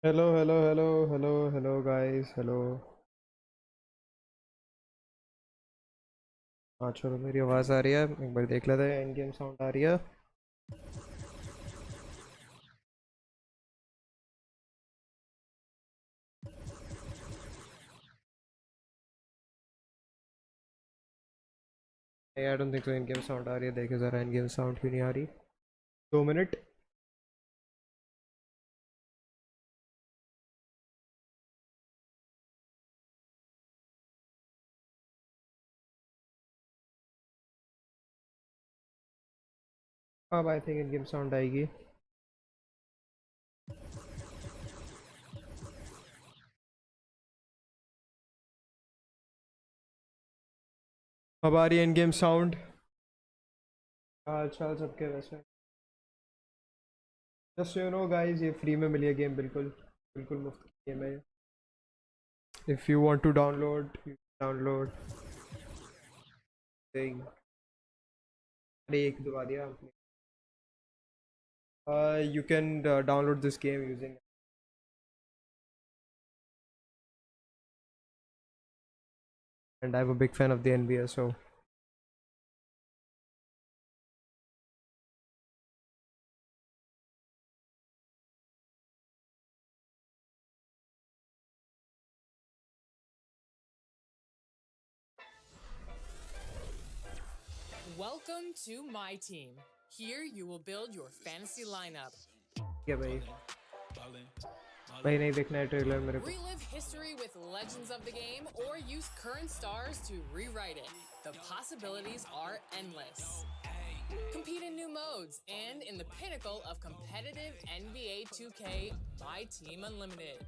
Hello hello hello hello hello guys hello. हाँ चलो, मेरी आवाज़ आ रही है, एक बार देख लेते हैं। एंड गेम साउंड आ रही है? I don't think so. End game sound आ रही है, देखे ज़रा एंड गेम साउंड क्यों नहीं आ रही। 2 मिनट। अब I think and game sound आएगी। अब आ रही है एंड गेम साउंड। हाल चाल सबके वैसे। जस्ट यू नो गाइस, ये फ्री में मिली है गेम, बिल्कुल बिल्कुल मुफ्त गेम है। If you want to download, you download. अरे एक दबा दिया आपने। You can download this game using, and I'm a big fan of the NBA, so Welcome to my team. Here you will build your fantasy lineup. क्या भाई? भाई नहीं देखना है ट्रेलर मेरे को। Relive history with legends of the game or use current stars to rewrite it. The possibilities are endless. Compete in new modes and in the pinnacle of competitive NBA 2K My Team Unlimited.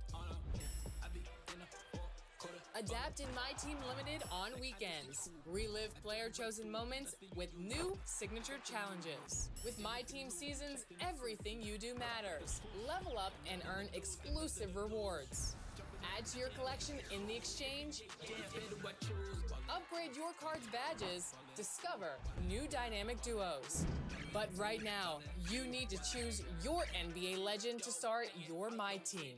Adapt in My Team Limited on weekends. Relive player-chosen moments with new signature challenges. With My Team Seasons, everything you do matters. Level up and earn exclusive rewards. Add to your collection in the exchange. Upgrade your card's badges. Discover new dynamic duos. But right now, you need to choose your NBA legend to start your My Team.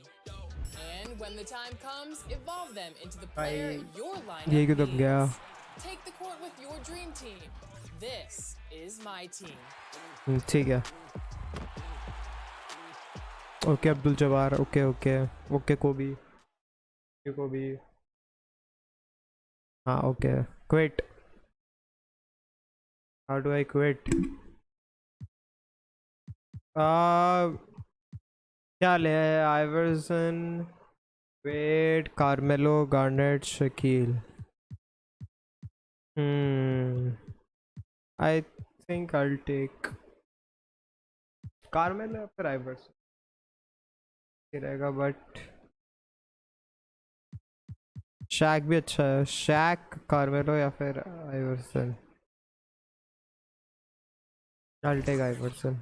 And when the time comes, evolve them into the player your ये क्यों lineup दब गया? needs. Take the court with your dream team. This is My Team. ठीक है। Okay Abdul जवार, okay okay okay Kobe, Kobe. हाँ okay. Quit. How do I quit? क्या ले? Iverson, Wade, Carmelo, Garnett, Shaquille. I think I take Carmelo या फिर आइवर्सन रहेगा, but शैक भी अच्छा है। शैक, कार्मेलो या फिर आइवर्सन। I take आइवर्सन।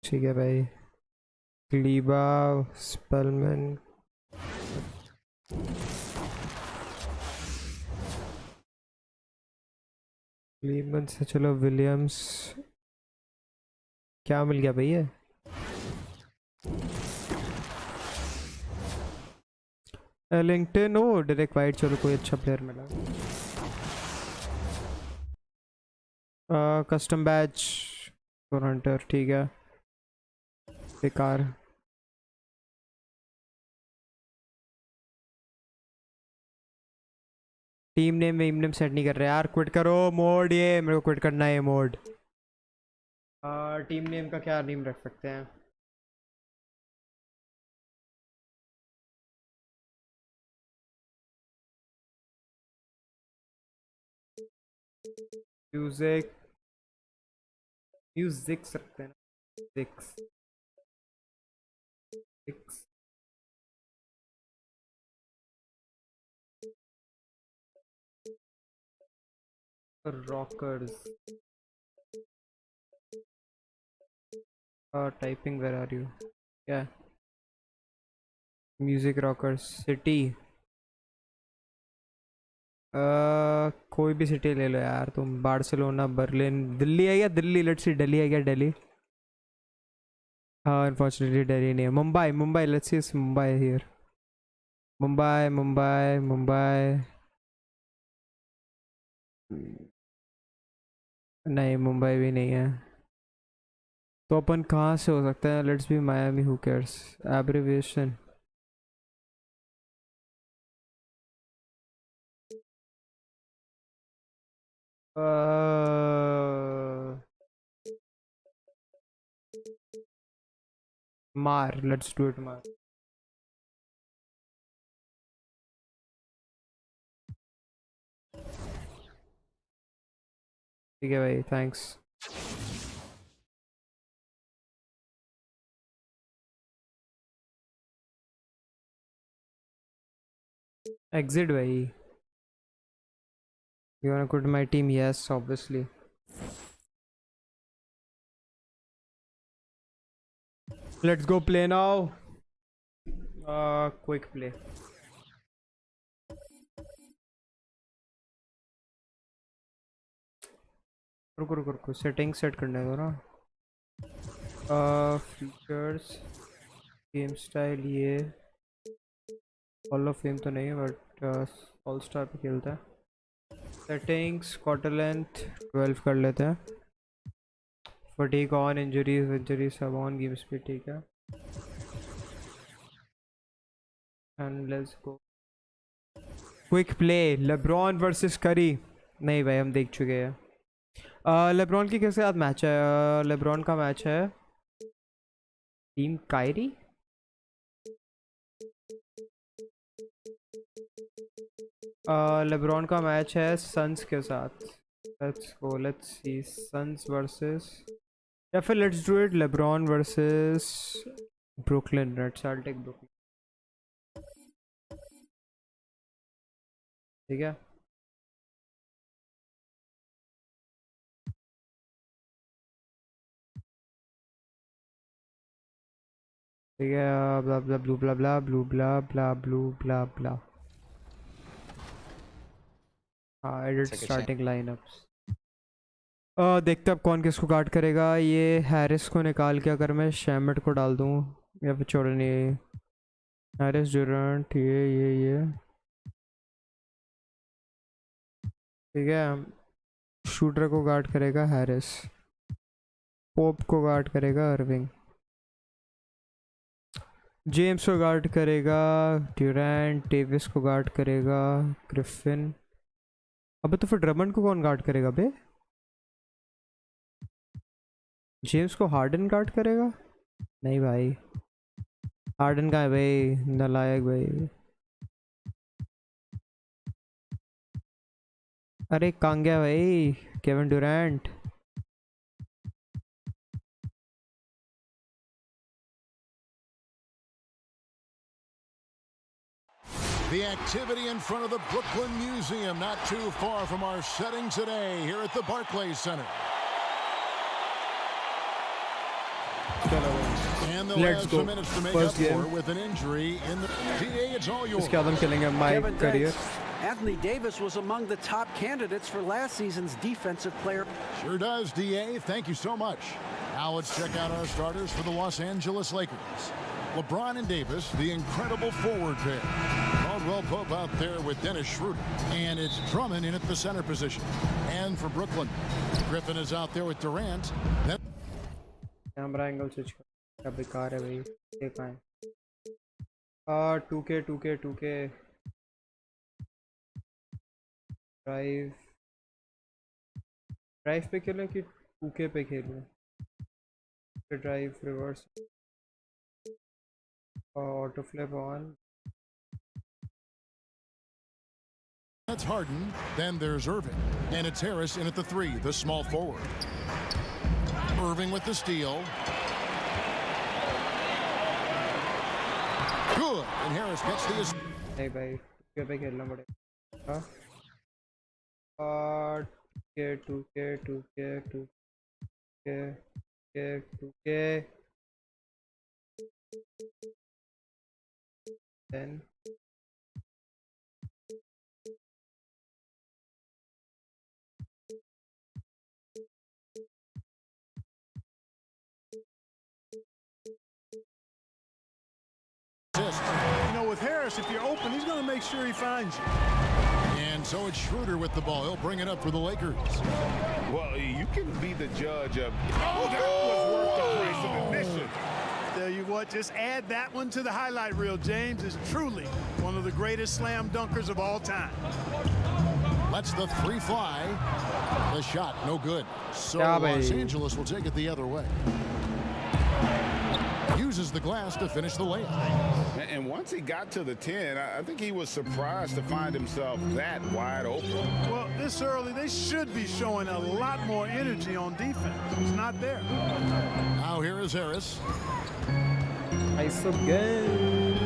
ठीक है भाई। क्लीबा, स्पेलमैन। क्लीबन से चलो विलियम्स। क्या मिल गया भैया? एलिंगटन, ओ डायरेक्ट वाइट। चलो कोई अच्छा प्लेयर मिला। कस्टम बैच और हंटर, ठीक है। बेकार। टीम नेम सेट नहीं कर रहे यार, क्विट करो मोड। ये मेरे को क्विट करना है ये मोड। टीम नेम का क्या नेम रख सकते हैं? म्यूजिक, म्यूजिक्स रखते हैं ना। Six six rockers. Typing, where are you? Yeah. Music rockers city. कोई भी सिटी ले लो यार तुम, बार्सिलोना, बर्लिन, दिल्ली है क्या? दिल्ली, लेट्स सी, दिल्ली है क्या? दिल्ली, हाँ अनफॉर्चुनेटली दिल्ली नहीं है। Mumbai, Mumbai, let's see Mumbai here. Mumbai, Mumbai, Mumbai, नहीं मुंबई भी नहीं है। तो अपन कहाँ से हो सकते हैं? Let's be Miami, who cares, abbreviation. मार, लेट्स डू इट मार। ठीक है भाई, थैंक्स। एग्जिट भाई। You want to quit my team? Yes, obviously. Let's go play now. Quick play. रुको रुको रुको, सेटिंग सेट करने दो ना। फीचर्स, गेम स्टाइल, ये हॉल ऑफ फेम तो नहीं है बट ऑल स्टार पे खेलता है। सेटिंग्स, क्वार्टर लेंथ 12 कर लेते हैं। फटीग ऑन, इंजरीज इंजरीज सब ऑन, गेम स्पीड ठीक है। And let's go quick play. LeBron versus करी। नहीं भाई, हम देख चुके हैं। लेब्रॉन की किसके साथ मैच है? लेब्रॉन का मैच है टीम कायरी। लेब्रॉन का मैच है सन्स के साथ। Let's go, let's see Suns versus, या फिर let's do it LeBron versus Brooklyn Nets. I will take Brooklyn. ठीक है। ठीक है, blah blah blue blah blah blue blah blah blue blah blah. हाँ, एडिट स्टार्टिंग लाइनअप्स। देखते अब कौन किसको गार्ड करेगा। ये हैरिस को निकाल के अगर मैं शैमेट को डाल दूँ, या फिर छोड़ नहीं, हैरिस ड्यूरेंट, ये ठीक है। शूटर को गार्ड करेगा हैरिस, पोप को गार्ड करेगा अर्विंग, जेम्स को गार्ड करेगा ड्यूरेंट, डेविस को गार्ड करेगा ग्रिफिन। अबे तो फिर ड्रमंड को कौन गार्ड करेगा बे? जेम्स को हार्डन गार्ड करेगा? नहीं भाई, हार्डन का है भाई, नालायक भाई। अरे कहाँ गया भाई Kevin Durant? The activity in front of the Brooklyn Museum, not too far from our setting today here at the Barclays Center. And the Let's last go. minutes to make First up for game. with an injury in the TA. It's all yours. इसके बाद हम खेलेंगे MyCareer. Anthony Davis was among the top candidates for last season's defensive player. Sure does, DA. Thank you so much. Now let's check out our starters for the Los Angeles Lakers. LeBron and Davis, the incredible forward pair. Caldwell Pope out there with Dennis Schroeder. And it's Drummond in at the center position. And for Brooklyn, Griffin is out there with Durant. Then camera angle switch कर, क्या बेकार है भाई, देखा है। 2K drive, drive पे खेलें कि 2K पे खेलें? Drive reverse, auto flip on. that's Harden. Then there's Irving. And it's Harris in at the 3, the small forward. Irving with the steal. Good. And Harris gets the assist. नहीं भाई, 2K पे खेलना पड़ेगा। 2K Then You know, with Harris, if you're open, he's going to make sure he finds you. And so it's Schroeder with the ball. He'll bring it up for the Lakers. Well, you can be the judge of, oh, that was worth the price of admission. Tell you what, just add that one to the highlight reel. James is truly one of the greatest slam dunkers of all time. Lets the three fly. The shot, no good. So Yeah, Los baby. Angeles will take it the other way. Uses the glass to finish the layup. And once he got to the 10, I think he was surprised to find himself that wide open. Well, this early, they should be showing a lot more energy on defense. It's not there. Now here is Harris. nice again.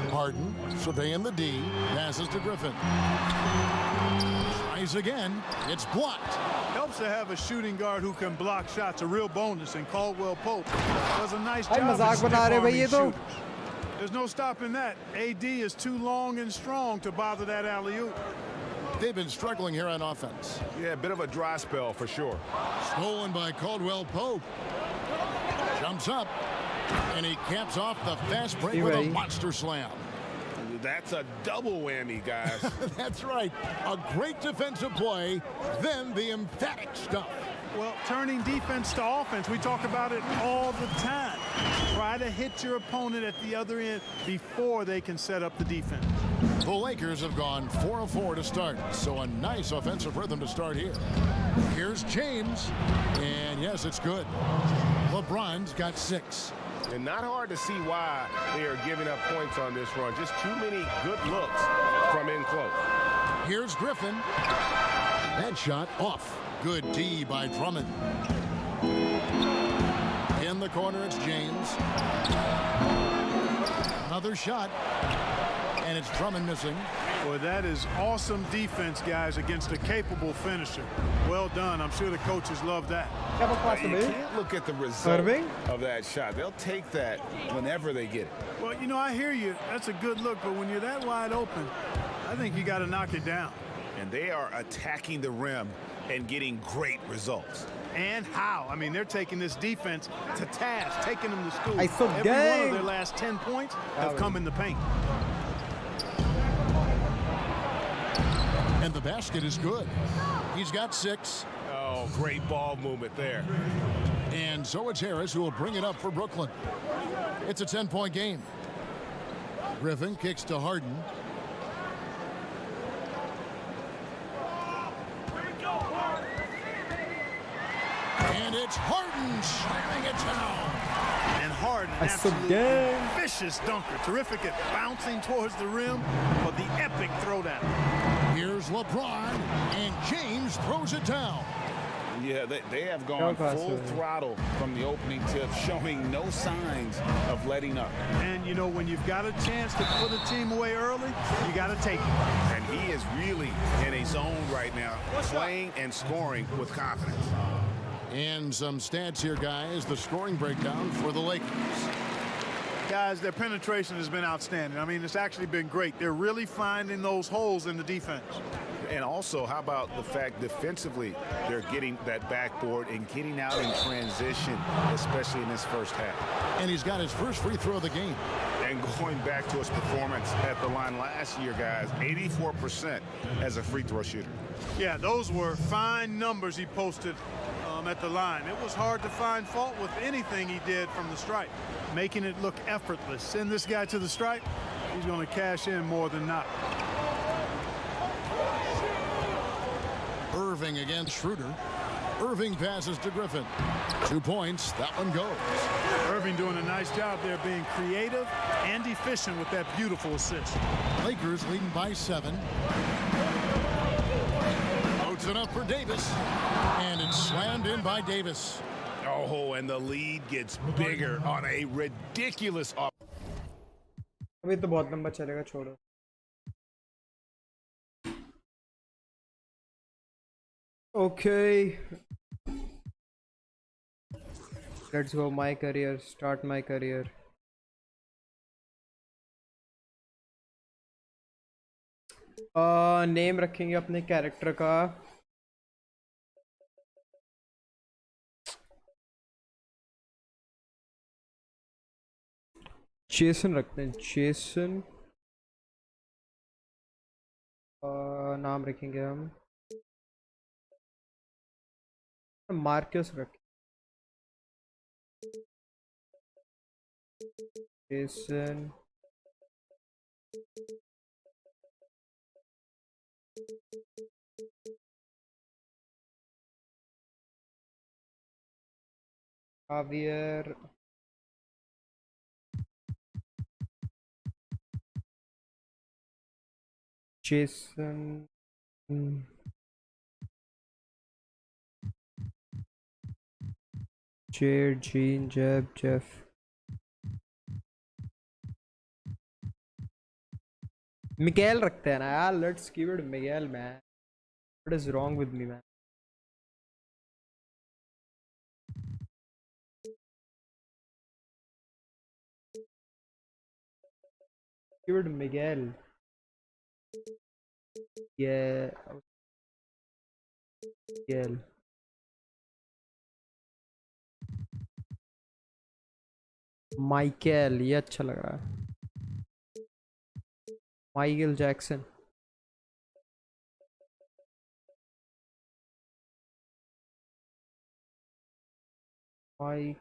Harden surveying the D. Passes to Griffin. Tries again. It's blocked. Helps to have a shooting guard who can block shots, a real bonus, and Caldwell Pope does a nice भाई job of मजाक बना रहे भाई ये तो stiff-arming shooters. There's no stopping that. AD is too long and strong to bother that alley-oop. They've been struggling here on offense. Yeah, a bit of a dry spell for sure. Stolen by Caldwell Pope. Jumps up. And he caps off the fast break with a Anyway. monster slam. That's a double whammy, guys. That's right. A great defensive play, then the emphatic stuff. Well, turning defense to offense, we talk about it all the time. Try to hit your opponent at the other end before they can set up the defense. The Lakers have gone 4 of 4 to start, so a nice offensive rhythm to start here. Here's James, and yes, it's good. LeBron's got 6. And not hard to see why they are giving up points on this run. Just too many good looks from in close. Here's Griffin. That shot off. Good D by Drummond. In the corner, it's James. Another shot. And it's Drummond missing. Well, that is awesome defense, guys, against a capable finisher. Well done. I'm sure the coaches love that. क्या बकवास है You भाई can't look at the result Irving? of that shot. They'll take that whenever they get it. Well, you know, I hear you. That's a good look, but when you're that wide open, I think you got to knock it down. And they are attacking the rim and getting great results. And how? I mean, they're taking this defense to task, taking them to school. I saw Every one gang. of their last 10 points have come in the paint. And the basket is good. He's got 6. Oh, great ball movement there. And so it's Harris who will bring it up for Brooklyn. It's a 10-point game. Griffin kicks to Harden. And it's Harden slamming it down. And Harden, I saw absolutely gang. vicious dunker. Terrific at bouncing towards the rim for the epic throwdown. Here's LeBron, and James throws it down. Yeah, they have gone Go full faster. throttle from the opening tip, showing no signs of letting up. And, you know, when you've got a chance to put a team away early, you got to take it. And he is really in a zone right now, playing and scoring with confidence. And some stats here, guys. The scoring breakdown for the Lakers. Guys, their penetration has been outstanding. I mean, it's actually been great. They're really finding those holes in the defense. And also, how about the fact defensively, they're getting that backboard and getting out in transition, especially in this first half. And he's got his first free throw of the game. And going back to his performance at the line last year, guys, 84% as a free throw shooter. Yeah, those were fine numbers he posted at the line. It was hard to find fault with anything he did from the stripe, making it look effortless. Send this guy to the stripe, he's going to cash in more than not. Irving against Schroeder. Irving passes to Griffin. 2 points. That one goes. Irving doing a nice job there, being creative and efficient with that beautiful assist. Lakers leading by 7. Loads it up for Davis. And it's slammed in by Davis. Oh, and the lead gets bigger on a ridiculous अभी तो बहुत लंबा चलेगा छोड़ो Okay, let's go. MyCareer. Start MyCareer. Name रखेंगे अपने character का Jason रखते हैं, जेसन। नाम रखेंगे हम मार्कस रखें, Jason Javier Jason Jed Jean Jeb Jeff Miguel रखते हैं ना यार, let's keep it Miguel man, what is wrong with me man. Keep it Miguel, ये मिगेल। माइकल, ये अच्छा लग रहा है, Michael Jackson. Michael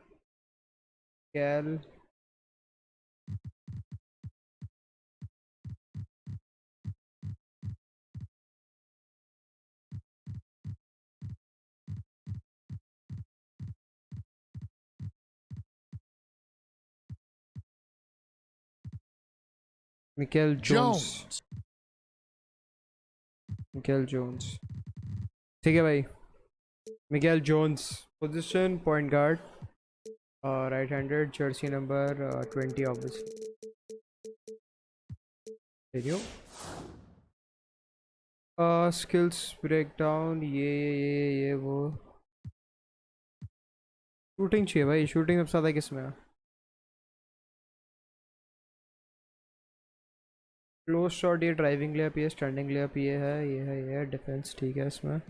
Mikel Jones, Jones. Mikel Jones, ठीक है भाई। Mikel Jones, position point guard, right handed, jersey number 20 obviously. Skills breakdown, ये वो शूटिंग चाहिए भाई, शूटिंग सबसे ज़्यादा किस में है? क्लोज शॉट, ये ड्राइविंग ले ये स्टैंडिंग ले ये है, ये है डिफेंस, ठीक है इसमें।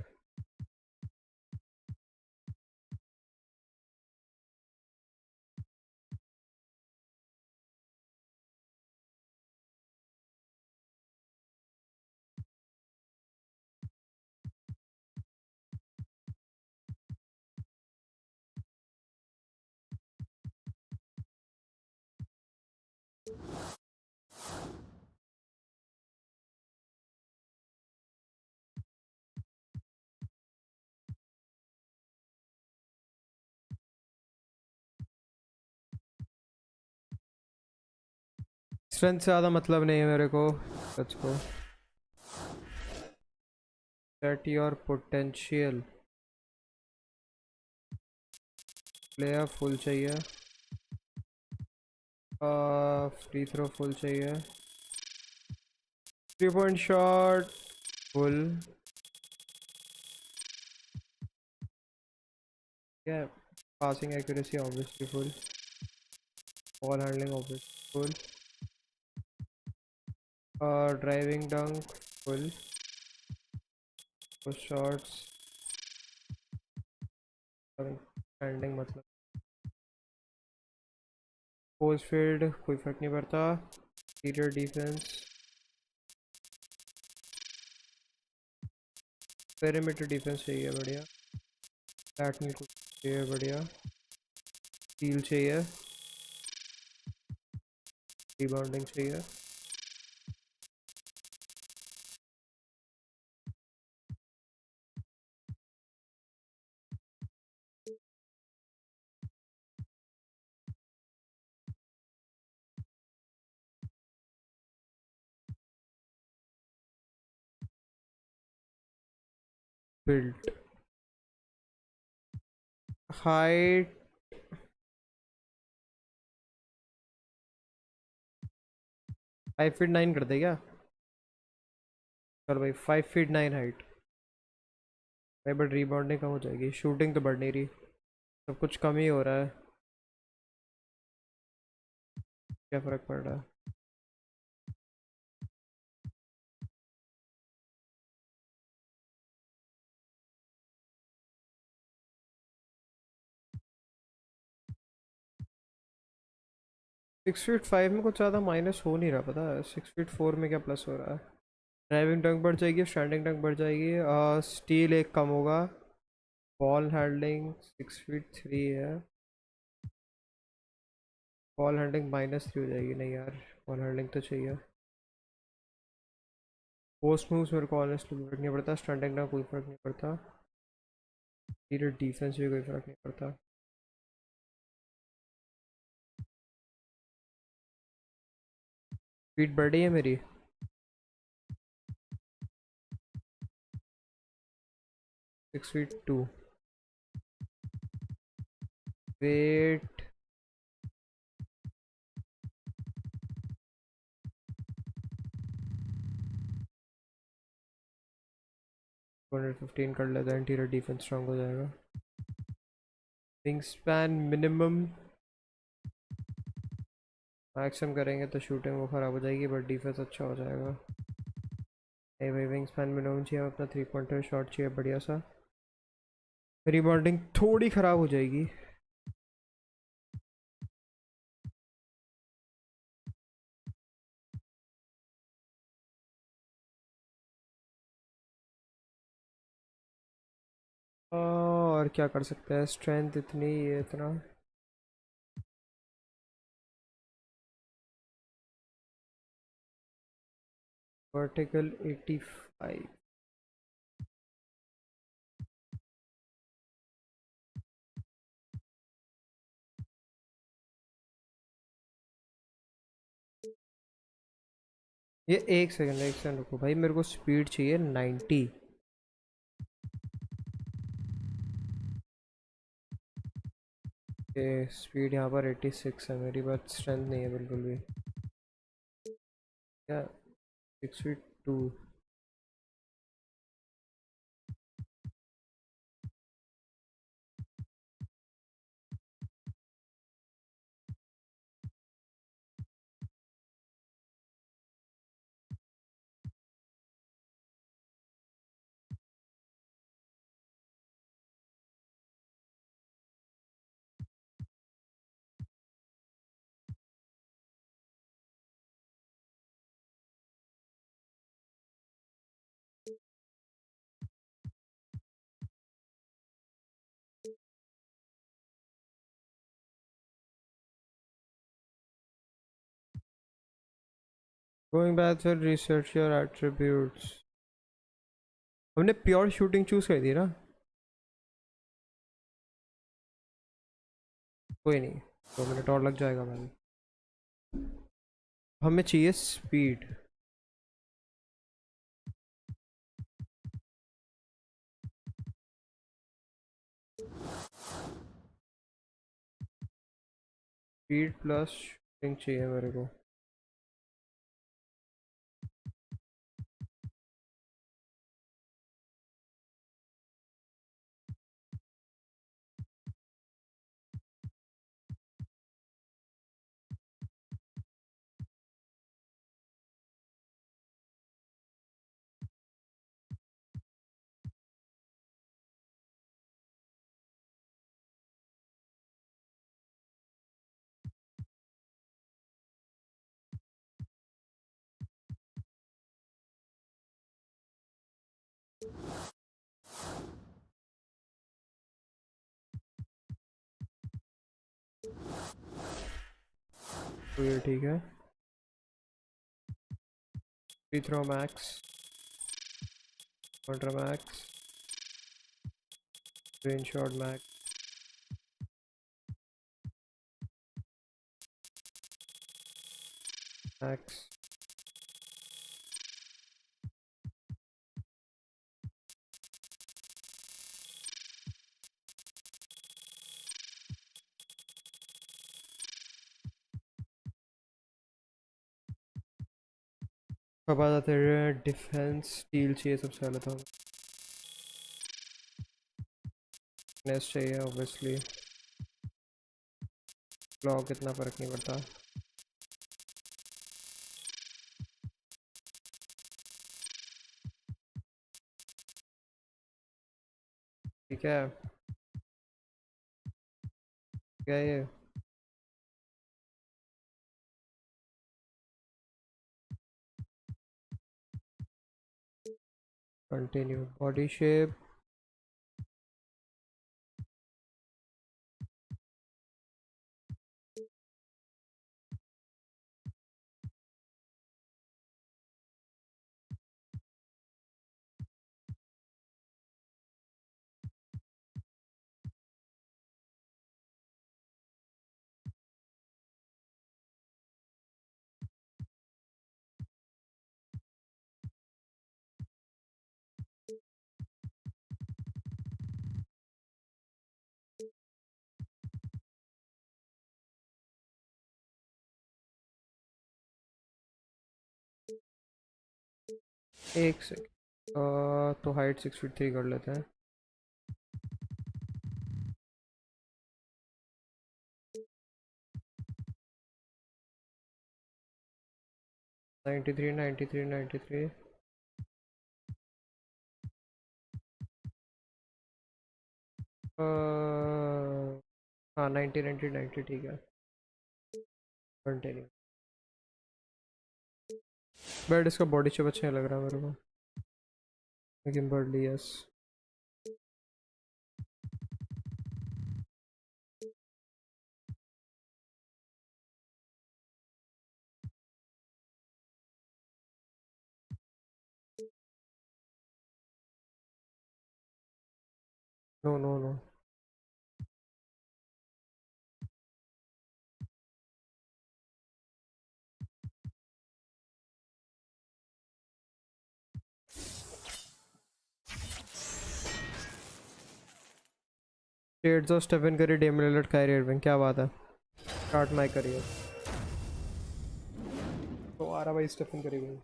स्ट्रेंथ से ज़्यादा मतलब नहीं है मेरे को, सच को। Set your potential, player full चाहिए, फ्री थ्रो फुल चाहिए, 3 पॉइंट शॉट फुल, क्या, passing accuracy obviously full, ball handling obviously full, driving डंक फुल, शॉट्स हैंडलिंग मतलब पोस्ट फील्ड कोई फर्क नहीं पड़ता, इंटीरियर डिफेंस, पेरीमीटर डिफेंस चाहिए बढ़िया, लैटरल कुछ चाहिए बढ़िया, स्टील चाहिए, रिबाउंडिंग चाहिए, बिल्ट, हाइट 5 फीट 9 कर दे क्या? चल भाई 5 फीट 9 हाइट भाई, बट रिबाउंडिंग कम हो जाएगी, शूटिंग तो बढ़ नहीं रही, सब कुछ कम ही हो रहा है, क्या फ़र्क पड़ रहा है? 6 फीट 5 में कुछ ज़्यादा माइनस हो नहीं रहा, पता है 6 फीट 4 में क्या प्लस हो रहा है। ड्राइविंग टंग बढ़ जाएगी, स्टैंडिंग टंग बढ़ जाएगी, स्टील एक कम होगा, बॉल हैंडलिंग 6 फीट 3 है, बॉल हैंडलिंग -3 हो जाएगी। नहीं यार, बॉल हैंडलिंग तो चाहिए। पोस्ट मूव्स मेरे को ऑनेस्टली फर्क नहीं पड़ता, स्टैंडिंग टंग कोई फर्क नहीं पड़ता, डिफेंस भी कोई फर्क नहीं पड़ता। स्पीड बढ़ रही है मेरी। 6 फीट 2 वेट, 215 कर लेता है, इंटीरियर डिफेंस स्ट्रांग हो जाएगा। विंग स्पैन मिनिमम मैक्सिमम करेंगे तो शूटिंग वो ख़राब हो जाएगी, बट डिफेंस अच्छा हो जाएगा। नहीं भाई, विंग स्पैन मिनिमम चाहिए अपना, 3 पॉइंटर शॉट चाहिए बढ़िया सा। रिबॉन्डिंग थोड़ी ख़राब हो जाएगी। और क्या कर सकते हैं, स्ट्रेंथ इतनी, ये इतना। वर्टिकल 85। ये एक सेकंड रुको भाई, मेरे को स्पीड चाहिए 90। ये स्पीड यहाँ पर 86 है मेरी, बट स्ट्रेंथ नहीं है बिल्कुल भी। क्या 6 फीट 2। गोइंग बैक फिर रिसर्च योर एट्रीब्यूट्स। हमने प्योर शूटिंग चूज कर दी ना। कोई नहीं, 2 मिनट और लग जाएगा भाई। हमें चाहिए स्पीड। स्पीड प्लस शूटिंग चाहिए मेरे को। तो ये ठीक है। Free throw max, counter max, range shot max, max. अब आ जाते हैं डिफेंस। स्टील चाहिए सबसे पहले तो, नेस चाहिए ऑब्वियसली, क्लॉक इतना फर्क नहीं पड़ता। ठीक है, क्या ये Continue. Body shape. एक सेकंड तो हाइट 6 फीट 3 कर लेते हैं. 93 93 93. हाँ 90 90 90 ठीक है. कंटिन्यू. बट इसका बॉडी शेप अच्छा नहीं लग रहा मेरे को. लेकिन बर्डली yes. No no no. Shades of Stephen Curry Damian Lillard Kyrie Irving. क्या बात है. Start my career. तो आ रहा भाई स्टेफन करी भाई.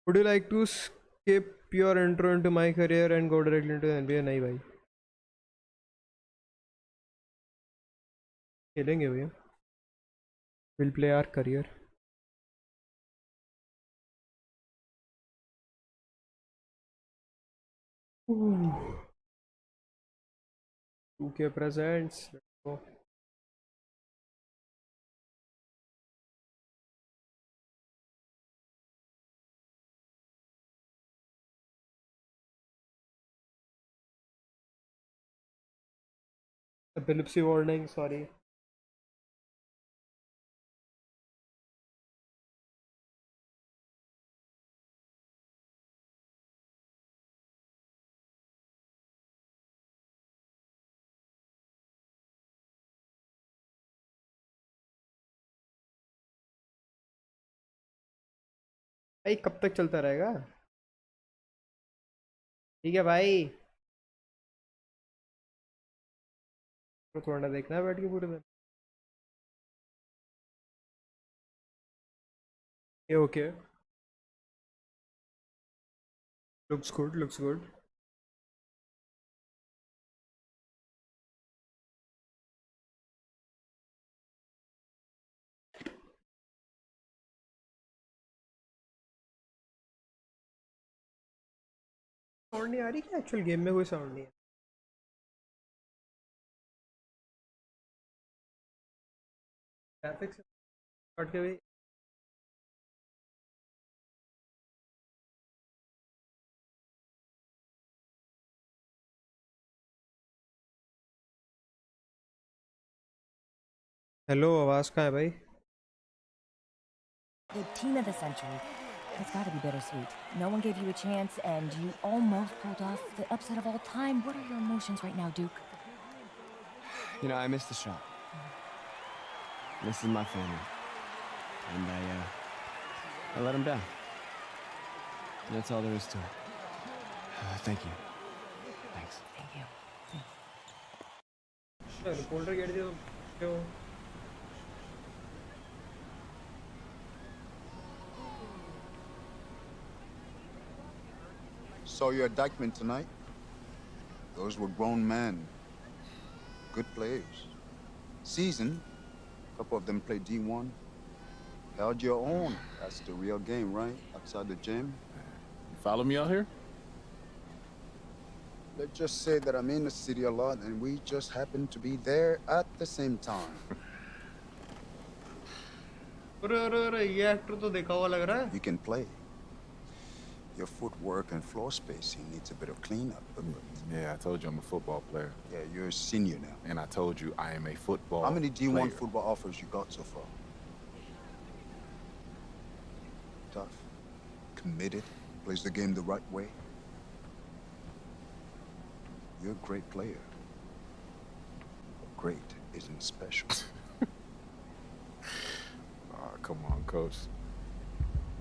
Would you like to skip your intro into my career and go directly into NBA? नहीं भाई, खेलेंगे भैया. Will play our career. K presents. epilepsy warning, sorry. भाई कब तक चलता रहेगा? ठीक है भाई, तो थोड़ा देखना है बैठ के पूरे दिन. ये okay. Looks good, looks good. Sound नहीं आ रही क्या? एक्चुअल गेम में कोई साउंड नहीं है. ग्राफिक्स हट के भाई. हेलो, आवाज कहाँ है भाई? The team of the century. That's got to be bittersweet. No one gave you a chance, and you almost pulled off the upset of all time. What are your emotions right now, Duke? You know, I missed the shot. This is my family. And I let him down. And that's all there is to it. Thank you. Thanks. Thank you. Reporter गेट दियो क्यों? Saw your indictment tonight. Those were grown men. Good players. Seasoned. A couple of them played D1. Held your own. That's the real game, right? Outside the gym. You follow me out here? Let's just say that I'm in the city a lot, and we just happen to be there at the same time. अरे ये actor तो देखा हुआ लग रहा है. You can play. Your footwork and floor spacing needs a bit of cleanup. But Yeah, I told you I'm a football player. yeah, you're a senior now. And I told you I am a football How many D1 player. football offers you got so far? Tough. Committed. Plays the game the right way. You're a great player. But great isn't special. Oh, come on, coach.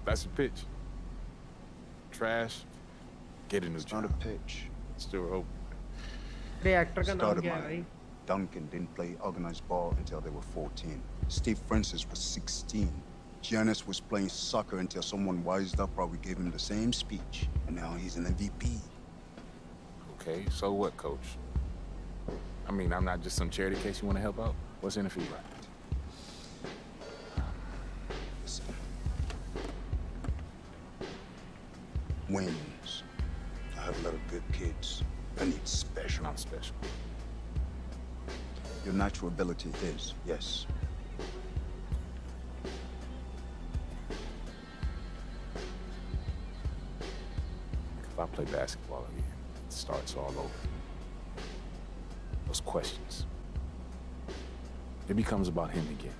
That's a pitch. Trash. Get in the It's not a job. pitch. Still open. अरे actor का नाम Started क्या है mine. भाई? Duncan didn't play organized ball until they were 14. Steve Francis was 16. Giannis was playing soccer until someone wised up, probably gave him the same speech. And now he's an MVP. Okay, so what, coach? I mean, I'm not just some charity case you want to help out. What's in it for you? Listen. Wins. I have a lot of good kids. I need special. Not special. Your natural ability is, yes. If I play basketball again, it starts all over. Those questions. It becomes about him again.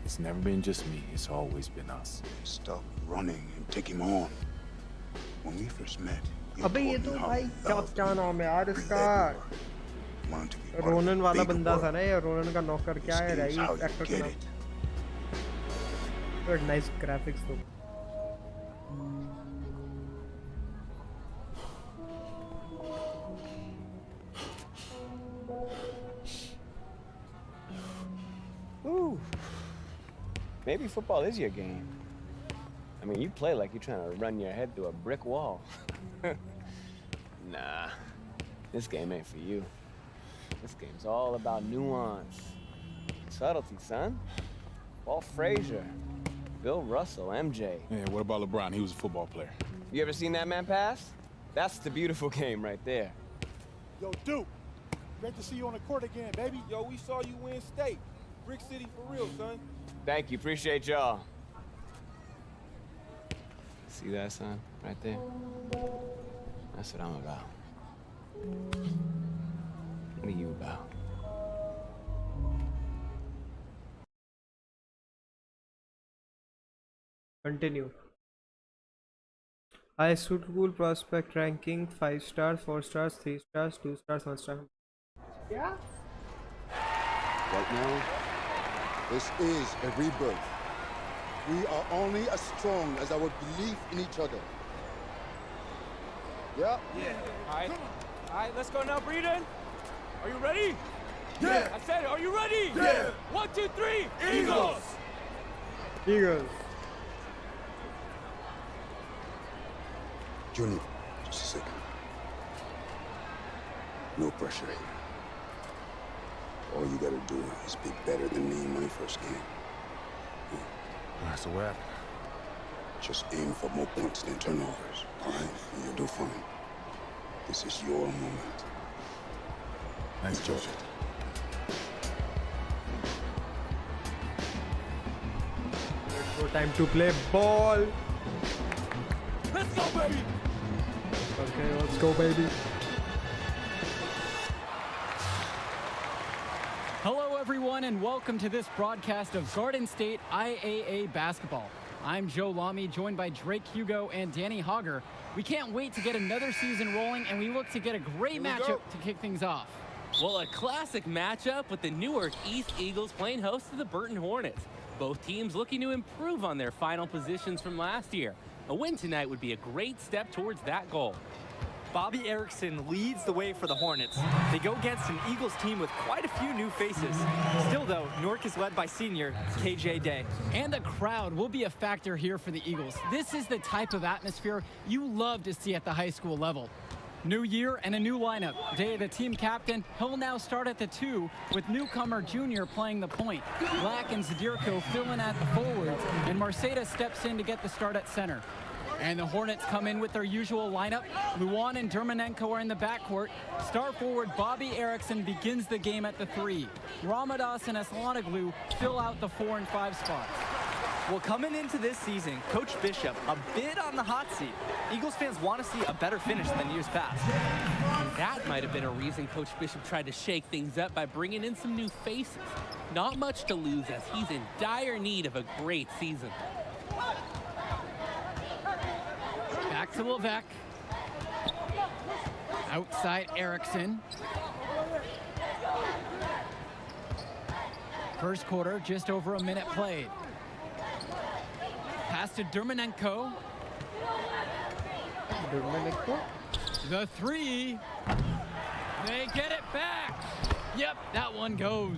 It's never been just me, it's always been us. Stop running and take him on. When we first met, you अबे ये told तो me how भाई you क्या loved क्या me, नाम है यार every इसका? leg you were. You wanted to be part of Ronan a वाला bigger बंदा था world. ना ये रोनन का नौकर क्या है This right is how you actor का get नाम it. बट नाइस ग्राफिक्स तो Ooh. Maybe football is your game. I mean, you play like you're trying to run your head through a brick wall. Nah, this game ain't for you. This game's all about nuance. Subtlety, son. Walt Frazier, Bill Russell, MJ. Yeah, what about LeBron? He was a football player. You ever seen that man pass? That's the beautiful game right there. Yo, Duke, great to see you on the court again, baby. Yo, we saw you win state. Brick City for real, son. Thank you, appreciate y'all. See that, son? Right there? That's what I'm about. What are you about? Continue. I suitable prospect ranking 5 stars, 4 stars, 3 stars, 2 stars, 1 star. Yeah. Right now, this is a rebirth. We are only as strong as our belief in each other. Yeah? All right, let's go now, Breeden. Are you ready? Yeah. I said, are you ready? Yeah. 1, 2, 3, Eagles. Eagles. Junior, just a second. No pressure here. All you gotta do is be better than me in my first game. All right, so what happened? Just aim for more points than turnovers, all right? You'll do fine. This is your moment. Thanks, Enjoy Coach. it. No time to play ball. Let's go, baby. Okay, let's go, baby. Hello, everyone, and welcome to this broadcast of Garden State IAA basketball. I'm Joe Lamy, joined by Drake Hugo and Danny Hogger. We can't wait to get another season rolling, and we look to get a great matchup to kick things off. Well, a classic matchup with the Newark East Eagles playing host to the Burton Hornets. Both teams looking to improve on their final positions from last year. A win tonight would be a great step towards that goal. Bobby Erickson leads the way for the Hornets. They go against an Eagles team with quite a few new faces. Still, though, Newark is led by senior KJ Day. And the crowd will be a factor here for the Eagles. This is the type of atmosphere you love to see at the high school level. New year and a new lineup. Day, the team captain, he'll now start at the 2 with newcomer Junior playing the point. Black and Zadirko fill in at the forwards, and Marceda steps in to get the start at center. And the Hornets come in with their usual lineup. Luan and Dermanenko are in the backcourt. Star forward Bobby Erickson begins the game at the 3. Ramadas and Aslanoglu fill out the 4 and 5 spots. Well, coming into this season, Coach Bishop a bit on the hot seat. Eagles fans want to see a better finish than years past. That might have been a reason Coach Bishop tried to shake things up by bringing in some new faces. Not much to lose as he's in dire need of a great season. Back to Levesque. Outside Erickson. First quarter, just over a minute played. Pass to Dermanenko. The three. They get it back. Yep, that one goes.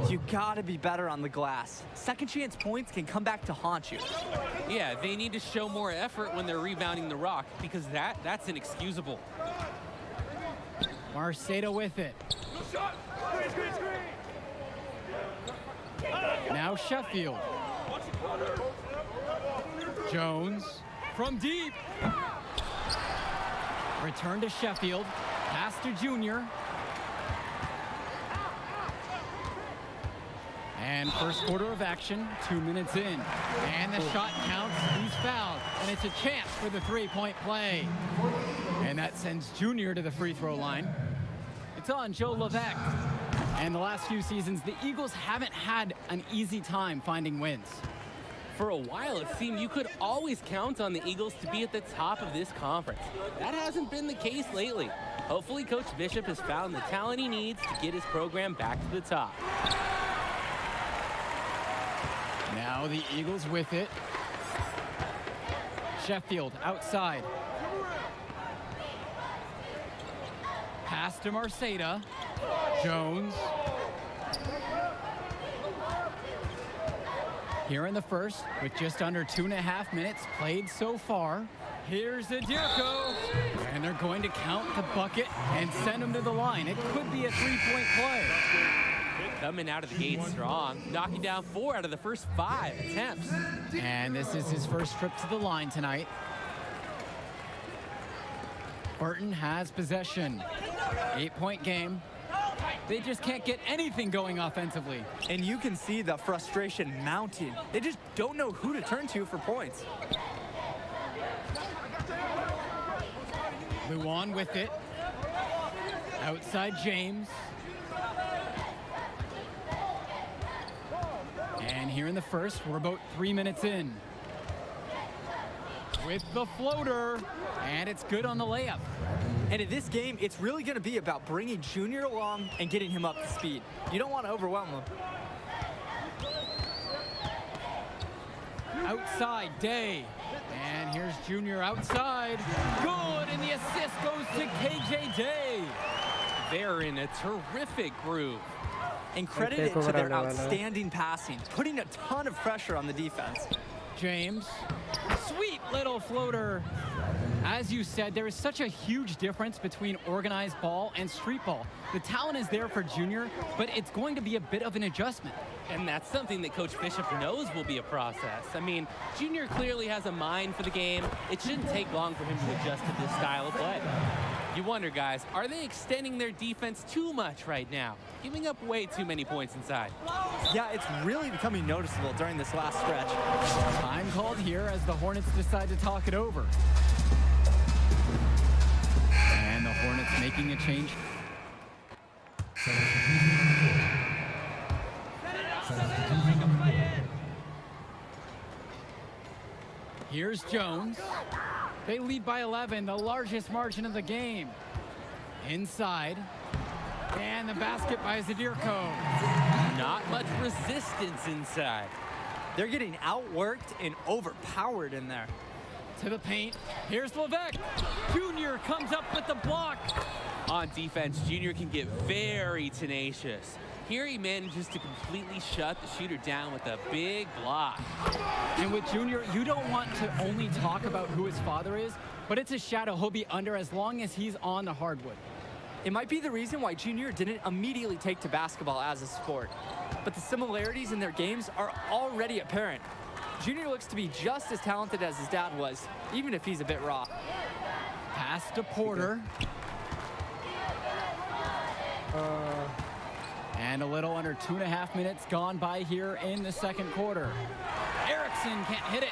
You gotta be better on the glass. Second chance points can come back to haunt you. Yeah, they need to show more effort when they're rebounding the rock because that's inexcusable. Marceda with it. Now Sheffield. Jones from deep. Return to Sheffield. Pass to Junior. And first quarter of action, 2 minutes in. And the shot counts, he's fouled. And it's a chance for the three-point play. And that sends Junior to the free throw line. It's on Joe Levesque. And the last few seasons, the Eagles haven't had an easy time finding wins. For a while, it seemed you could always count on the Eagles to be at the top of this conference. That hasn't been the case lately. Hopefully, Coach Bishop has found the talent he needs to get his program back to the top. Now the Eagles with it. Sheffield outside. Pass to Marceda. Jones. Here in the first, with just under 2.5 minutes played so far. Here's Adirko. And they're going to count the bucket and send him to the line. It could be a three-point play. Coming out of the gate strong, knocking down 4 out of the first 5 attempts. And this is his first trip to the line tonight. Burton has possession. 8-point game. They just can't get anything going offensively. And you can see the frustration mounting. They just don't know who to turn to for points. Luan with it. Outside James. And here in the first, we're about 3 minutes in. With the floater, and it's good on the layup. And in this game, it's really going to be about bringing Junior along and getting him up to speed. You don't want to overwhelm him. Outside, Day. And here's Junior outside. Good, and the assist goes to KJ Day. They're in a terrific groove. And credit it to their outstanding passing, putting a ton of pressure on the defense. James, sweet little floater. As you said, there is such a huge difference between organized ball and street ball. The talent is there for Junior, but it's going to be a bit of an adjustment. And that's something that Coach Bishop knows will be a process. I mean, Junior clearly has a mind for the game. It shouldn't take long for him to adjust to this style of play. You wonder, guys, are they extending their defense too much right now? Giving up way too many points inside. Yeah, it's really becoming noticeable during this last stretch. Time called here as the Hornets decide to talk it over. And the Hornets making a change. Here's Jones. They lead by 11, the largest margin of the game. Inside. And the basket by Zadirko. Not much resistance inside. They're getting outworked and overpowered in there. To the paint. Here's Levesque. Junior comes up with the block. On defense, Junior can get very tenacious. Here he manages to completely shut the shooter down with a big block. And with Junior, you don't want to only talk about who his father is, but it's a shadow he'll be under as long as he's on the hardwood. It might be the reason why Junior didn't immediately take to basketball as a sport, but the similarities in their games are already apparent. Junior looks to be just as talented as his dad was, even if he's a bit raw. Pass to Porter. And a little under 2.5 minutes gone by here in the second quarter. Erickson can't hit it.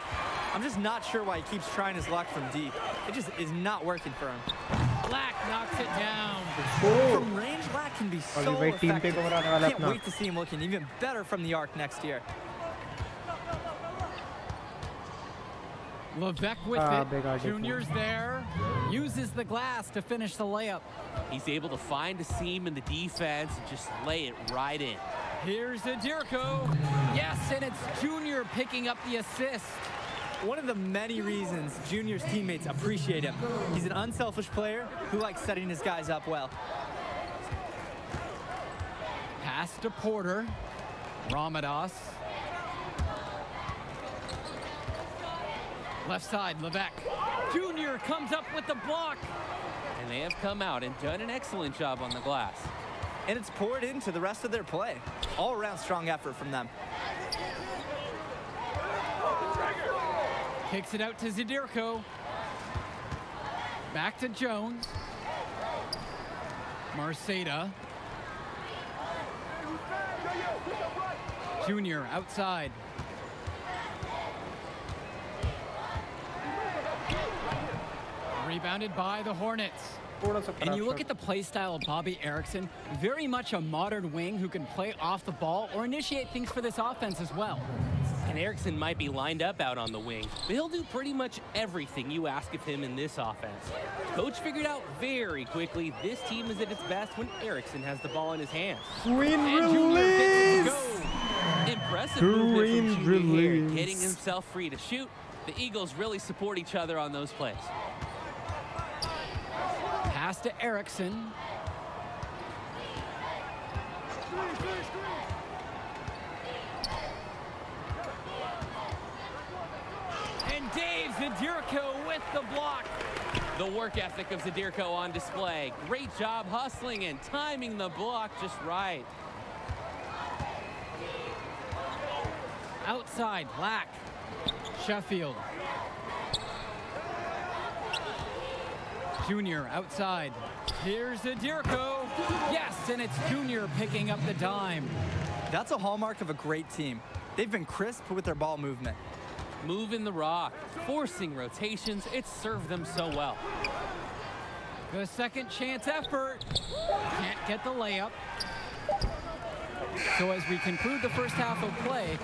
I'm just not sure why he keeps trying his luck from deep. It just is not working for him. Black knocks it down. From range, Black can be so effective. Can't wait to see him looking even better from the arc next year. Levesque with it. Junior's there. Uses the glass to finish the layup. He's able to find a seam in the defense and just lay it right in. Here's Adirko. Yes, and it's Junior picking up the assist. One of the many reasons Junior's teammates appreciate him. He's an unselfish player who likes setting his guys up well. Pass to Porter. Ramadas. Left side, Levesque. Junior comes up with the block. And they have come out and done an excellent job on the glass. And it's poured into the rest of their play. All around strong effort from them. Kicks it out to Zadirko. Back to Jones. Marceda. Junior outside. Rebounded by the Hornets. And you look at the play style of Bobby Erickson, very much a modern wing who can play off the ball or initiate things for this offense as well. And Erickson might be lined up out on the wing, but he'll do pretty much everything you ask of him in this offense. Coach figured out very quickly this team is at its best when Erickson has the ball in his hands. Green release! Impressive movement from Junior here, release. getting himself free to shoot. The Eagles really support each other on those plays. Pass to Erickson. And Dave Zadirko with the block. The work ethic of Zadirko on display. Great job hustling and timing the block just right. Outside, Black. Sheffield. Junior outside. Here's Zadirko. Yes, and it's Junior picking up the dime. That's a hallmark of a great team. They've been crisp with their ball movement. Moving the rock, forcing rotations, it's served them so well. The second chance effort. Can't get the layup. So as we conclude the first half of play,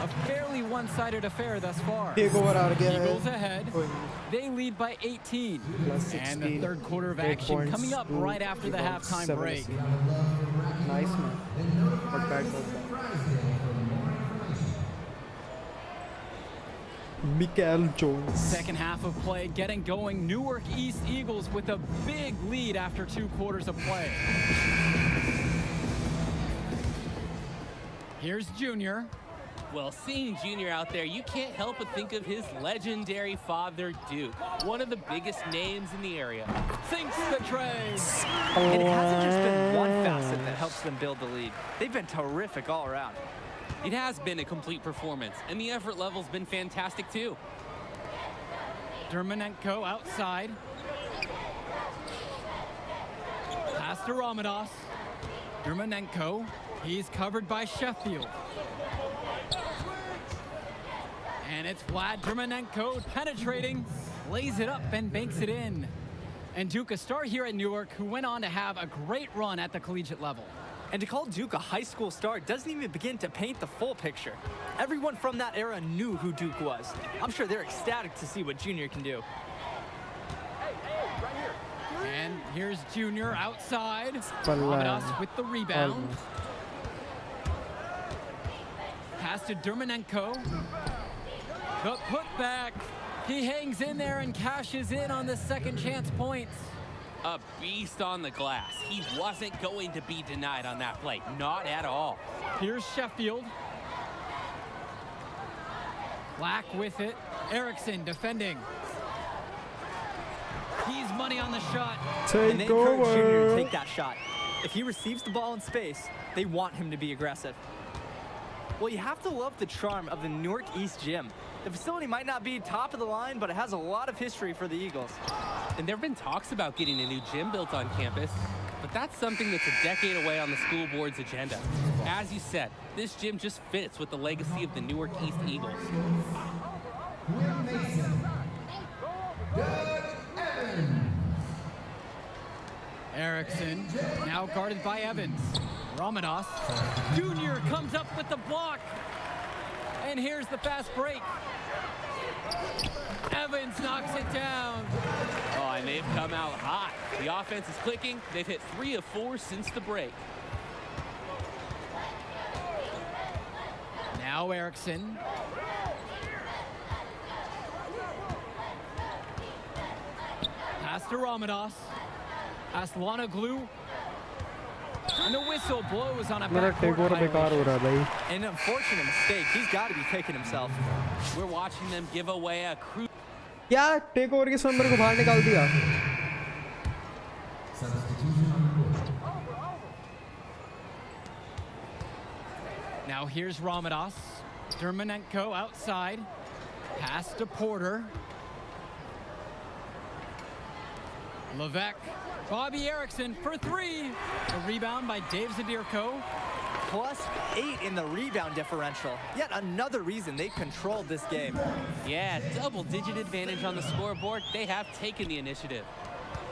a fairly one-sided affair thus far. Eagles ahead. They lead by 18. And the third quarter of action coming up right after the halftime break. Nice, man. Not bad, not bad. Mikael Jones. Second half of play getting going. Newark East Eagles with a big lead after 2 quarters of play. Here's Junior. Well, seeing Junior out there, you can't help but think of his legendary father, Duke, one of the biggest names in the area. Sinks the tray. And it hasn't just been one facet that helps them build the lead. They've been terrific all around. It has been a complete performance, and the effort level's been fantastic too. Dermanenko outside. Pass to Ramadas. Dermanenko. He's covered by Sheffield. And it's Vlad Dermanenko penetrating, lays it up and banks it in. And Duke, a star here at Newark, who went on to have a great run at the collegiate level. And to call Duke a high school star doesn't even begin to paint the full picture. Everyone from that era knew who Duke was. I'm sure they're ecstatic to see what Junior can do. And here's Junior outside. Ramadas with the rebound. Pass to Dermanenko. The putback. He hangs in there and cashes in on the second chance points. A beast on the glass. He wasn't going to be denied on that play. Not at all. Here's Sheffield. Black with it. Erickson defending. He's money on the shot. And they encourage Junior to take that shot. If he receives the ball in space, they want him to be aggressive. Well, you have to love the charm of the Newark East Gym. The facility might not be top of the line, but it has a lot of history for the Eagles. And there have been talks about getting a new gym built on campus. but that's something that's a decade away on the school board's agenda. As you said, this gym just fits with the legacy of the Newark East Eagles. Erickson, now guarded by Evans. Ramadas Jr. comes up with the block. And here's the fast break. Evans knocks it down. Oh, and they've come out hot. The offense is clicking. They've hit 3 of 4 since the break. Now Erickson. Pass to Ramadas. Aslana Glue. And the whistle blows on a backcourt violation. An unfortunate mistake. He's got to be kicking himself. We're watching them give away a crucial. क्या take over के समय मेरे को बाहर निकाल दिया. Now here's Ramadas. Dermanenko outside. Pass to Porter. Levesque. Bobby Erickson for 3. A rebound by Dave Zadirko. +8 in the rebound differential. Yet another reason they controlled this game. Yeah, double-digit advantage on the scoreboard. They have taken the initiative.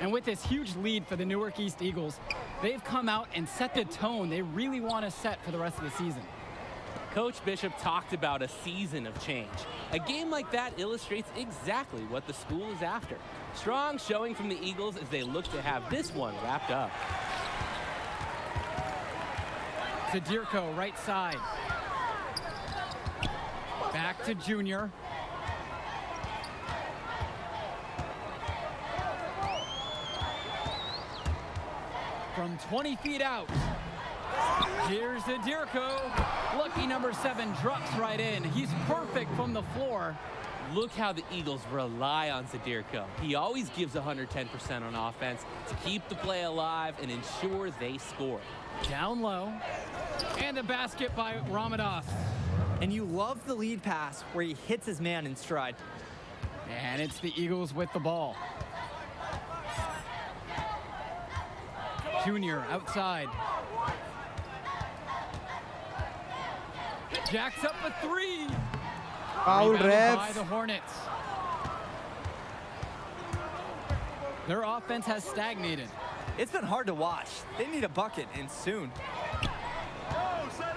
And with this huge lead for the Newark East Eagles, they've come out and set the tone they really want to set for the rest of the season. Coach Bishop talked about a season of change. A game like that illustrates exactly what the school is after. Strong showing from the Eagles as they look to have this one wrapped up. Zadirko, right side. Back to Junior. From 20 feet out. Here's Zadirko. Lucky number 7 drops right in. He's perfect from the floor. Look how the Eagles rely on Zadirko. He always gives 110% on offense to keep the play alive and ensure they score. Down low. And the basket by Ramadas. And you love the lead pass where he hits his man in stride. And it's the Eagles with the ball. Junior outside. Jacks up a 3. Foul, Rebounded by refs. the Hornets. Their offense has stagnated. It's been hard to watch. They need a bucket, and soon.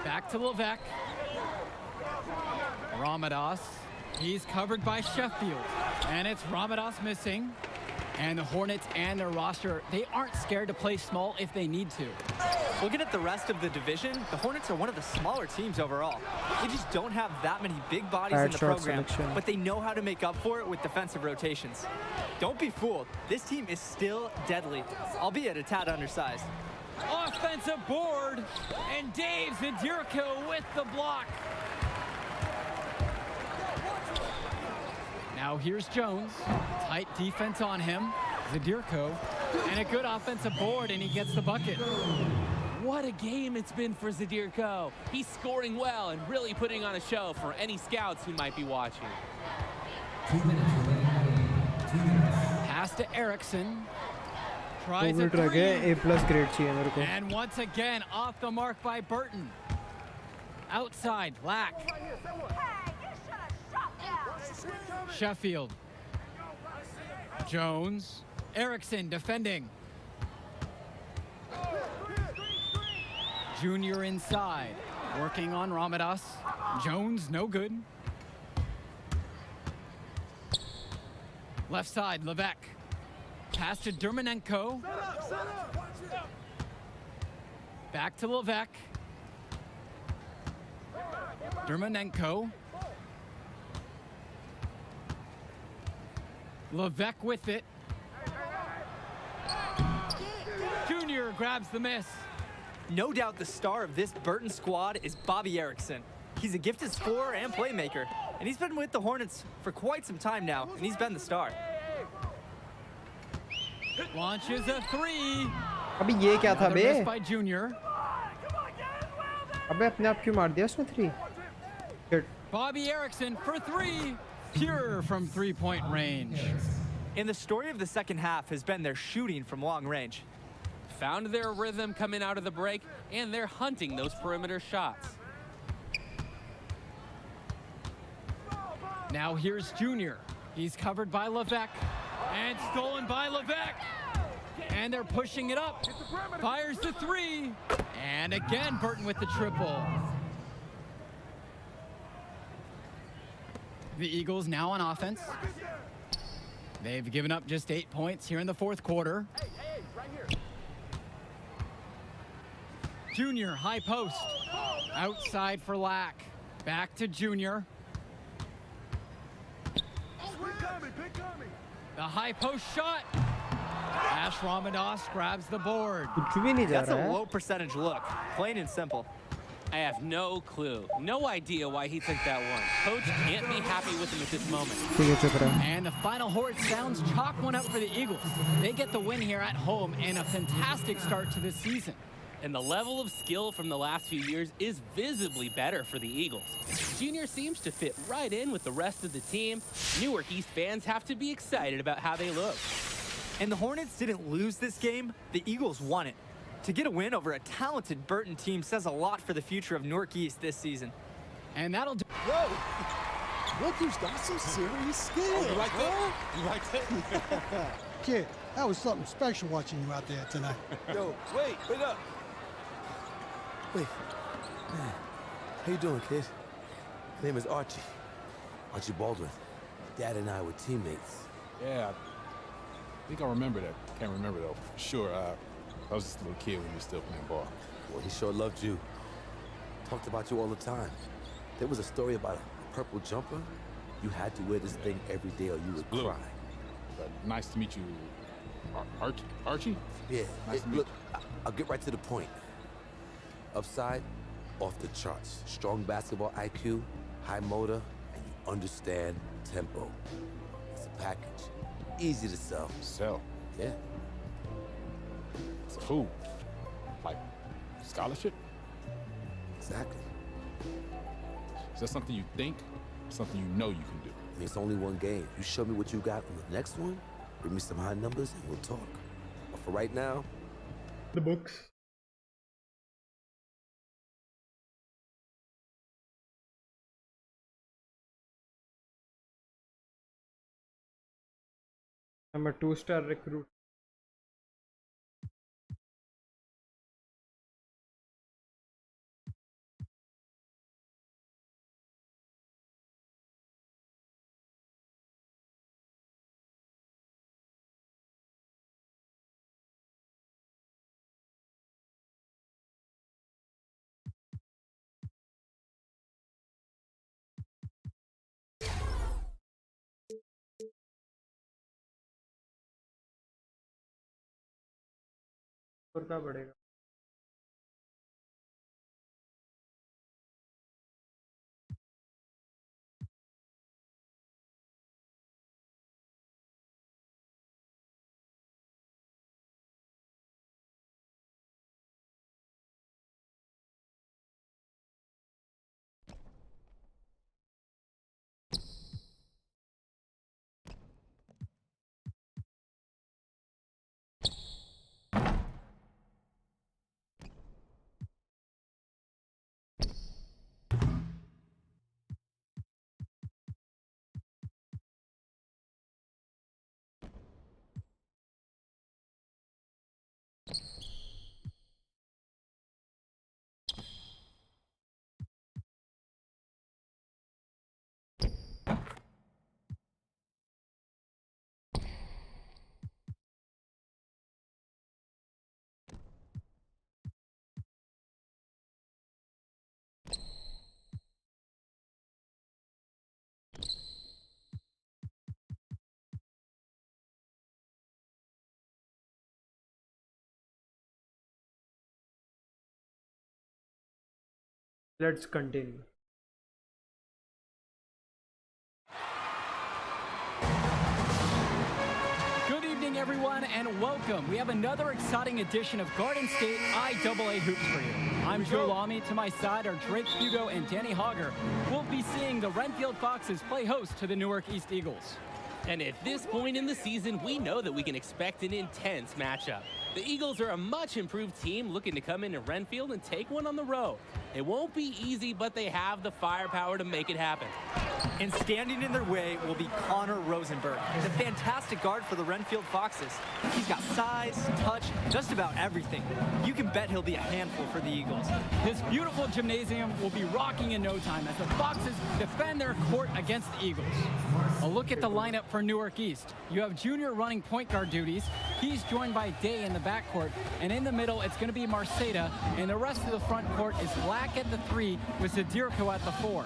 Back to Levesque. Ramadas. He's covered by Sheffield. And it's Ramadas missing. And the Hornets and their roster, they aren't scared to play small if they need to. Looking at the rest of the division, the Hornets are one of the smaller teams overall. They just don't have that many big bodies in the program, but they know how to make up for it with defensive rotations. Don't be fooled. This team is still deadly, albeit a tad undersized. Offensive board, and Dave Zadirko with the block. Now here's Jones. Tight defense on him. Zadirko. And a good offensive board, and he gets the bucket. What a game it's been for Zadirko. He's scoring well and really putting on a show for any scouts who might be watching. Pass to Erickson. Tries a A+ grade चाहिए मेरे को. And once again, off the mark by Burton. Outside, Lack. Sheffield. Jones. Erickson defending. Junior inside. Working on Ramadas. Jones, no good. Left side, Levesque. Pass to Dermanenko. Back to Levesque. Dermanenko. Levesque with it. Junior grabs the miss. No doubt the star of this Burton squad is Bobby Erickson. He's a gifted scorer and playmaker, and he's been with the Hornets for quite some time now, and he's been the star. Launches a 3. अभी ये क्या था बे? Missed by Junior. अबे अपने आप क्यों मार दिया उसने 3? Shit. Bobby Erickson for 3. Pure from three-point range. And the story of the second half has been their shooting from long range. found their rhythm coming out of the break, and they're hunting those perimeter shots. Now here's Junior. He's covered by Levesque and stolen by Levesque. And they're pushing it up. Fires the three. And again, Burton with the triple. The Eagles now on offense. They've given up just 8 points here in the fourth quarter. Hey, right here. Junior, high post. Outside for Lack. Back to Junior. The high post shot. Ash Ramadas grabs the board. That's a low percentage look, plain and simple. I have no clue, no idea why he took that one. Coach can't be happy with him at this moment. And the final horse sounds chalk one up for the Eagles. They get the win here at home and a fantastic start to this season. And the level of skill from the last few years is visibly better for the Eagles. Junior seems to fit right in with the rest of the team. Newark East fans have to be excited about how they look. And the Hornets didn't lose this game, the Eagles won it. To get a win over a talented Burton team says a lot for the future of Newark East this season. And that'll do. Whoa! Look who's got some serious skill. Oh, you like that? You like that? Kid, that was something special watching you out there tonight. Yo, wait up. Wait, man, how you doing, kid? My name is Archie. Archie Baldwin. Dad and I were teammates. Yeah, I think I remember that. Can't remember though, for sure. I was just a little kid when you were still playing ball. Well, he sure loved you. Talked about you all the time. There was a story about a purple jumper. You had to wear this thing every day or you would Blue. cry. Nice to meet you, Archie? Yeah, Nice to meet look, I'll get right to the point. Upside, off the charts. Strong basketball IQ, high motor, and you understand tempo. It's a package. Easy to sell. Sell? Yeah. So who? Like, scholarship? Exactly. Is that something you think, or something you know you can do? I mean, it's only one game. You show me what you got on the next one, bring me some high numbers, and we'll talk. But for right now... The books. I'm a 2-star recruit. और क्या बढ़ेगा Let's continue. Good evening, everyone, and welcome. We have another exciting edition of Garden State IAA Hoops for you. I'm Joe Lamy. To my side are Drake Hugo and Danny Hogger. We'll be seeing the Renfield Foxes play host to the Newark East Eagles. And at this point in the season, we know that we can expect an intense matchup. The Eagles are a much improved team looking to come into Renfield and take one on the road. It won't be easy, but they have the firepower to make it happen. And standing in their way will be Connor Rosenberg, the fantastic guard for the Renfield Foxes. He's got size, touch, just about everything. You can bet he'll be a handful for the Eagles. This beautiful gymnasium will be rocking in no time as the Foxes defend their court against the Eagles. A look at the lineup for Newark East. You have Junior running point guard duties. He's joined by Day in the backcourt, and in the middle it's going to be Marceda, and the rest of the front court is Black at the 3 with Zadirko at the 4.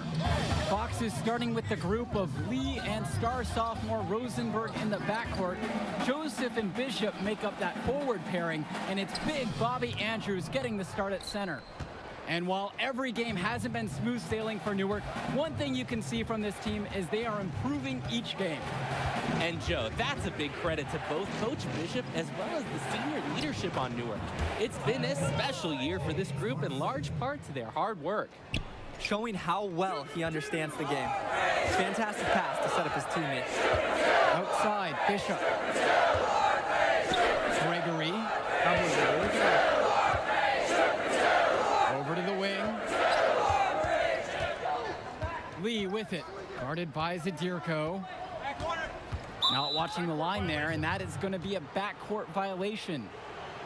Foxes starting with the group of Lee and star sophomore Rosenberg in the backcourt. Joseph and Bishop make up that forward pairing, and it's big Bobby Andrews getting the start at center. And while every game hasn't been smooth sailing for Newark, one thing you can see from this team is they are improving each game. And Joe, that's a big credit to both Coach Bishop as well as the senior leadership on Newark. It's been a special year for this group in large part to their hard work. Showing how well he understands the game. Fantastic pass to set up his teammates. Outside, Bishop. Gregory. Over to the wing. Lee with it. Guarded by Zadirko. Not watching the line there, and that is going to be a backcourt violation.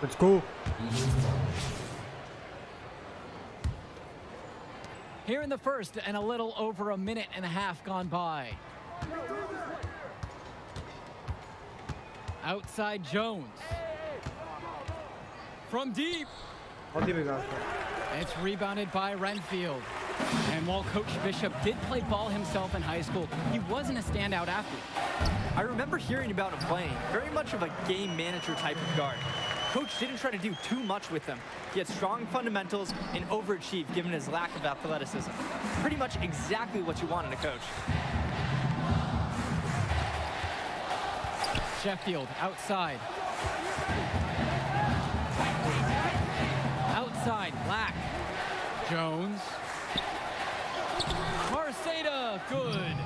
Let's go. Here in the first, and a little over a minute and a half gone by. Outside Jones. From deep. It's rebounded by Renfield. And while Coach Bishop did play ball himself in high school, he wasn't a standout athlete. I remember hearing about him playing, very much of a game manager type of guard. Coach didn't try to do too much with him. He had strong fundamentals and overachieved given his lack of athleticism. Pretty much exactly what you want in a coach. Sheffield outside. Outside, Black. Jones. Marceda, good.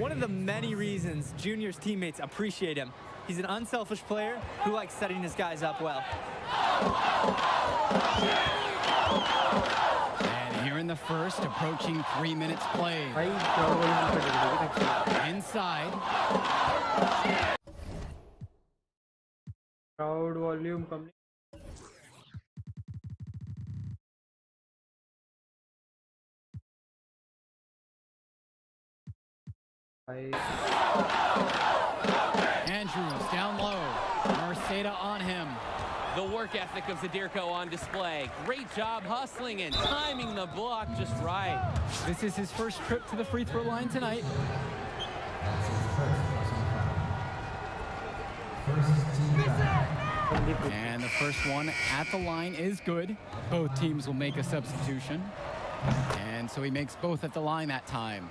One of the many reasons Junior's teammates appreciate him. He's an unselfish player who likes setting his guys up well. And here in the first, approaching 3 minutes played. Inside. Crowd volume coming. Andrews down low. Marceda on him. The work ethic of Zadirko on display. Great job hustling and timing the block just right. This is his first trip to the free throw line tonight. And the first one at the line is good. Both teams will make a substitution. And so he makes both at the line that time.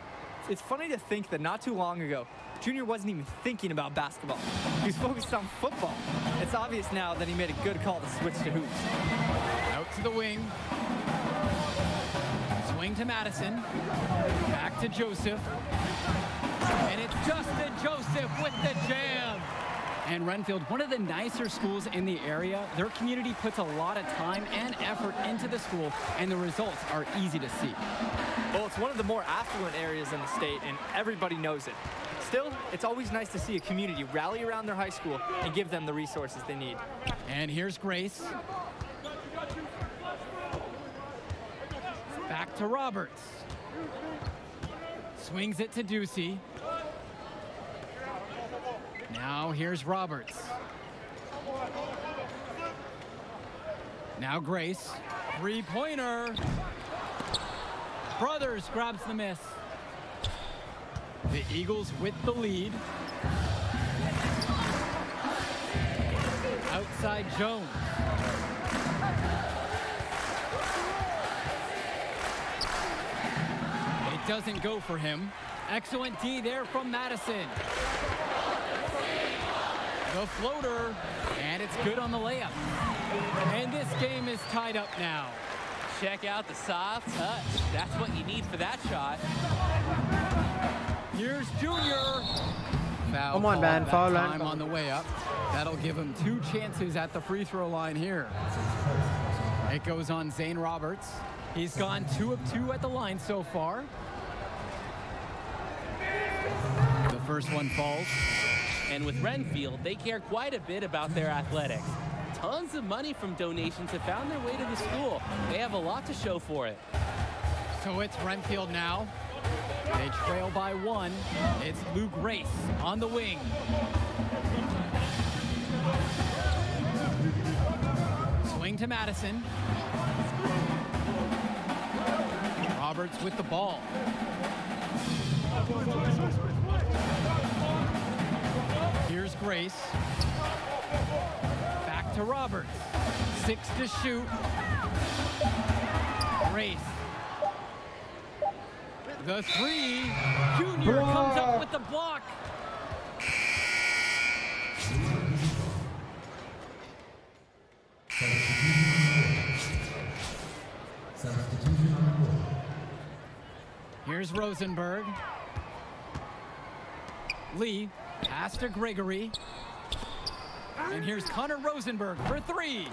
It's funny to think that not too long ago, Junior wasn't even thinking about basketball. He was focused on football. It's obvious now that he made a good call to switch to hoops. Out to the wing. Swing to Madison. Back to Joseph. And it's Justin Joseph with the jam. And Renfield, one of the nicer schools in the area, their community puts a lot of time and effort into the school, and the results are easy to see. Well, it's one of the more affluent areas in the state, and everybody knows it. Still, it's always nice to see a community rally around their high school and give them the resources they need. And here's Grace. Back to Roberts. Swings it to Ducey. Now here's Roberts. Now Grace. Three-pointer. Brothers grabs the miss. The Eagles with the lead. Outside Jones. It doesn't go for him. Excellent D there from Madison. The floater, and it's good on the layup. And this game is tied up now. Check out the soft touch. That's what you need for that shot. Here's Junior. Foul Come on, man. Foul time on the way up. That'll give him 2 chances at the free throw line here. It goes on Zane Roberts. He's gone 2 of 2 at the line so far. The first one falls. And with Renfield, they care quite a bit about their athletics. Tons of money from donations have found their way to the school. They have a lot to show for it. So it's Renfield now. They trail by 1. It's Luke Grace on the wing. Swing to Madison. Roberts with the ball. Here's Grace. Back to Roberts. 6 to shoot. Grace. The 3. Junior comes up with the block. Here's Rosenberg. Lee, pass to Gregory. And here's Connor Rosenberg for 3.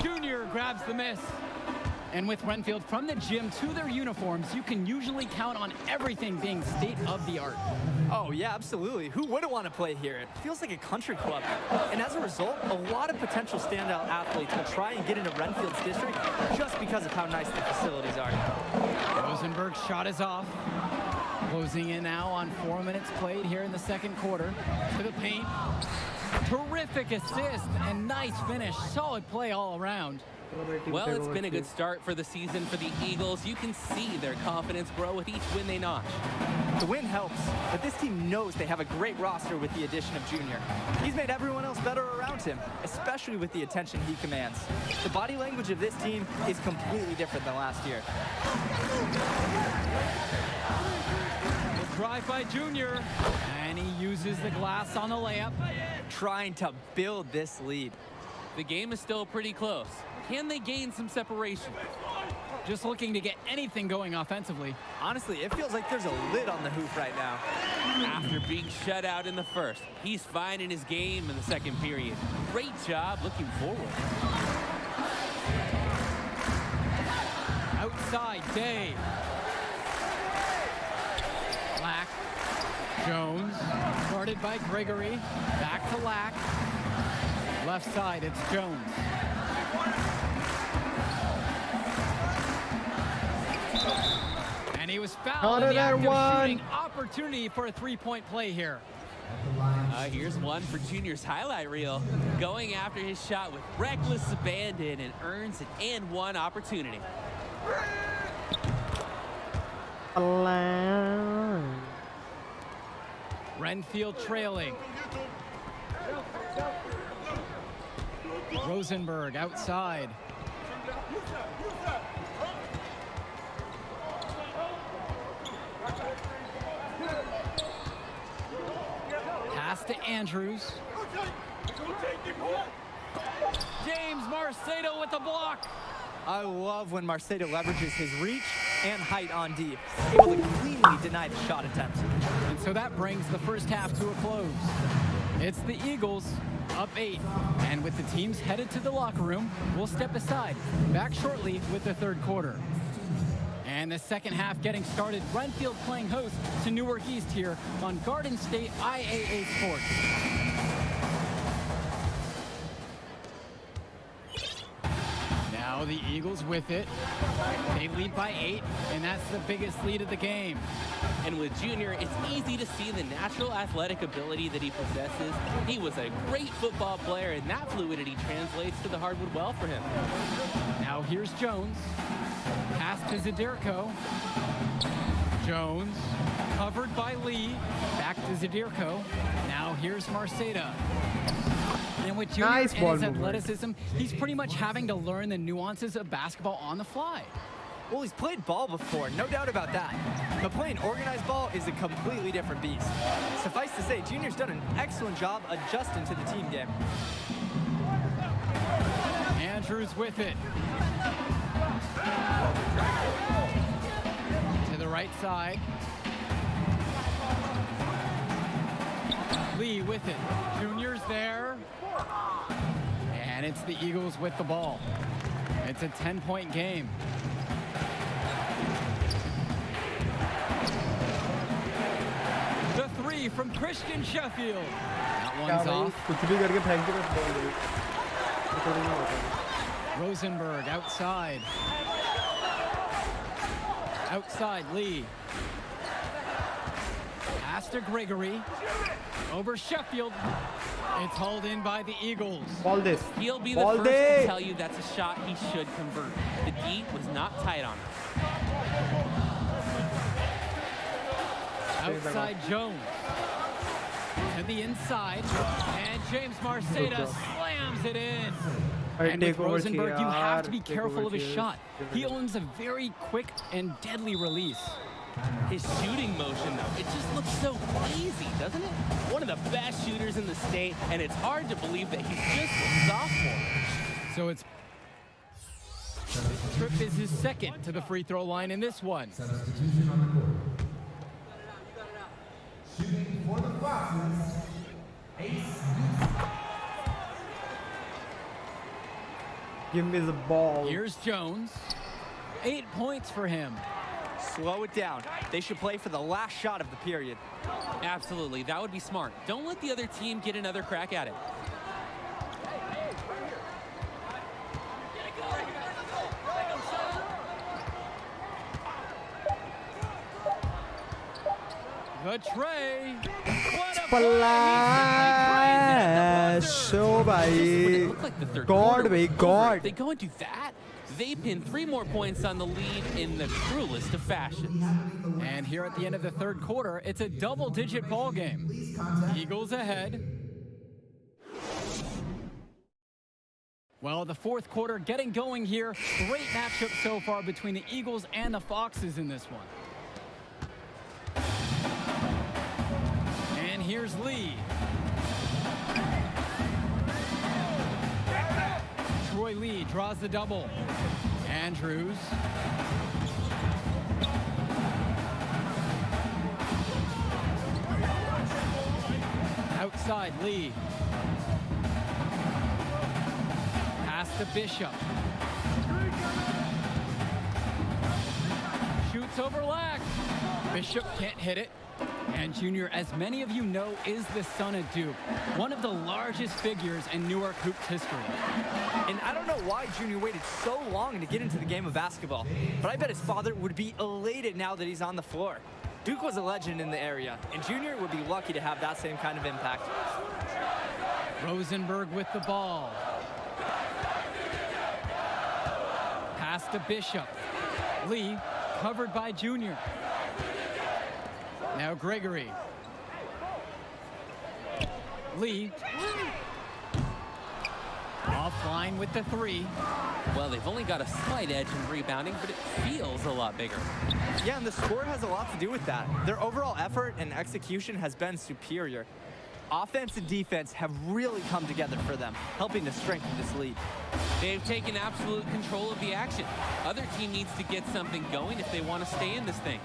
Junior grabs the miss. And with Renfield from the gym to their uniforms, you can usually count on everything being state of the art. Oh, yeah, absolutely. Who wouldn't want to play here? It feels like a country club. And as a result, a lot of potential standout athletes will try and get into Renfield's district just because of how nice the facilities are. Rosenberg's shot is off. Closing in now on 4 minutes played here in the second quarter. To the paint. Terrific assist and nice finish. Solid play all around. Well, it's been a good start for the season for the Eagles. You can see their confidence grow with each win they notch. The win helps, but this team knows they have a great roster with the addition of Junior. He's made everyone else better around him, especially with the attention he commands. The body language of this team is completely different than last year. The drive by Junior, and he uses the glass on the layup. Trying to build this lead. The game is still pretty close. Can they gain some separation? Just looking to get anything going offensively. Honestly, it feels like there's a lid on the hoop right now. After being shut out in the first, he's finding his game in the second period. Great job looking forward. Outside, Day. Lack. Jones. Guarded by Gregory. Back to Lack. Left side, it's Jones. And he was fouled in the act of shooting. Opportunity for a 3-point play here. Here's one for Junior's highlight reel. Going after his shot with reckless abandon and earns an and-one opportunity. Renfield trailing. Rosenberg outside. Pass to Andrews. James Marcedo with the block. I love when Marcedo leverages his reach and height on D, able to cleanly deny the shot attempt. And so that brings the first half to a close. It's the Eagles up 8. And with the teams headed to the locker room, we'll step aside. Back shortly with the third quarter. And the second half getting started. Renfield playing host to Newark East here on Garden State IAA Sports. Now the Eagles with it. They lead by 8, and that's the biggest lead of the game. And with Junior, it's easy to see the natural athletic ability that he possesses. He was a great football player, and that fluidity translates to the hardwood well for him. Now here's Jones. Pass to Zadirko. Jones, covered by Lee. Back to Zadirko. Now here's Marceda. And with Junior and his athleticism, he's pretty much having to learn the nuances of basketball on the fly. Well, he's played ball before, no doubt about that. But playing organized ball is a completely different beast. Suffice to say, Junior's done an excellent job adjusting to the team game. Andrews with it. To the right side. Lee with it. Junior's there. And it's the Eagles with the ball. It's a 10-point game. The three from Christian Sheffield. That one's off. Rosenberg outside. Outside, Lee. Pass to Gregory. Over Sheffield. It's hauled in by the Eagles. Ball this. He'll be the first to tell you that's a shot he should convert. The D was not tight on him. Outside Jones. To the inside. And James Marceda slams it in. And with Rosenberg, you have to be careful of his shot. He owns a very quick and deadly release. His shooting motion, though, it just looks so easy, doesn't it? One of the best shooters in the state, and it's hard to believe that he's just a sophomore. So it's... Tripp is his second to the free throw line in this one. Substitution on the court. Shooting for the Foxes, Ace. Give me the ball. Here's Jones. 8 points for him. Slow it down. They should play for the last shot of the period. Absolutely, that would be smart. Don't let the other team get another crack at it. The tray. What a Splash! So bhai. God, bhai, God. They go and do that. They pin 3 more points on the lead in the cruelest of fashions. And here at the end of the third quarter, it's a double-digit ball game. Eagles ahead. Well, the fourth quarter getting going here. Great matchup so far between the Eagles and the Foxes in this one. And here's Lee. Troy Lee draws the double. Andrews. Outside, Lee. Pass to Bishop. Shoots over Lack. Bishop can't hit it. And Junior, as many of you know, is the son of Duke, one of the largest figures in Newark hoops history. And I don't know why Junior waited so long to get into the game of basketball, but I bet his father would be elated now that he's on the floor. Duke was a legend in the area, and Junior would be lucky to have that same kind of impact. Rosenberg with the ball. Pass to Bishop. Lee covered by Junior. Now Gregory. Lee. Offline with the three. Well, they've only got a slight edge in rebounding, but it feels a lot bigger. Yeah, and the score has a lot to do with that. Their overall effort and execution has been superior. Offense and defense have really come together for them, helping to strengthen this lead. They've taken absolute control of the action. Other team needs to get something going if they want to stay in this thing.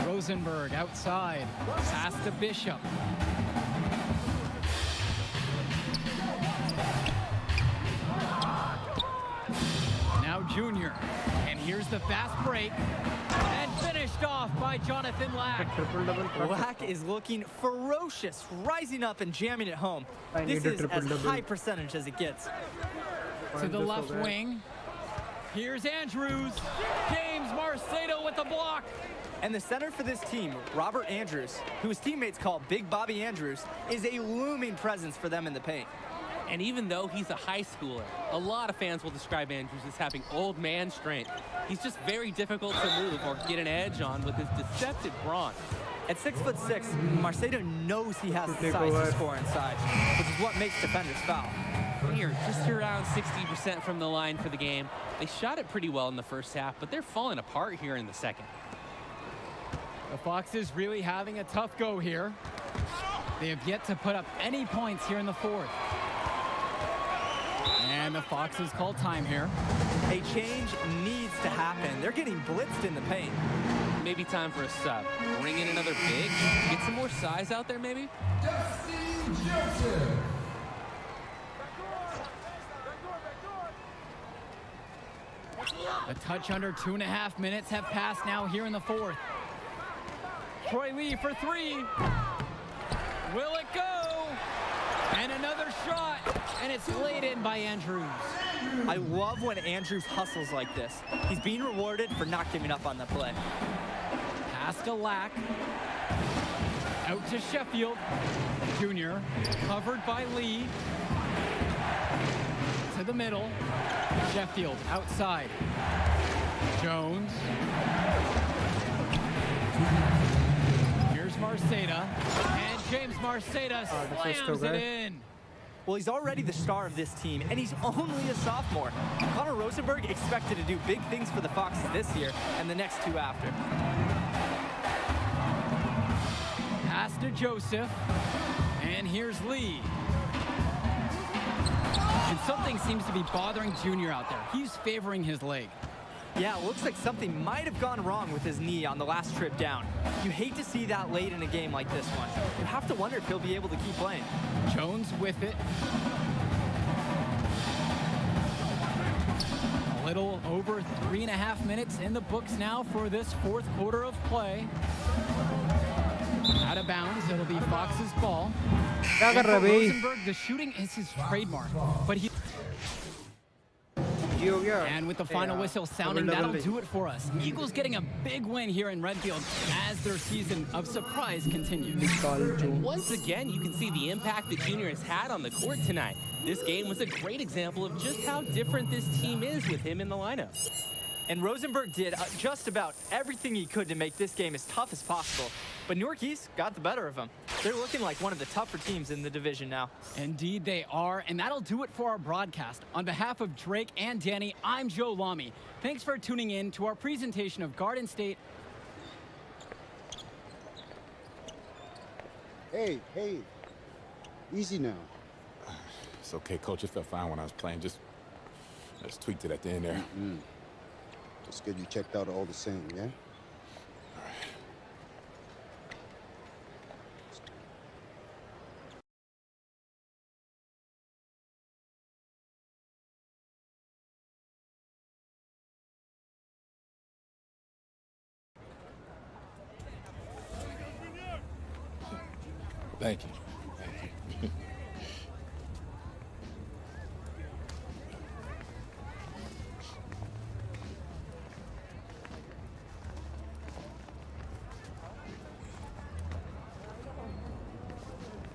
Rosenberg outside. Pass to Bishop. Now Junior. And here's the fast break. And finished off by Jonathan Lack. Lack is looking ferocious, rising up and jamming it home. This is as high percentage as it gets. To the left wing. Here's Andrews. James Marceda with the block. And the center for this team, Robert Andrews, who his teammates call Big Bobby Andrews, is a looming presence for them in the paint. And even though he's a high schooler, a lot of fans will describe Andrews as having old man strength. He's just very difficult to move or get an edge on with his deceptive brawn. At 6'6", Marceda knows he has the size to score inside, which is what makes defenders foul. Here, just around 60% from the line for the game. They shot it pretty well in the first half, but they're falling apart here in the second. The Foxes really having a tough go here. They have yet to put up any points here in the fourth. And the Foxes call time here. A change needs to happen. They're getting blitzed in the paint. maybe time for a sub. Bring in another big. Get some more size out there, maybe? A touch under 2.5 minutes have passed now here in the fourth. Troy Lee for three. Will it go? And another shot, and it's laid in by Andrews. I love when Andrews hustles like this. He's being rewarded for not giving up on the play. Pass to Lack. Out to Sheffield. Junior, covered by Lee. To the middle. Sheffield outside. Jones. Here's Marceda. And James Marceda slams it in. Well, he's already the star of this team, and he's only a sophomore. Connor Rosenberg expected to do big things for the Foxes this year and the next two after. Pass to Joseph. And here's Lee. And something seems to be bothering Junior out there. He's favoring his leg. Yeah, it looks like something might have gone wrong with his knee on the last trip down. You hate to see that late in a game like this one. You have to wonder if he'll be able to keep playing. Jones with it. A little over 3.5 minutes in the books now for this fourth quarter of play. Out of bounds, it'll be Fox's ball. And for Rosenberg, the shooting is his trademark, but he... And with the final whistle sounding, that'll do it for us. Eagles getting a big win here in Redfield as their season of surprise continues. Once again, you can see the impact that Junior has had on the court tonight. This game was a great example of just how different this team is with him in the lineup. And Rosenberg did just about everything he could to make this game as tough as possible. But Newark East got the better of them. They're looking like one of the tougher teams in the division now. Indeed they are, and that'll do it for our broadcast. On behalf of Drake and Danny, I'm Joe Lamy. Thanks for tuning in to our presentation of Garden State. Hey, easy now. It's okay, Coach. It felt fine when I was playing. Just tweaked it at the end there. Just get you checked out all the same, yeah? All right. Thank you.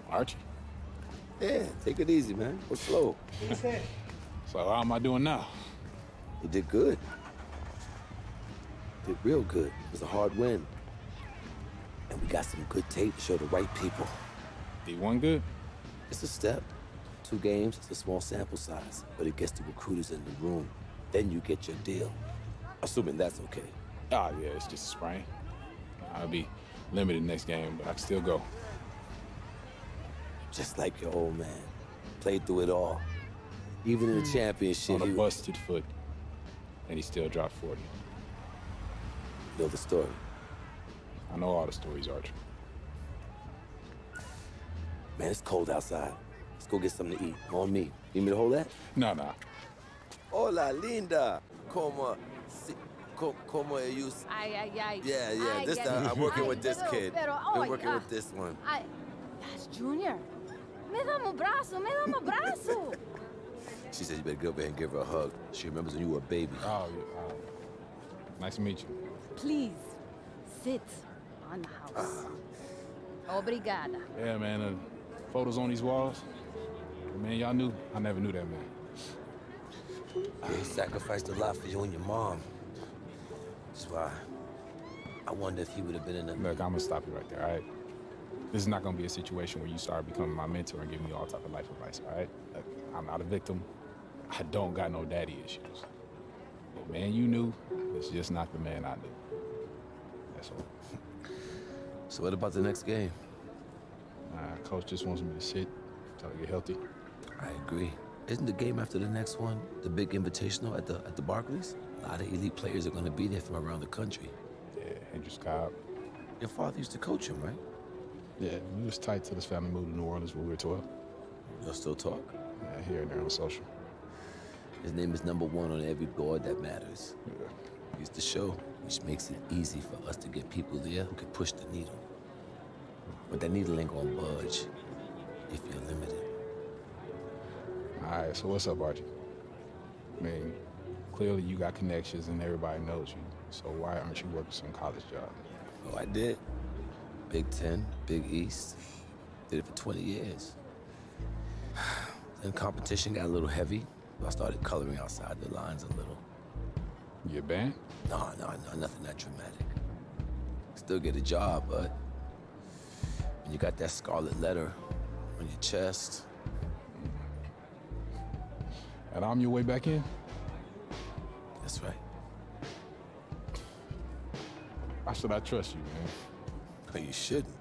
Archie. Yeah, take it easy, man. Go slow. So how am I doing now? You did good. Did real good. It was a hard win. And we got some good tape to show the right people. D1 good? It's a step. 2 games, it's a small sample size, but it gets the recruiters in the room. Then you get your deal. Assuming that's okay. Ah, yeah, it's just a sprain. I'll be limited next game, but I can still go. Just like your old man. Played through it all. Even in the championship, On a busted foot, and he still dropped 40. You know the story. I know all the stories, Archie. Man, it's cold outside. Let's go get something to eat. On me. Need me to hold that? No. Hola, linda. Como you... Ay. Yeah. This time I'm working with this kid. Been working with this one. That's Junior. Me dá um braço. She said you better go over and give her a hug. She remembers when you were a baby. Oh, yeah. Nice to meet you. Please, sit on the house. Obrigada. Yeah, man, the photos on these walls. Man, y'all knew. I never knew that man. He sacrificed a lot for you and your mom. That's why I wonder if he would have been in the... Look, I'm gonna stop you right there, all right? This is not gonna be a situation where you start becoming my mentor and giving me all type of life advice, all right? Look, I'm not a victim. I don't got no daddy issues. The man you knew is just not the man I knew. That's all. So what about the next game? Coach just wants me to sit until I get healthy. I agree. Isn't the game after the next one the big invitational at the Barclays? A lot of elite players are going to be there from around the country. Yeah, Hendrix Cobb. Your father used to coach him, right? Yeah, we was tight till his family moved to New Orleans when we were 12. Y'all still talk? Yeah, here and there on social. His name is #1 on every board that matters. Yeah. He's the show, which makes it easy for us to get people there who can push the needle. But that needle ain't gonna budge if you're limited. All right, so what's up, Archie? I mean, clearly you got connections and everybody knows you. So why aren't you working some college job? Oh, I did. Big 10, Big East. Did it for 20 years. Then competition got a little heavy. I started coloring outside the lines a little. You band? No, nothing that dramatic. Still get a job, but when you got that scarlet letter on your chest. And I'm your way back in? That's right. Why should I trust you, man? Well, you shouldn't.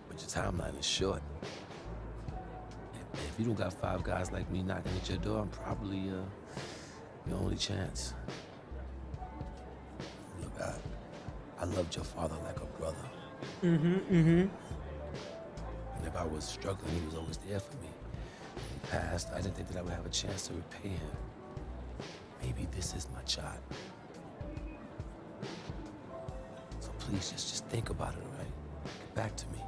But your timeline is short. And if you don't got 5 guys like me knocking at your door, I'm probably your only chance. Look, I loved your father like a brother. And if I was struggling, he was always there for me. In the past, I didn't think that I would have a chance to repay him. Maybe this is my shot. So please, just think about it, all right? Get back to me.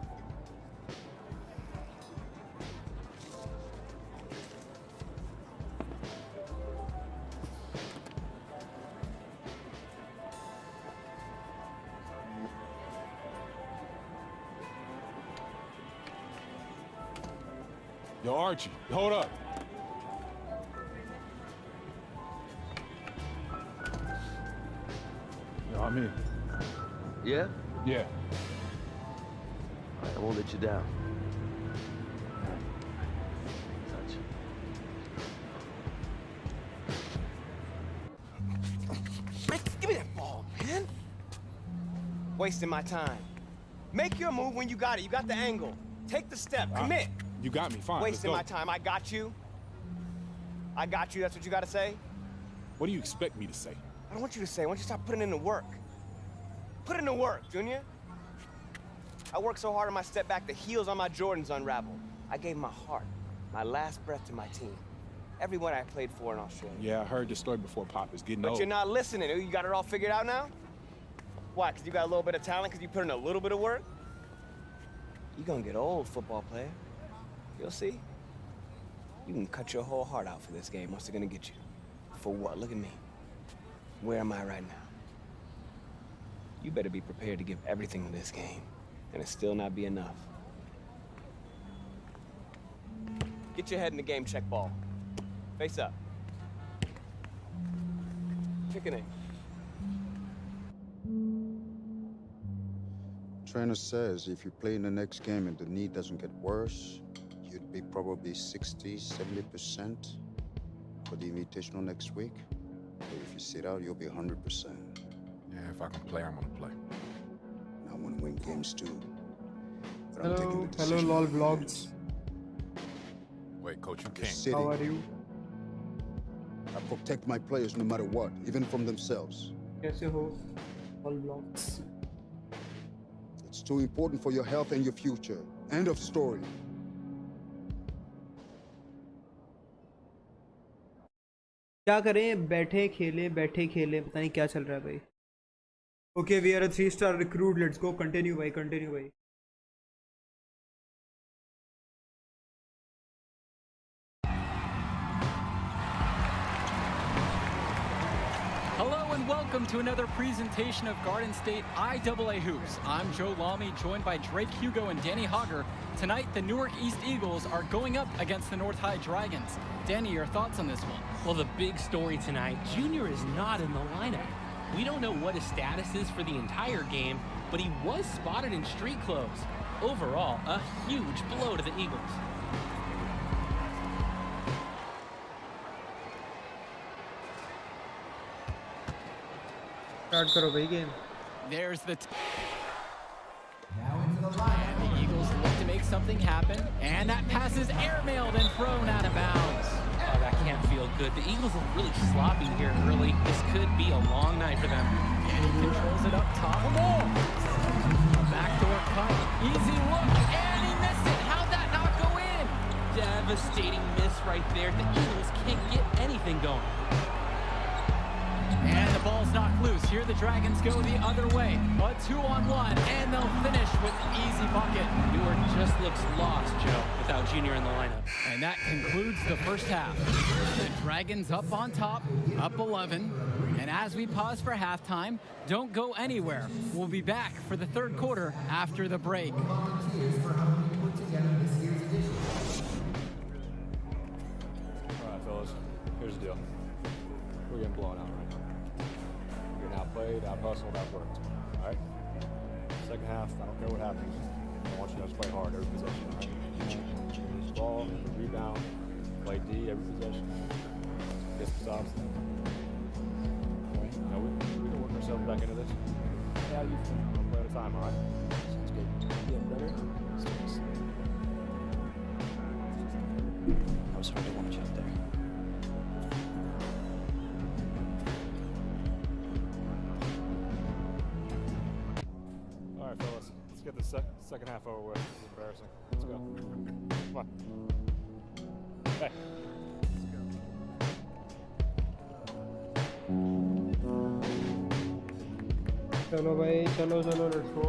Yo, Archie, hold up. Yo, I'm in. Yeah? Yeah. All right, I won't let you down. Touch. Man, give me that ball, man. Wasting my time. Make your move when you got it. You got the angle. Take the step. Commit. You got me, fine. Wasting my time. I got you. I got you. That's what you got to say? What do you expect me to say? I don't want you to say. I want you to stop putting in the work. Put in the work, Junior. I worked so hard on my step back, the heels on my Jordans unraveled. I gave my heart, my last breath to my team. Everyone I played for in Australia. Yeah, I heard the story before, Pop. It's getting old. But you're not listening. You got it all figured out now? Why, because you got a little bit of talent because you put in a little bit of work? You're gonna get old, football player. You'll see. You can cut your whole heart out for this game. What's it gonna get you? For what? Look at me. Where am I right now? You better be prepared to give everything to this game, and it still not be enough. Get your head in the game, check ball. Face up. Pick a name. Trainer says if you play in the next game and the knee doesn't get worse, you'd be probably 60, 70% for the Invitational next week. But if you sit out, you'll be 100%. Yeah, if I can play, I'm gonna play. And I want to win games too. But I'm Hello, taking the hello, decision LOL in my vlogs. hands. Wait, Coach, you can't. City. How are you? I protect my players no matter what, even from themselves. कैसे हो? LOL vlogs. It's too important for your health and your future. End of story. क्या करें? बैठे खेले पता नहीं क्या चल रहा है भाई. Okay, we are a 3-star recruit. Let's go. Continue भाई. Hello and welcome to another presentation of Garden State IAA Hoops. I'm Joe Lamy, joined by Drake Hugo and Danny Hogger. Tonight, the Newark East Eagles are going up against the North High Dragons. Danny, your thoughts on this one? Well, the big story tonight, Junior is not in the lineup. We don't know what his status is for the entire game, but he was spotted in street clothes. Overall, a huge blow to the Eagles. Start करो भाई game. There's the and the Eagles look to make something happen, and that pass is airmailed and thrown out of bounds. Oh, that can't feel good. The Eagles are really sloppy here early. This could be a long night for them. it up top. Backdoor cut. Easy look. And he missed it. How'd that not go in? Devastating miss right there. The Eagles can't get anything going. And the ball's knocked loose. Here the Dragons go the other way. A 2-on-1, and they'll finish with an easy bucket. Newark just looks lost, Joe, without Junior in the lineup. And that concludes the first half. The Dragons up on top, up 11. And as we pause for halftime, don't go anywhere. We'll be back for the third quarter after the break. All right, fellas, here's the deal. We're getting blown out right now. We're getting outplayed, out-hustled, outworked. All right? Second half, I don't care what happens. I want you guys to play hard every possession, all right? Ball, rebound, play D every possession. Get some stops. You know, we can work ourselves back into this. Yeah, you can play at a time, all right? Sounds good. Getting better? I was hard to watch out there. All right, fellas, let's get the second half over with. It's embarrassing. Let's go. Come on. Hey. चलो भाई चलो चलो let's go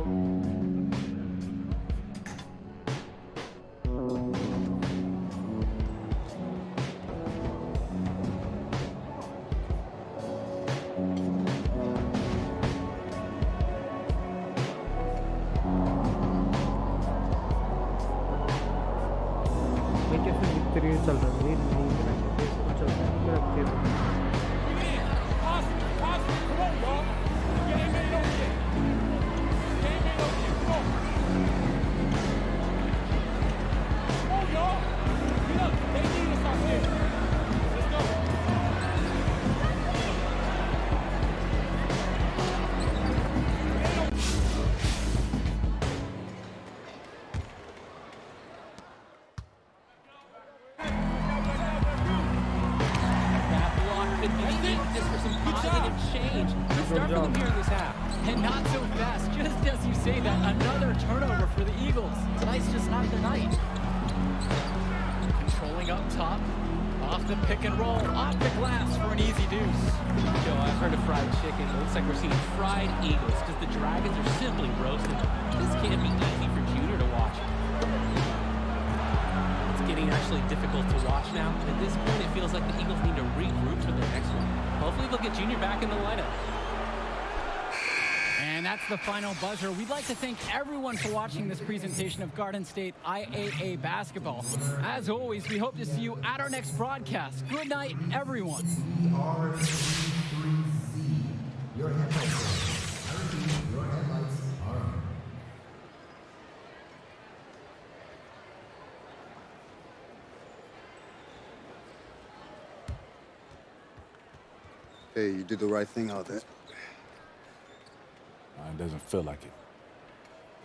मैं कैसे बेहतरीन चल रहा है चल रहा है मेरा खेल And not so fast, just as you say that, another turnover for the Eagles. Tonight's just not their night. Controlling up top, off the pick and roll, off the glass for an easy deuce. Joe, I've heard of fried chicken. It looks like we're seeing fried Eagles because the Dragons are simply roasting. This can't be easy for Junior to watch. It's getting actually difficult to watch now. At this point, it feels like the Eagles need to regroup for their next one. Hopefully they'll get Junior back in the lineup. And that's the final buzzer. We'd like to thank everyone for watching this presentation of Garden State IAA basketball. As always, we hope to see you at our next broadcast. Good night, everyone. Your headlights. I repeat, your headlights are on. Hey, you did the right thing out there. It doesn't feel like it.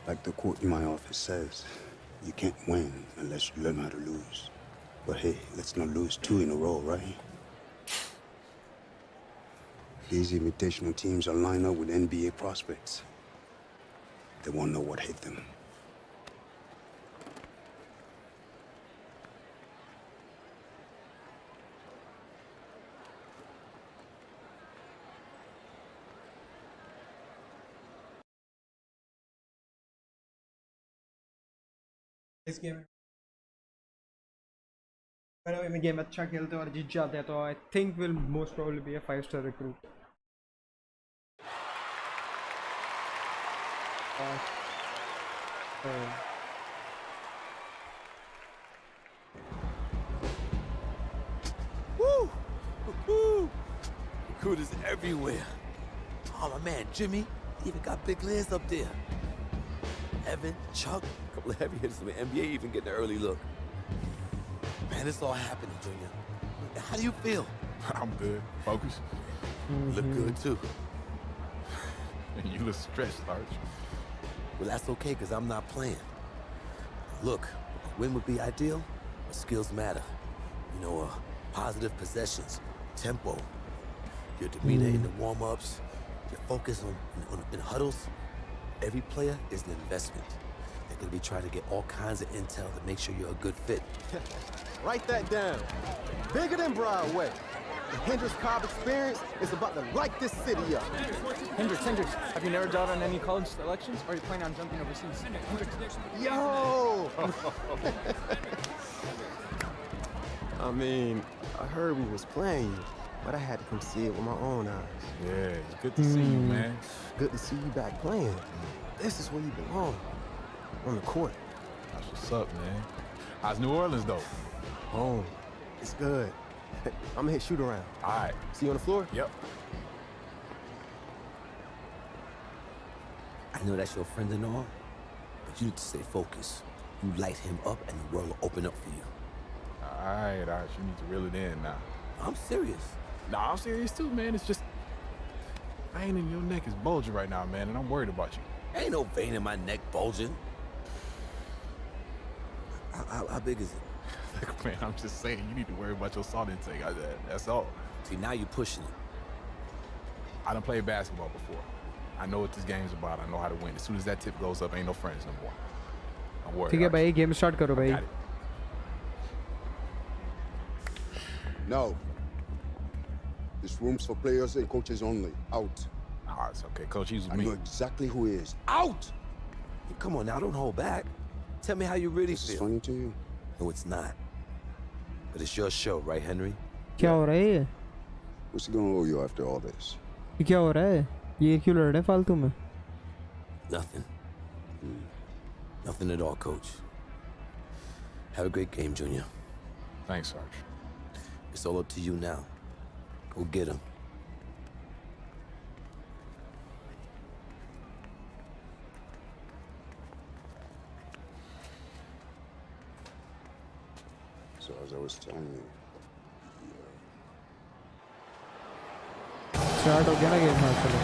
Like the quote in my office says, you can't win unless you learn how to lose. But hey, let's not lose 2 in a row, right? These invitational teams are lined up with NBA prospects. They won't know what hit them. इस game में game अच्छा खेलते हैं और जीत जाते हैं तो I think will most probably be a 5-star recruit Woo! Woo! Recruiters everywhere. Oh, my man, Jimmy, he even got big Liz up there. Evan, Chuck, a couple of heavy hitters from the NBA even getting an early look. Man, it's all happening, Junior. How do you feel? I'm good. Focus. Look good, too. You look stressed, Arch. Well, that's okay, because I'm not playing. Look, a win would be ideal, but skills matter. You know, positive possessions, tempo, your demeanor in the warm-ups, Your focus in huddles, every player is an investment. They're going to be trying to get all kinds of intel to make sure you're a good fit. Write that down. Bigger than Broadway. The Hendrix Cobb experience is about to light this city up. Hendrix, have you narrowed down on any college selections, or are you planning on jumping overseas? Yo! I mean, I heard we was playing you, but I had to come see it with my own eyes. Yeah, it's good to see you, man. Good to see you back playing. This is where you belong. On the court. That's what's up, man. How's New Orleans, though? Home. It's good. I'm gonna hit shoot around. All right. See you on the floor? Yep. I know that's your friend and all, but you need to stay focused. You light him up and the world will open up for you. All right. You need to reel it in now. I'm serious. Nah, I'm serious too, man. It's just, vein in your neck is bulging right now, man, and I'm worried about you. Ain't no vein in my neck bulging. How big is it? Look, man, I'm just saying, you need to worry about your salt intake. That's all. See, now you're pushing it. I done played basketball before. I know what this game's about. I know how to win. As soon as that tip goes up, ain't no friends no more. Don't worry. ठीक है भाई, game start करो भाई. No. This room's for players and coaches only. Out. Ah, it's okay, coach. He's with me. I know exactly who he is. Out! Hey, come on now, don't hold back. Tell me how you really This feel. is funny to you? No, it's not. But it's your show, right, Henry? क्या हो रहा है ये? What's he gonna owe you after all this? ये क्या हो रहा है? ये क्यों लड़ रहे हैं फालतू में? Nothing. Nothing at all, coach. Have a great game, Junior. Thanks, Sarge. It's all up to you now. Go get him. So as I was telling you, start हो गया ना गेम यहाँ चलो.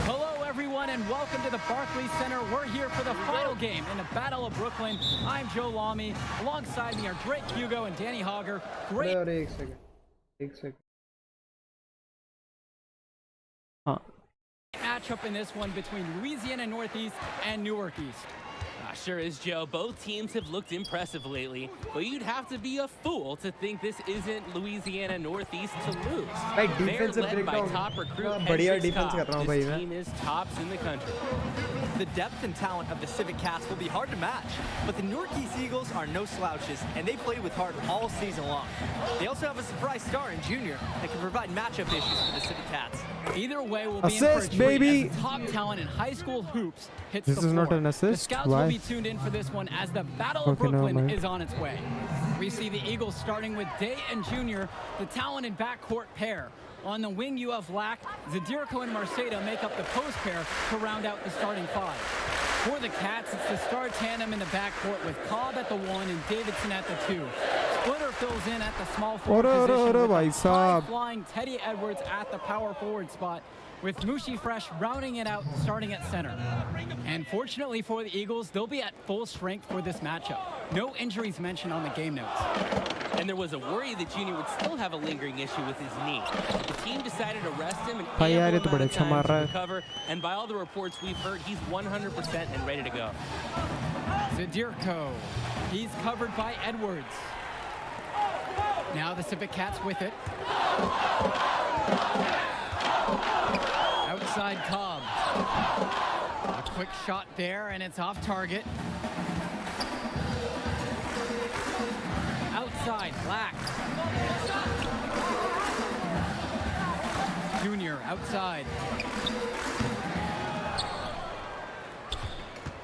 Hello, everyone, and welcome to the Barclays Center. We're here for the final game in the Battle of Brooklyn. I'm Joe Lamy. Alongside me are Drake Hugo and Danny Hogger. Great. अरे एक second. हाँ. Matchup in this one between Louisiana Northeast and Newark East. Sure is, Joe. Both teams have looked impressive lately, but you'd have to be a fool to think this isn't Louisiana Northeast to lose. Right, They're defensive led by breakdown. top recruit बढ़िया Hendrix defense Cobb. कर रहा हूँ भाई This मैं. team is tops in the country. The depth and talent of the Civic Cats will be hard to match, but the Newark East Eagles are no slouches, and they played with heart all season long. They also have a surprise star in Junior that can provide matchup issues for the Civic Cats. Either way, we'll be in for a Assist, treat baby. as the top talent in high school hoops hits This the is not floor. an assist? The scouts Why? will be tuned in for this one as the Battle of Okay, never Brooklyn mind. is on its way. We see the Eagles starting with Day and Junior, the talented backcourt pair. On the wing, you have Lack, Zadirko and Marceda make up the post pair to round out the starting five. For the Cats, it's the star tandem in the backcourt with Cobb at the 1 and Davidson at the 2. Splitter fills in at the small forward position with the high-flying Teddy Edwards at the power forward spot, with Mushi Fresh rounding it out starting at center. And fortunately for the Eagles, they'll be at full strength for this matchup. No injuries mentioned on the game notes. And there was a worry that Junior would still have a lingering issue with his knee. The team decided to rest him and भाई यार ये ample तो amount बड़े of अच्छा time मार to रहा है. recover. And by all the reports we've heard, he's 100% and ready to go. Zadirko, he's covered by Edwards. Now the Civic Cats with it. Outside Cobb. A quick shot there, and it's off target. Outside, Black. Junior, outside.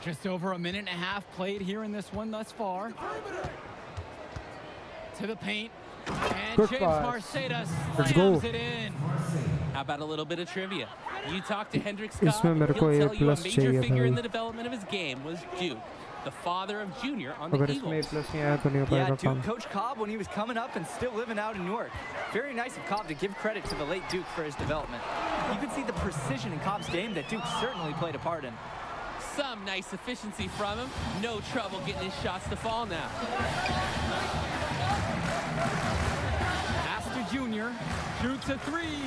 Just over a minute and a half played here in this one thus far. To the paint. And Good James pass. Marceda Let's go. slams it in. How about a little bit of trivia? You talk to Hendrix इसमें Cobb, मेरे को he'll A tell you a plus major चाहिए figure in भाई. the development of his game was Duke, the father of Junior on the अगर इसमें Eagles. A plus नहीं आया तो नहीं हो Yeah, पाएगा काम. Duke coached Cobb when he was coming up and still living out in Newark. Very nice of Cobb to give credit to the late Duke for his development. You can see the precision in Cobb's game that Duke certainly played a part in. Some nice efficiency from him. No trouble getting his shots to fall now. Pass to Junior shoots a three.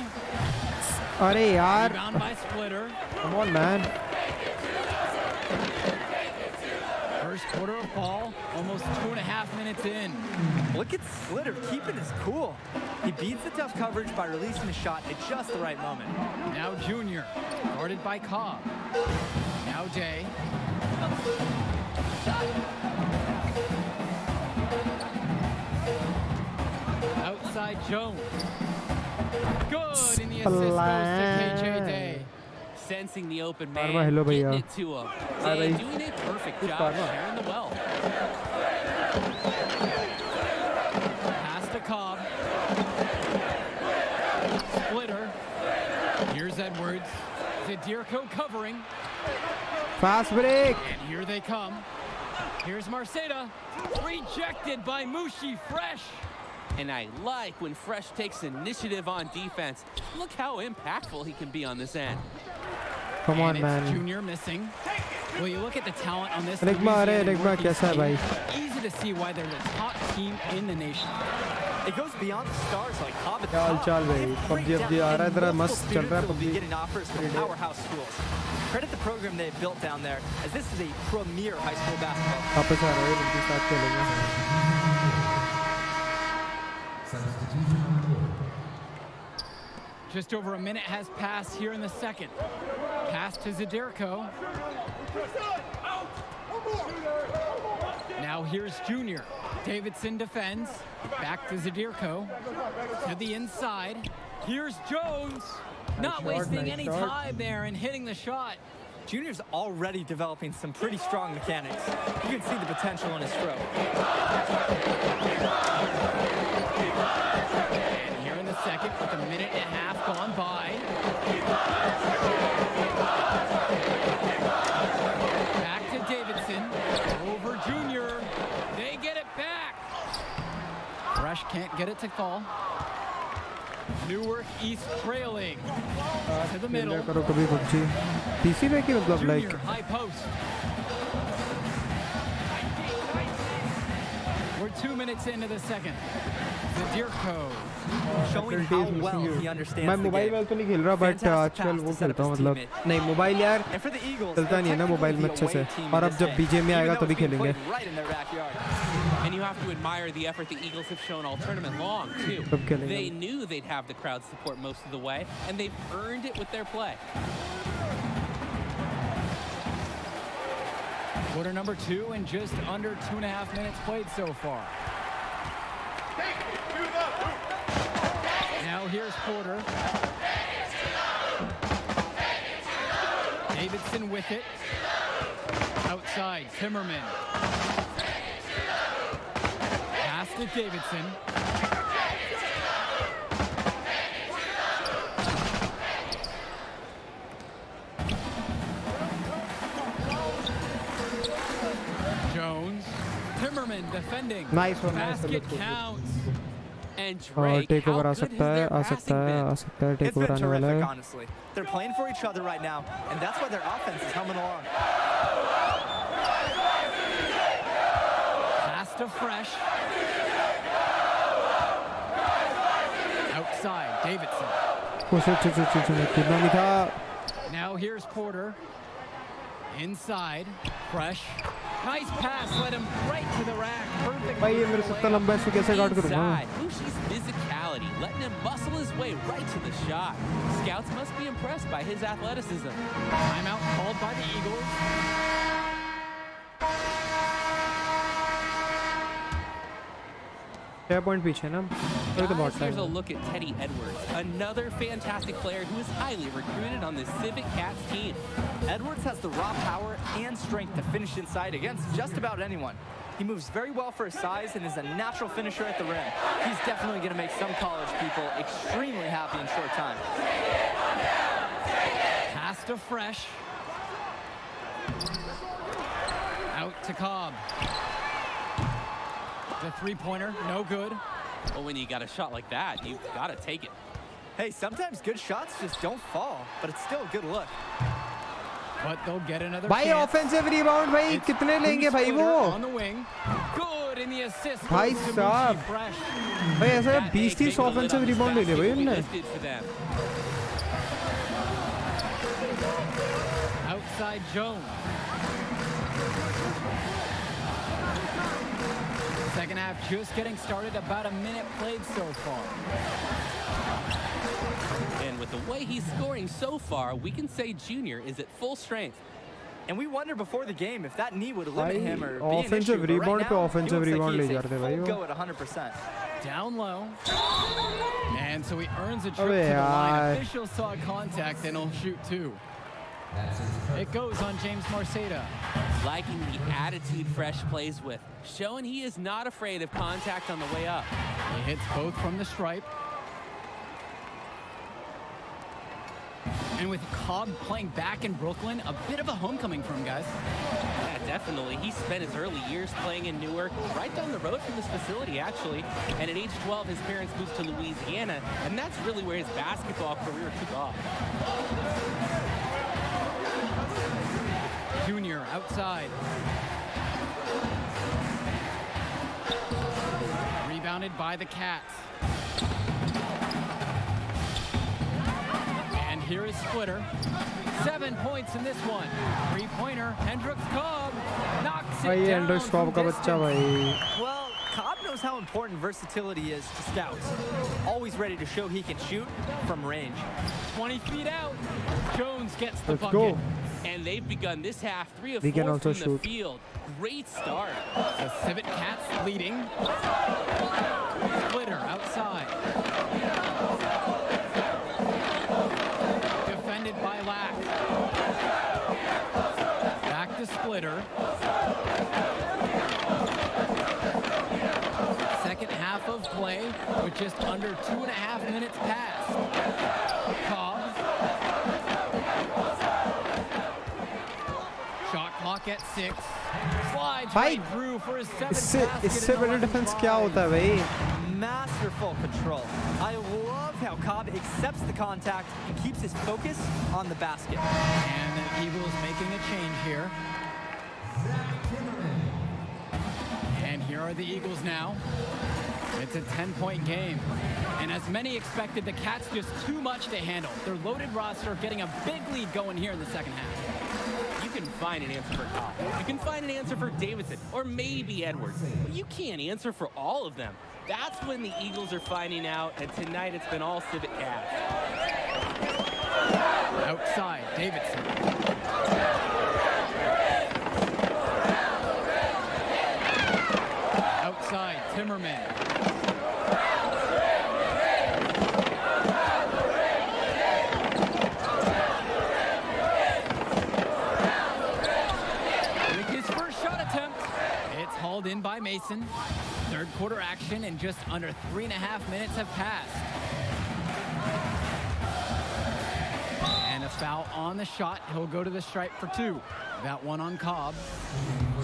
अरे यार. Rebound by Splitter. Come on, man. First quarter of ball, almost 2.5 minutes in. Look at Splitter keeping his cool. He beats the tough coverage by releasing the shot at just the right moment. Now Junior, guarded by Cobb. Now Jay. Outside Jones. Good, and the assist goes to KJ Day. Sensing the open man, hello, getting bhaiya. it to him. Hi, Day bhai. doing a perfect Good job karma. sharing the wealth. Pass to Cobb. Splitter. Here's Edwards. Zadirko covering. Fast break. And here they come. Here's Marceda. Rejected by Mushi Fresh. And I like when Fresh takes initiative on defense. Look how impactful he can be on this end. Come on, And it's man. Junior missing. Well, you look at the talent on this. Enigma, Louisiana Enigma, rookie कैसा है team, भाई? Easy to see why they're the top team in the nation. It goes beyond the stars like Cobb at the क्या top. हाल भाई? They break PUBG down आ रहा है and इधर multiple मस्त चल students रहा है will be PUBG. getting offers from powerhouse schools. Credit the program they've built down there, as this is a premier high school basketball. वापस आ रहा है उनके साथ खेलेंगे. Substitution on board. Just over a minute has passed here in the second. Pass to Zadirko. Now here's Junior. Davidson defends. Back to Zadirko. To the inside. Here's Jones. Not wasting any time there and hitting the shot. Junior's already developing some pretty strong mechanics. You can see the potential in his stroke. And here in the second, with a minute and a half gone by. Back to Davidson. Over Junior. They get it back. Fresh can't get it to fall. Newark East trailing. To the middle. करो कभी PUBG. PC पे की मतलब like. Junior, high post. We're 2 minutes into the second. Zadirko. Showing how well he understands मैं the mobile game. वाल तो नहीं खेल रहा बट Fantastic आजकल pass वो to set खेलता up हूँ his मतलब teammate. नहीं मोबाइल यार And for the Eagles, चलता नहीं है ना मोबाइल में अच्छे से और अब जब BGMI आएगा तभी खेलेंगे. Right in their backyard. And you have to admire the effort the Eagles have shown all tournament long, too. तब खेलेंगे. They knew they'd have the crowd support most of the way, and they've earned it with their play. Quarter number 2 and just under 2.5 minutes played so far. Now here's Porter. Davidson with it. Outside, Timmerman. Pass to Davidson. Jones. Timmerman defending. Nice one, nice one. Basket counts. And और Drake, take how over आ good सकता has है their आ passing सकता है been? आ सकता है It's take over been आने वाला terrific, है. honestly. They're playing for each other right now, and that's why their offense is humming along. Pass to Fresh. Outside, Davidson. उसे कूदना नहीं था. Now here's Porter. Inside, Fresh. Nice pass, led him right to the rack. Perfect. भाई ये मेरे से इतना लंबा है इसको कैसे गार्ड करूँगा? Inside, Mushi's physicality, letting him muscle his way right to the shot. Scouts must be impressed by his athleticism. Timeout called by the Eagles. 6 point पीछे ना. अभी तो बहुत Guys, here's a time. look at Teddy Edwards, another fantastic player who is highly recruited on this Civic Cats team. Edwards has the raw power and strength to finish inside against just about anyone. He moves very well for his size and is a natural finisher at the rim. He's definitely going to make some college people extremely happy in short time. Pass to Fresh. Out to Cobb. The three-pointer, no good. Well, when you got a shot like that, you've got to take it. Hey, sometimes good shots just don't fall, but it's still a good look. But they'll get another भाई chance. Offensive rebound भाई It's कितने लेंगे भाई Splitter वो? on the wing. Good, But in the assist भाई goes to साहब Mushi Fresh. भाई ऐसा 20-30 ऑफेंसिव रिबाउंड ले लिया भाई उन्होंने Outside Jones. Second half just getting started, about a minute played so far. And with the way he's scoring so far, we can say Junior is at full strength. And we wondered before the game if that knee would limit him or be an offensive issue. rebound Right पे now, offensive he looks rebound like ले he जा is रहे थे a भाई full वो go at 100%. Down low. And so he earns a trip अबे to the line. यार Officials saw contact and he'll shoot two. It goes on James Marceda. Liking the attitude Fresh plays with, showing he is not afraid of contact on the way up. He hits both from the stripe. And with Cobb playing back in Brooklyn, a bit of a homecoming for him, guys. Yeah, definitely. He spent his early years playing in Newark, right down the road from this facility, actually. And at age 12, his parents moved to Louisiana, and that's really where his basketball career took off. Junior outside. Rebounded by the Cats. And here is Splitter. 7 points in this one. Three-pointer. Hendricks Cobb knocks it भाई down एंड्रिक्स from cob का बच्चा भाई Well, Cobb knows how important versatility is to scouts. Always ready to show he can shoot from range. 20 feet out. Jones gets the Let's bucket. go. And they've begun this half 3 of We can 4 also from the shoot. field. Great start. The Civet Cats leading. Splitter outside. Defended by Lack. Back to Splitter. Second half of play with just under 2.5 minutes passed. Cobb. Shot clock at 6. Slides right through for his 7th basket. इससे बड़ा defence क्या होता है भाई Masterful control. I love how Cobb accepts the contact and keeps his focus on the basket. And the Eagles making a change here. And here are the Eagles now. It's a 10-point game. And as many expected, the Cats just too much to handle. Their loaded roster getting a big lead going here in the second half. You can find an answer for Cobb. You can find an answer for Davidson, or maybe Edwards. But you can't answer for all of them. That's when the Eagles are finding out, and tonight it's been all Civet Cats. Outside, Davidson. Outside, Timmerman. With his first shot attempt, it's hauled in by Mason. Third quarter action and just under 3.5 minutes have passed. And a foul on the shot. He'll go to the stripe for 2. That one on Cobb.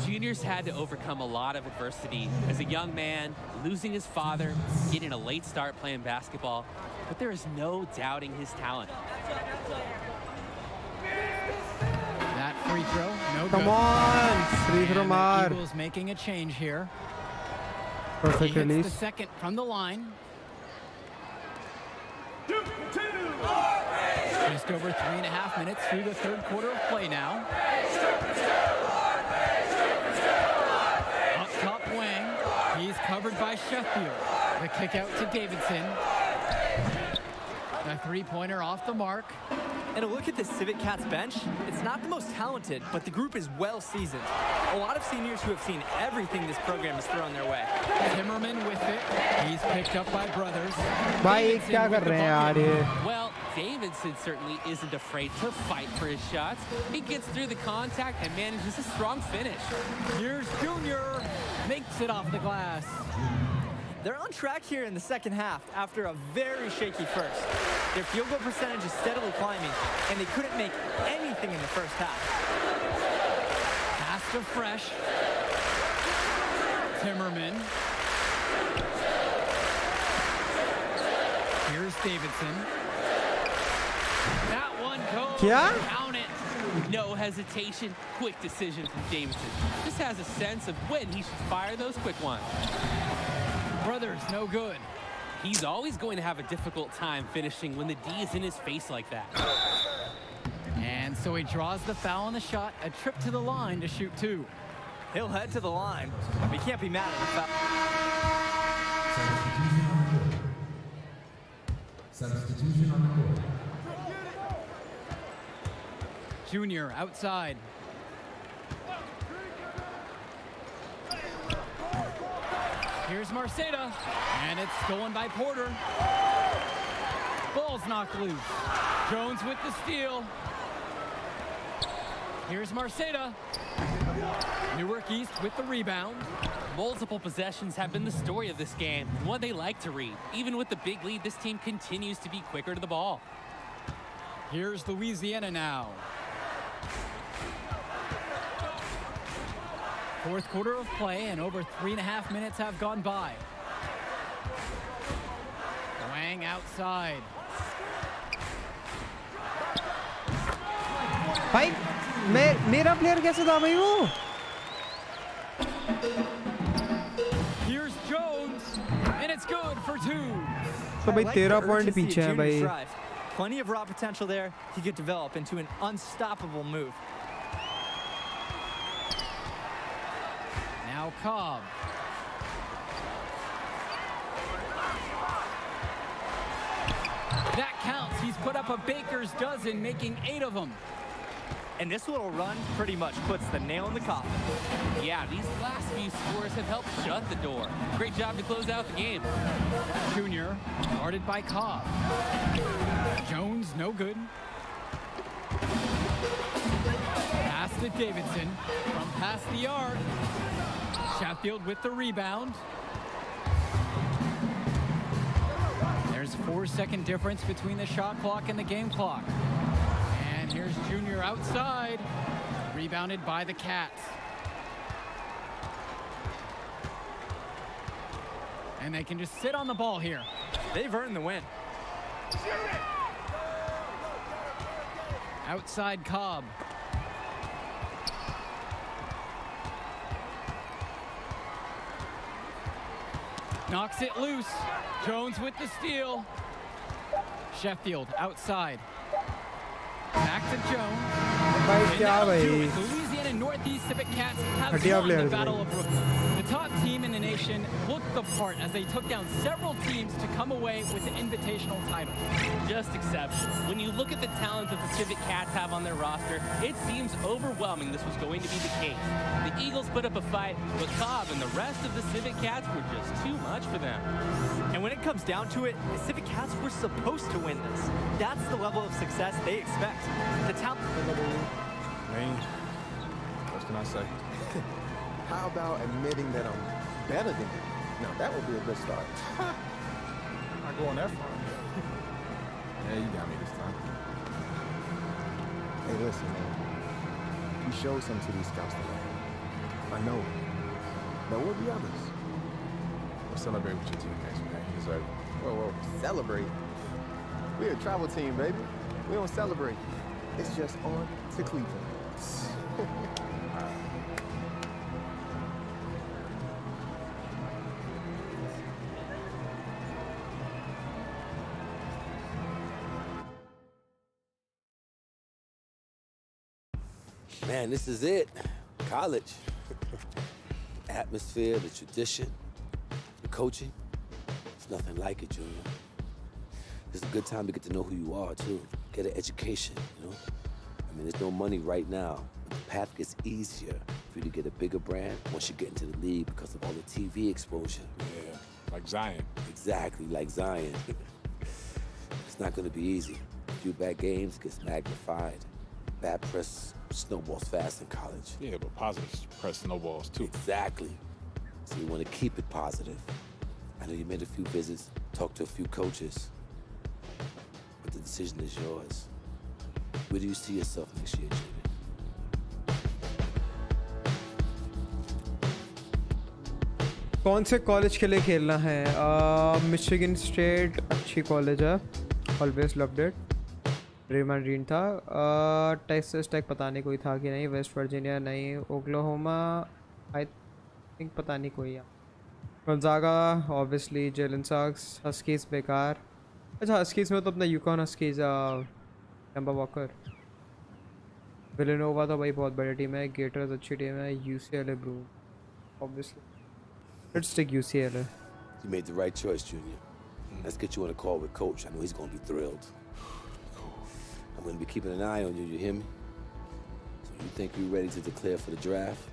Junior's had to overcome a lot of adversity. As a young man, losing his father, getting a late start playing basketball, but there is no doubting his talent. That free throw, no Come good. on, free throw And the maar. Eagles making a change here. Perfect He hits release. the second from the line. Just over 3.5 minutes through the third quarter of play now. Up top wing, he's covered by Sheffield. The kick out to Davidson. The three-pointer off the mark. And a look at the Civet Cats bench, it's not the most talented, but the group is well seasoned. A lot of seniors who have seen everything this program has thrown their way. Timmerman with it. He's picked up by Brothers. भाई क्या कर रहे हैं यार ये Well, Davidson certainly isn't afraid to fight for his shots. He gets through the contact and manages a strong finish. Here's Junior. Makes it off the glass. They're on track here in the second half after a very shaky first. Their field goal percentage is steadily climbing, and they couldn't make anything in the first half. Pass to Fresh. Timmerman. Here's Davidson. That one goes. क्या? Count it. No hesitation, quick decision from Davidson. Just has a sense of when he should fire those quick ones. Brothers, no good. He's always going to have a difficult time finishing when the D is in his face like that. And so he draws the foul on the shot, a trip to the line to shoot 2. He'll head to the line. He can't be mad at the foul. Substitution on the court. Junior outside. Here's Marceda, and it's stolen by Porter. Ball's knocked loose. Jones with the steal. Here's Marceda. Newark East with the rebound. Multiple possessions have been the story of this game, one they like to read. Even with the big lead, this team continues to be quicker to the ball. Here's Louisiana now. Fourth quarter of play, and over 3.5 minutes have gone by. Wang outside. भाई मेरा player कैसे था भाई वो? Here's Jones, and it's good for 2. तो भाई 13 point पीछे हैं भाई. Plenty of raw potential there. He could develop into an unstoppable move. Now Cobb. That counts. He's put up a baker's dozen, making 8 of them. And this little run pretty much puts the nail in the coffin. Yeah, these last few scores have helped shut the door. Great job to close out the game. Junior, guarded by Cobb. Jones, no good. Pass to Davidson from past the arc. Sheffield with the rebound. There's a 4-second difference between the shot clock and the game clock. And here's Junior outside, rebounded by the Cats. And they can just sit on the ball here. They've earned the win. Outside Cobb. Knocks it loose. Jones with the steal. Sheffield outside. Back to Jones. भाई क्या भाई? Louisiana Northeast Civic Cats have won the Battle of Brooklyn. The top team in the nation looked the part as they took down several teams to come away with the invitational title. Just exceptional. When you look at the talent that the Civic Cats have on their roster, it seems overwhelming this was going to be the case. The Eagles put up a fight, but Cobb and the rest of the Civic Cats were just too much for them. And when it comes down to it, the Civic Cats were supposed to win this. That's the level of success they expect. The talent. What can I say? How about admitting that I'm better than you? Now, that would be a good start. Not going that far. Yeah, you got me this time. Hey, listen, man. You showed something to these scouts today. I know. There will be others. We'll celebrate with your teammates, man. You deserve it. Whoa, celebrate? We're a travel team, baby. We don't celebrate. It's just on to Cleveland. Man, this is it. College. The atmosphere, the tradition, the coaching. It's nothing like it, Junior. It's a good time to get to know who you are, too. Get an education, you know? I mean, there's no money right now, but the path gets easier for you to get a bigger brand once you get into the league because of all the TV exposure. Yeah, like Zion. Exactly, like Zion. It's not going to be easy. A few bad games gets magnified. Bad press snowballs fast in college. Yeah, but positive press snowballs, too. Exactly. So you want to keep it positive. I know you made a few visits, talked to a few coaches, but the decision is yours. Where do you see yourself next year, Jimmy? कौन से college के लिए खेलना है? Michigan state अच्छी college है, always loved it. ड्रेमंड green था। Texas take पता नहीं कोई था कि नहीं, वेस्ट वर्जीनिया नहीं, ओक्लाहोमा आई थिंक पता नहीं कोई है, गोंजागा ऑब्वियसली, जेलन सक्स, हस्कीज बेकार। अच्छा हस्कीज में तो अपना यूकॉन हस्कीज, कैम्बा वॉकर, विलेनोवा तो भाई बहुत बड़ी टीम है, गेटर्स अच्छी टीम है, UCLA bro obviously, let's take UCLA. You made the right choice, Junior. Let's get you on a call with Coach. I know he's going to be thrilled. I'm going to be keeping an eye on you, you hear me? So you think you're ready to declare for the draft?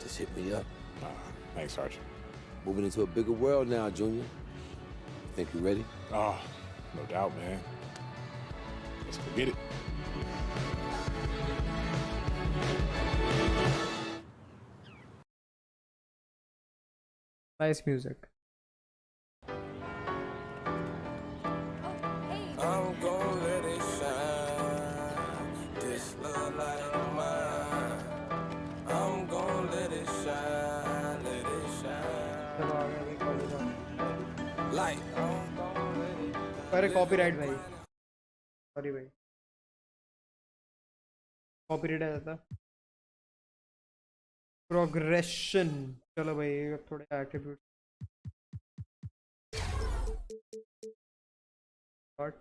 Just hit me up. Thanks, Sergeant. Moving into a bigger world now, Junior. You think you're ready? Oh, no doubt, man. Let's go get it. Nice music. I'm gonna let it shine. This love light of mine. I'm gonna let it shine, let it shine. Light. अरे copyright भाई, sorry भाई, copyright आया था। Progression, चलो भाई थोड़े attribute but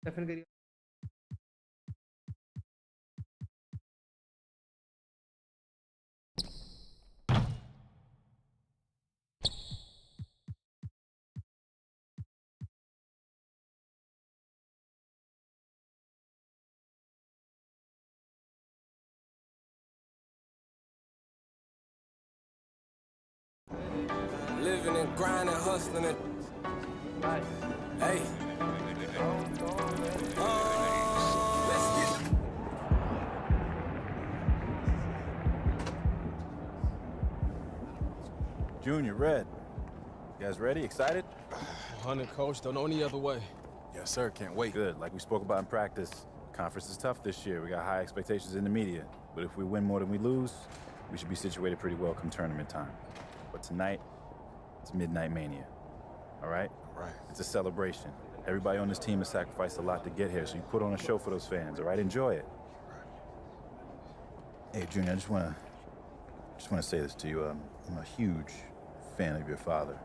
definitely Living and grinding, hustling and hey. Let's get it. Junior, Red. You guys ready? Excited? 100, Coach. Don't know any other way. Yes, sir. Can't wait. Good. Like we spoke about in practice, conference is tough this year. We got high expectations in the media. But if we win more than we lose, we should be situated pretty well come tournament time. But tonight, it's Midnight Mania. All right? Right. It's a celebration. Everybody on this team has sacrificed a lot to get here, so you put on a show for those fans, all right? Enjoy it. Hey, Junior, I just want to say this to you. I'm a huge fan of your father.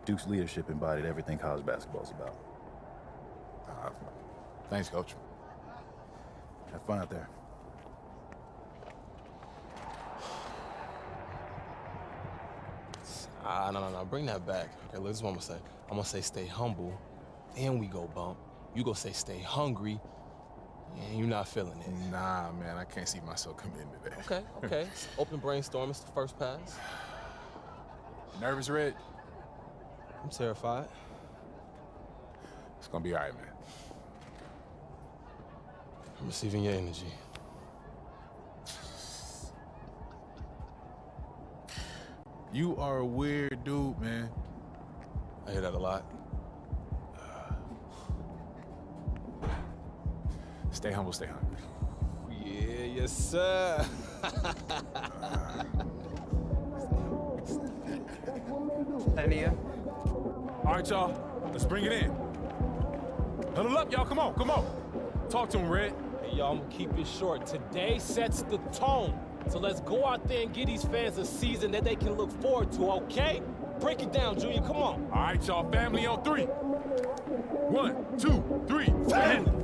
Duke's leadership embodied everything college basketball is about. Thanks, Coach. Have fun out there. No. Bring that back. Okay, look, this is what I'm gonna say. I'm gonna say stay humble, then we go bump. You go say stay hungry, and you're not feeling it. Nah, man, I can't see myself coming into that. Okay. Open brainstorm. It's the first pass. Nervous, Red? I'm terrified. It's gonna be all right, man. I'm receiving your energy. You are a weird dude, man. I hear that a lot. Stay humble, stay hungry. Yeah, yes, sir. All right, y'all. Let's bring it in. Huddle up, y'all. Come on. Talk to him, Red. Hey, y'all, I'm gonna keep it short. Today sets the tone. So let's go out there and give these fans a season that they can look forward to, okay? break it down, Junior. Come on. All right, y'all. Family on 3. 1, 2, 3, 10.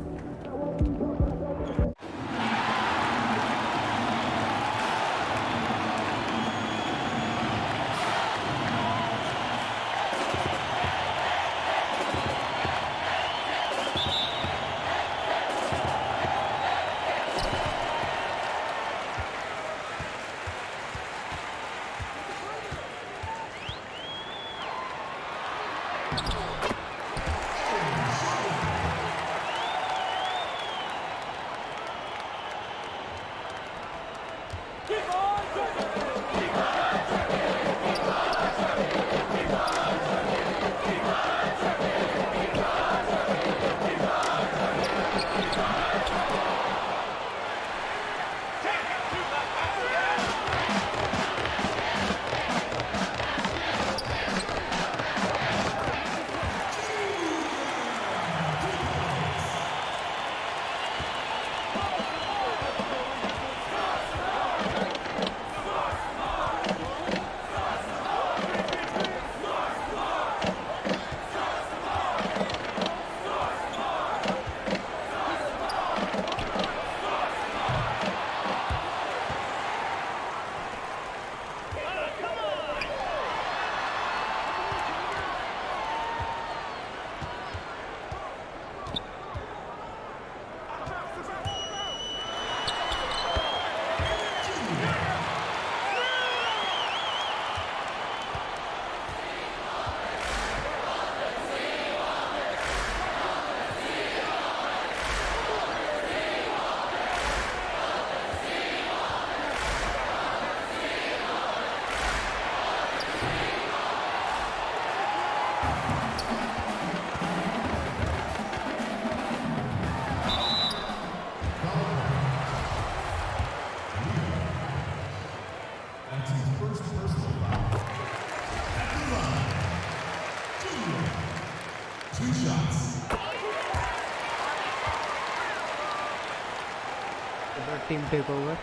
Team takeover.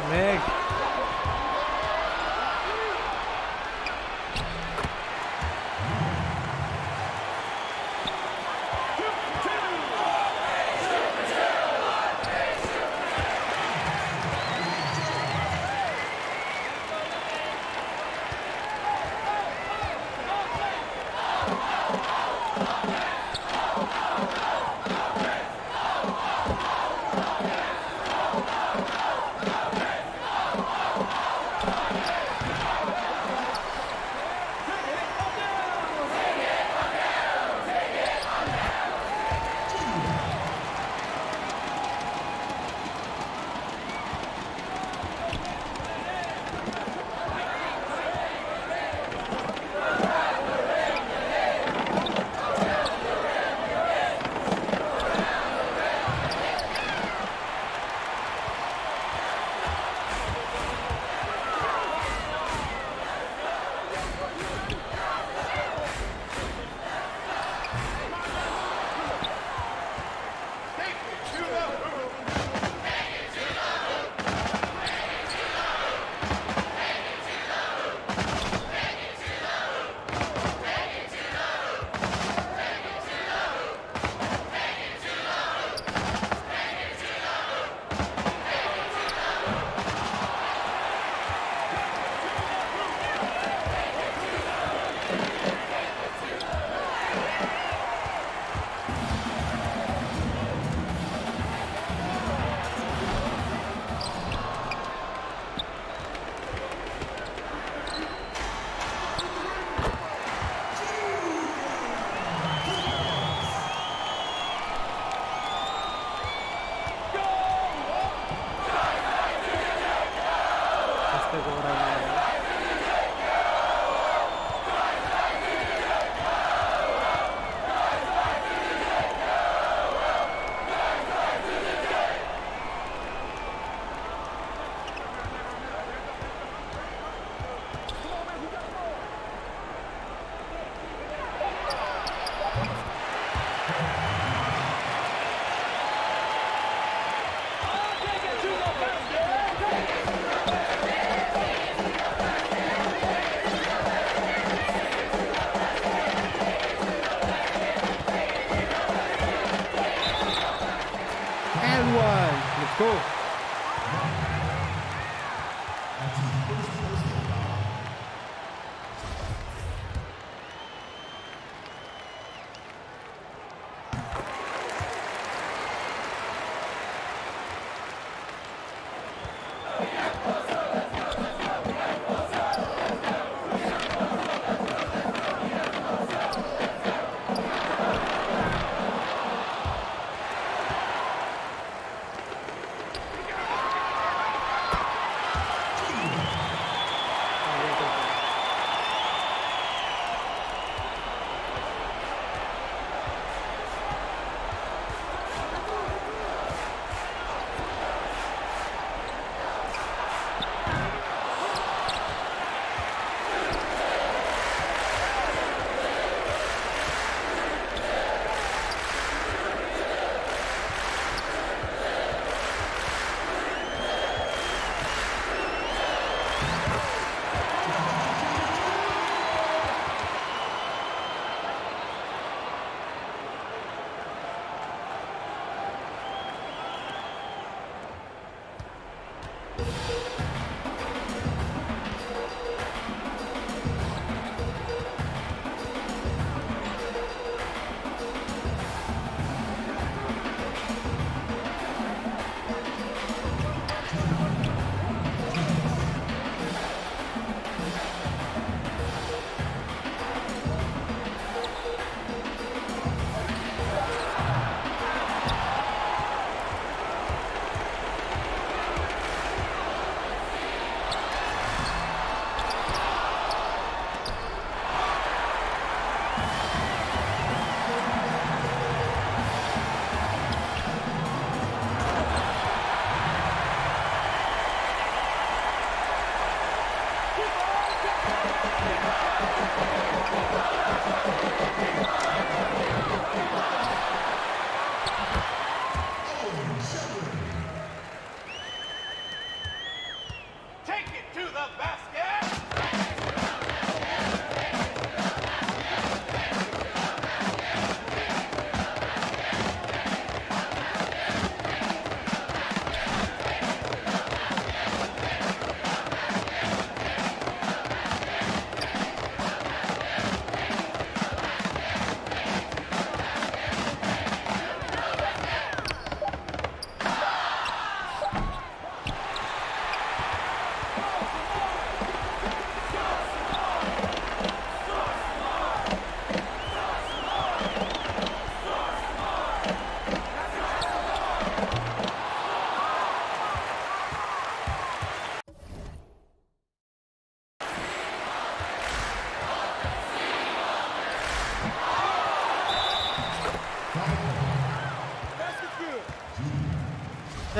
Connect. go.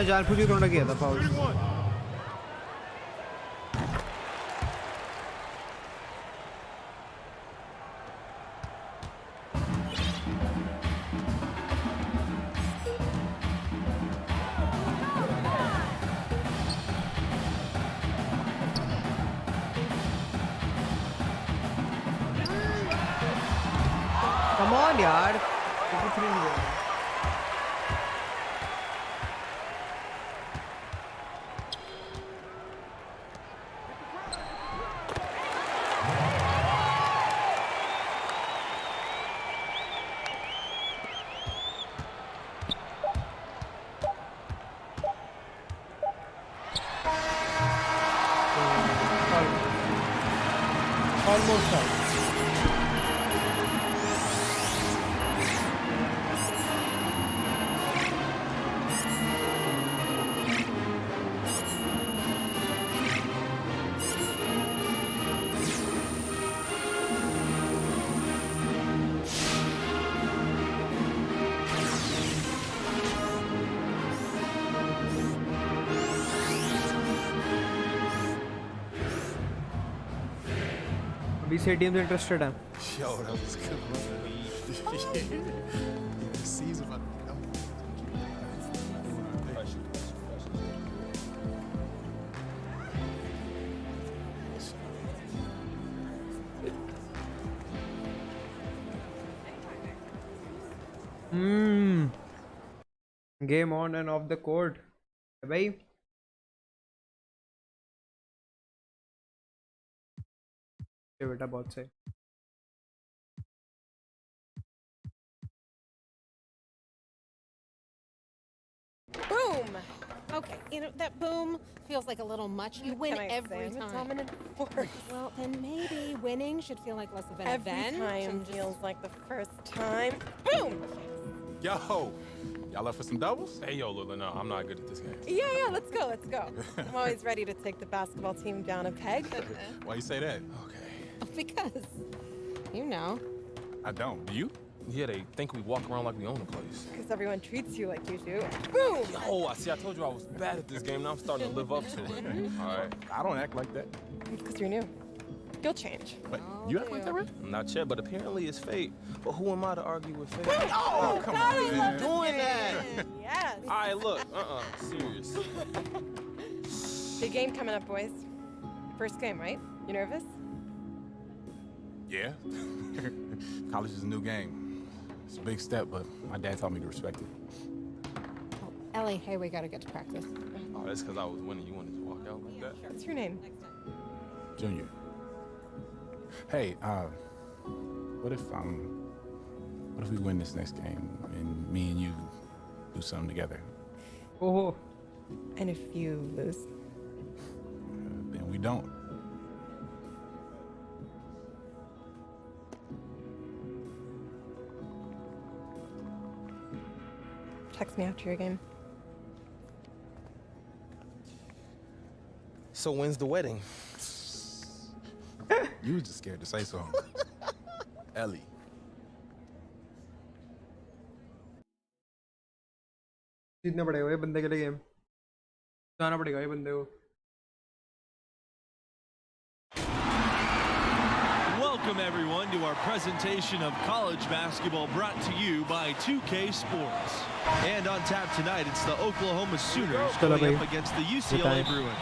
जानबूझ के थोड़ा किया था foul come on यार कुछ नहीं हुआ almost out. BC teams interested हैं. Yo, that was good. Season, Game on and off the court. भाई ये बेटा बहुत सही। Boom! Okay, you know, that boom feels like a little much. You win every time. Dominant force. Well, then maybe winning should feel like less of an Every event. time feels like the first time. Boom! Yo, y'all up for some doubles? Hey, yo, Lula, no, I'm not good at this game. Yeah, let's go, let's go. I'm always ready to take the basketball team down a peg. Why you say that? Because, you know. I don't. Do you? Yeah, they think we walk around like we own the place. Because everyone treats you like you do. Boom! Yo, I told you I was bad at this game. Now I'm starting to live up to it. All right. I don't act like that. It's because you're new. You'll change. But you act like that, right? Not yet, but apparently it's fate. But who am I to argue with fate? Oh, come God, on, I man. love Doing that. Yes. All right, look. Serious. Big game coming up, boys. First game, right? You nervous? Yeah. College is a new game. It's a big step, but my dad taught me to respect it. Oh, Ellie, hey, we gotta get to practice. Oh, that's because I was winning. You wanted to walk out like that? What's your name? Junior. Hey, what if we win this next game and me and you do something together? Oh. And if you lose? Then we don't. Text me after your game. So when's the wedding? You was just scared to say so. Ellie. जीतना पड़ेगा ये बंदे के लिए game जाना पड़ेगा ये बंदे को। Welcome everyone to our presentation of college basketball brought to you by 2K Sports. And on tap tonight, it's the Oklahoma Sooners going up against the UCLA Bruins.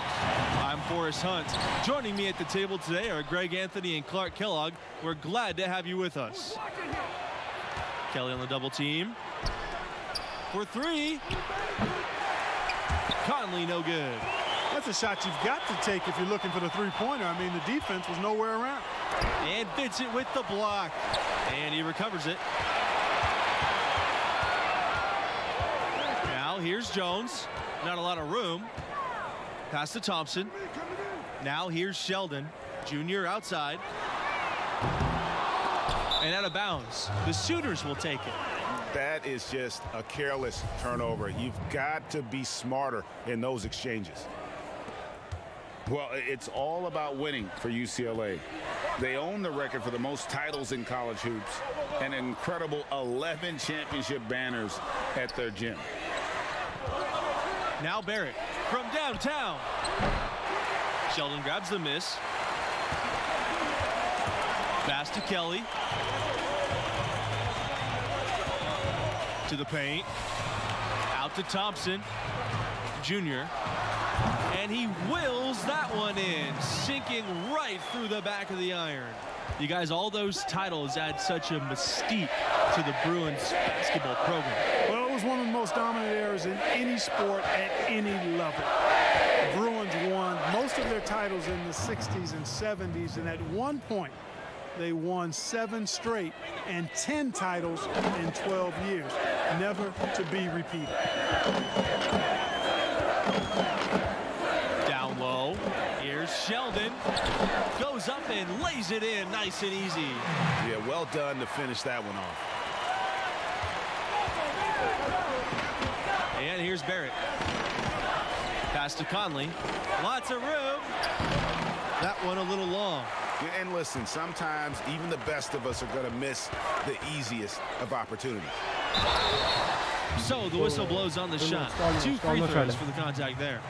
I'm Forrest Hunt. Joining me at the table today are Greg Anthony and Clark Kellogg. We're glad to have you with us. Kelly on the double team. For three. Conley, no good. That's a shot you've got to take if you're looking for the three-pointer. I mean, the defense was nowhere around. And fits it with the block. And he recovers it. Now here's Jones. Not a lot of room. Pass to Thompson. Now here's Sheldon. Junior outside. And out of bounds. The Sooners will take it. That is just a careless turnover. You've got to be smarter in those exchanges. Well, it's all about winning for UCLA. They own the record for the most titles in college hoops, an incredible 11 championship banners at their gym. Now Barrett from downtown. Sheldon grabs the miss. Pass to Kelly. To the paint. Out to Thompson. Junior. And he wills that one in, sinking right through the back of the iron. You guys, all those titles add such a mystique to the Bruins basketball program. Well, it was one of the most dominant eras in any sport at any level. The Bruins won most of their titles in the 60s and 70s, and at one point, they won 7 straight and 10 titles in 12 years, never to be repeated. Down low, here's Sheldon. Goes up and lays it in nice and easy. Yeah, well done to finish that one off. And here's Barrett. Pass to Conley. Lots of room. That one a little long. Yeah, and listen, sometimes even the best of us are going to miss the easiest of opportunities. So the whistle blows on the shot. 2 free throws for the contact there.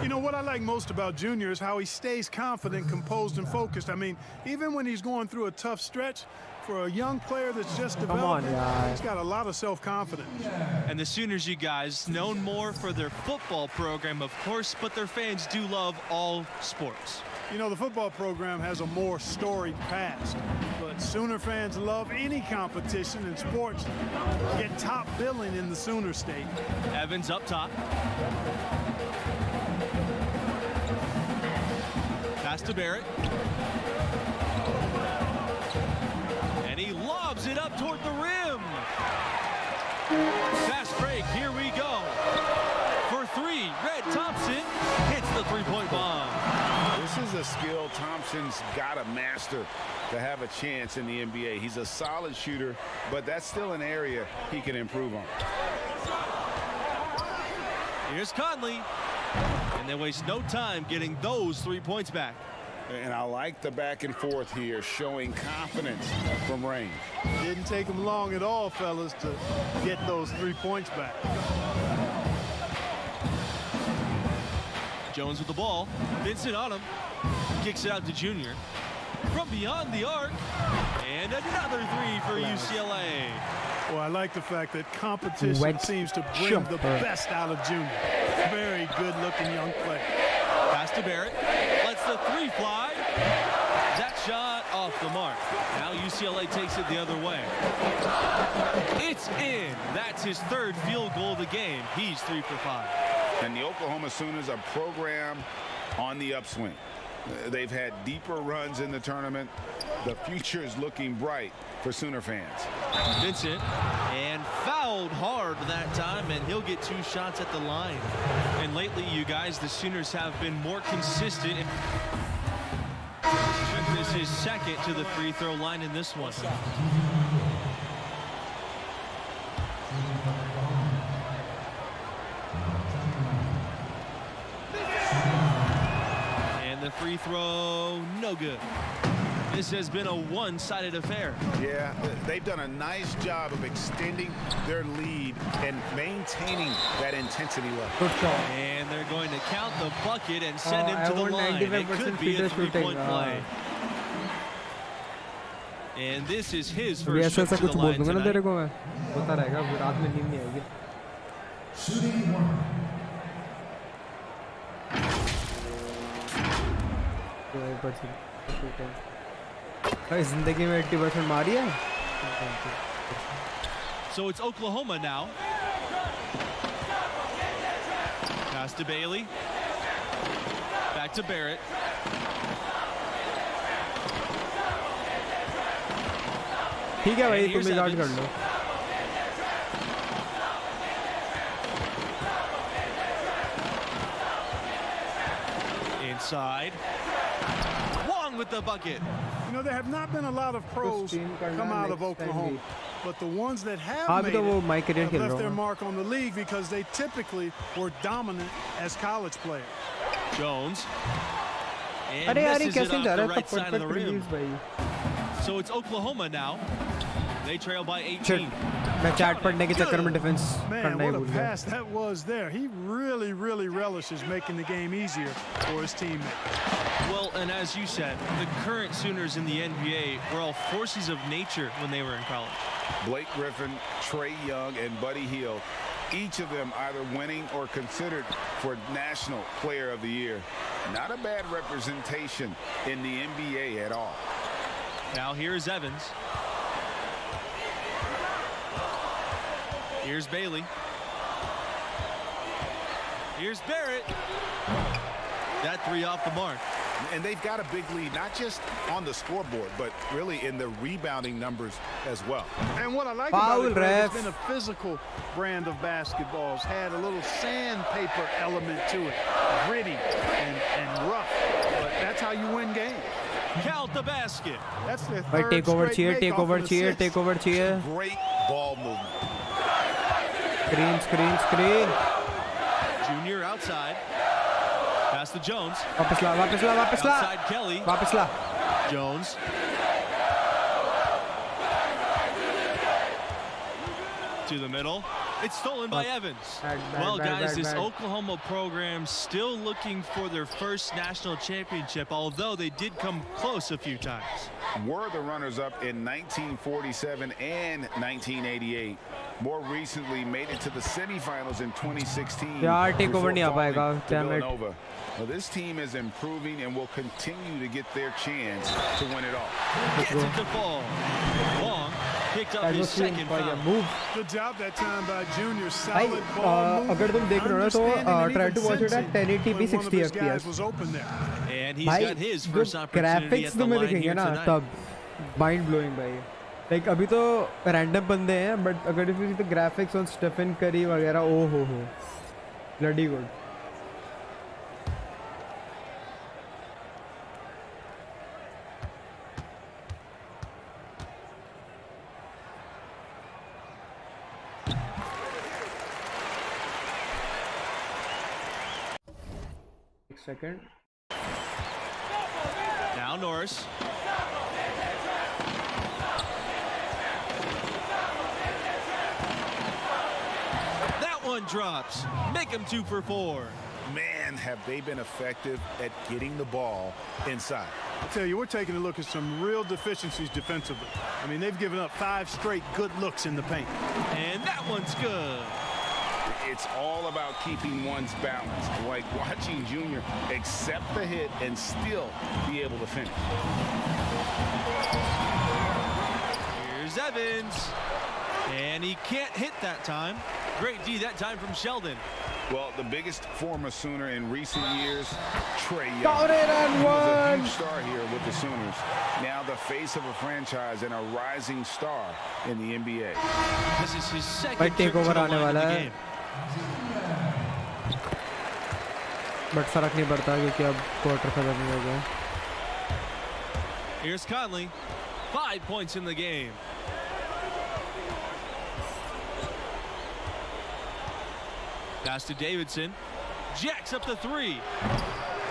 You know, what I like most about Junior is how he stays confident, composed, and focused. I mean, even when he's going through a tough stretch, for a young player that's just developing, he's got a lot of self-confidence. And the Sooners, you guys, known more for their football program, of course, but their fans do love all sports. You know, the football program has a more storied past, but Sooner fans love any competition in sports. Get top billing in the Sooner State. Evans up top. Pass to Barrett. And he lobs it up toward the rim. Fast break, here we go. For three, Red Thompson hits the three-point bomb. This is a skill Thompson's got to master to have a chance in the NBA. He's a solid shooter, but that's still an area he can improve on. Here's Conley, and they waste no time getting those 3 points back. And I like the back and forth here, showing confidence from range. Didn't take him long at all, fellas, to get those 3 points back. Jones with the ball. Vincent on him. Kicks it out to Junior. From beyond the arc. And another three for UCLA. Well, I like the fact that competition seems to bring the best out of Junior. Very good-looking young player. Pass to Barrett. Lets the three fly. That shot off the mark. Now UCLA takes it the other way. It's in. That's his third field goal of the game. He's 3 for 5. And the Oklahoma Sooners, a program on the upswing. They've had deeper runs in the tournament. The future is looking bright for Sooner fans. Vincent, and fouled hard that time, and he'll get 2 shots at the line. And lately, you guys, the Sooners have been more consistent. This is second to the free throw line in this one. And the free throw, no good. This has been a one-sided affair. Yeah, they've done a nice job of extending their lead and maintaining that intensity level. And they're going to count the bucket and send him to the line. It could be a three-point play. And this is his first trip to the line tonight. Shooting 1. जिंदगी में 80% मारी है. So it's Oklahoma now. Pass to Bailey. Back to Barrett. ठीक है भाई, तुम भी guard कर लो. Inside. Wong with the bucket. You know, there have not been a lot of pros come out of Oklahoma, but the ones that have made it have left their mark on the league because they typically were dominant as college players. Jones. And misses it off the right side of the rim. So it's Oklahoma now. They trail by 18. मैं chat पढ़ने के चक्कर में defence करना ही Man, what भूल a गया. pass that was there. He really relishes making the game easier for his teammates. Well, and as you said, the current Sooners in the NBA were all forces of nature when they were in college. Blake Griffin, Trae Young, and Buddy Hield, each of them either winning or considered for National Player of the Year. Not a bad representation in the NBA at all. Now here's Evans. Here's Bailey. Here's Barrett. That three off the mark. And they've got a big lead, not just on the scoreboard, but really in the rebounding numbers as well. And what I like about it, it's been a physical brand of basketball. It's had a little sandpaper element to it, gritty and rough. But that's how you win games. Count the basket. That's their भाई third take over straight चाहिए, make take off over an चाहिए, assist. Take over चाहिए. Great ball movement. Screen. Junior outside. Pass to Jones. वापस ला. Outside Kelly. वापस ला. Jones. To the middle. It's stolen by Evans. Well, guys, this Oklahoma program still looking for their first national championship, although they did come close a few times. Were the runners-up in 1947 and 1988. More recently, made it to the semifinals in 2016. यार take over नहीं आ पाएगा. Damn it. Well, this team is improving and will continue to get their chance to win it all. Gets it to fall. Long picked up his second foul. Good job that time by Junior. भाई Solid ball movement. अगर तुम देख रहे हो ना तो try to watch it at 1080p 60 fps. Was open there. And he's भाई got his first जो opportunity graphics at the तुम्हें line दिखेंगे here ना tonight. तब mind blowing भाई. Like अभी तो random बंदे हैं, but अगर if you see the graphics on Stephen Curry वगैरह, oh हो, bloody good. Second. Now Norris. That one drops. Make him 2 for 4. Man, have they been effective at getting the ball inside. I tell you, we're taking a look at some real deficiencies defensively. I mean, they've given up 5 straight good looks in the paint. And that one's good. It's all about keeping one's balance, like watching Junior accept the hit and still be able to finish. Here's Evans. And he can't hit that time. Great D that time from Sheldon. Well, the biggest former Sooner in recent years, Trey Young. Got it and He was a one. huge star here with the Sooners. Now the face of a franchise and a rising star in the NBA. This is his second भाई trip take to over the आने line of वाला the है. game. But फर्क नहीं पड़ता क्योंकि अब quarter खत्म नहीं हो गया. Here's Conley. 5 points in the game. Pass to Davidson. Jacks up the 3.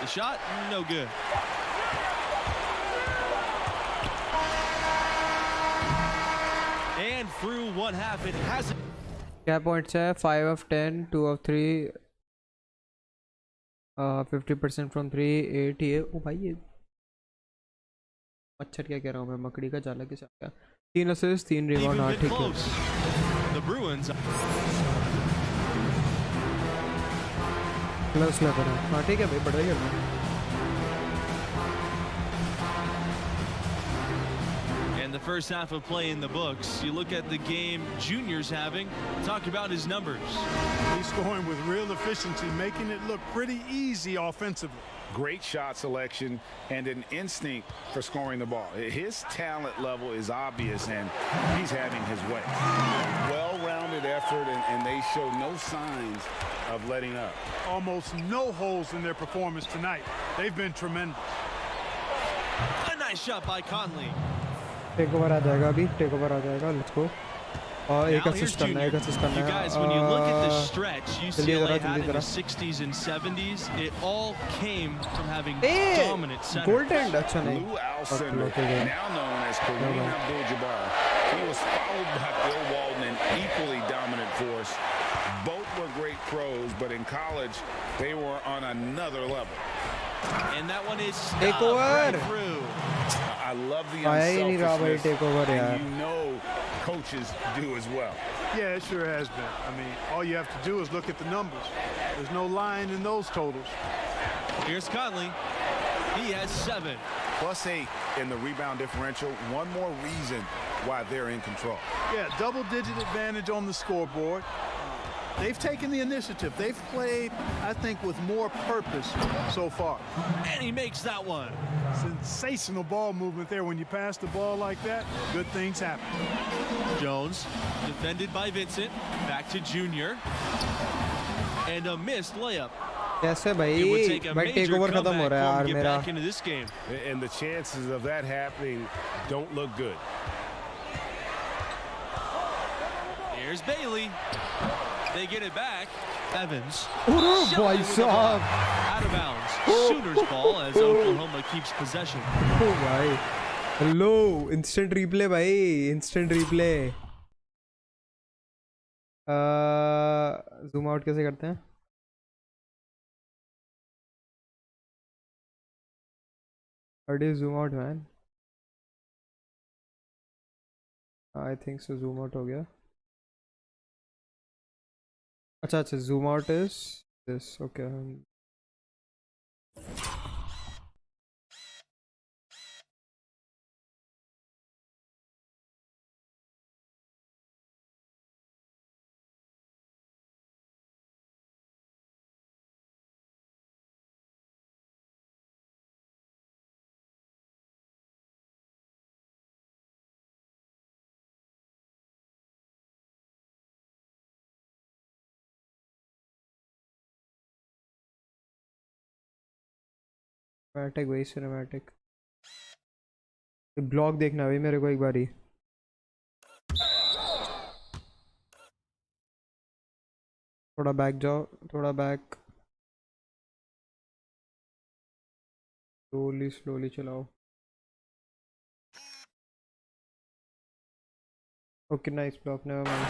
The shot, no good. And through one half, it hasn't. क्या पॉइंट्स है? 5 of 10, 2 of 3, 50% from 3, 8 ये. ओ भाई ये मच्छर क्या कह रहा हूँ मैं, मकड़ी का जाला के साथ क्या. 3 असिस्ट 3 रिबाउंड. हाँ ठीक है. The Bruins. क्लोज लग रहा है. हाँ ठीक है भाई, बढ़ रही है. And the first half of play in the books. You look at the game Junior's having. Talk about his numbers. He's scoring with real efficiency, making it look pretty easy offensively. Great shot selection and an instinct for scoring the ball. His talent level is obvious, and he's having his way. Well-rounded effort, and they show no signs of letting up. Almost no holes in their performance tonight. They've been tremendous. A nice shot by Conley. Take over आ जाएगा अभी. Take over आ जाएगा. Let's go. और एक assist करना है. एक असिस्ट करना You है. guys, when you look at the stretch UCLA had in the 60s and 70s, it all came from having dominant centers. Golden अच्छा नहीं. Lou Alcindor, now known as Kareem Abdul-Jabbar. He was followed by Bill Walton, an equally dominant force. Both were great pros, but in college, they were on another level. And that one is Take stuffed over. right through. I love the नहीं रहा भाई take over यार. and you know coaches do as well. Yeah, it sure has been. I mean, all you have to do is look at the numbers. There's no lying in those totals. Here's Conley. He has 7. +8 in the rebound differential. One more reason why they're in control. Yeah, double-digit advantage on the scoreboard. They've taken the initiative. They've played, I think, with more purpose so far. And he makes that one. Sensational ball movement there. When you pass the ball like that, good things happen. Jones, defended by Vincent. Back to Junior. And a missed layup. कैसे भाई? भाई take over खत्म हो रहा है यार मेरा. Back into this game. And the chances of that happening don't look good. Here's Bailey. They get it back. Evans. भाई साहब. Out of bounds. Sooners ball as Oklahoma keeps possession. Oh भाई. Hello. Instant replay भाई. Instant replay. Zoom out कैसे करते हैं? How do you zoom out, man? I think so. Zoom out हो गया. अच्छा अच्छा, zoom out is this. Okay. Cinematic, वही cinematic. ब्लॉग देखना भाई मेरे को एक बारी. थोड़ा बैक जाओ, थोड़ा बैक. स्लोली स्लोली चलाओ. Okay nice block. Never mind.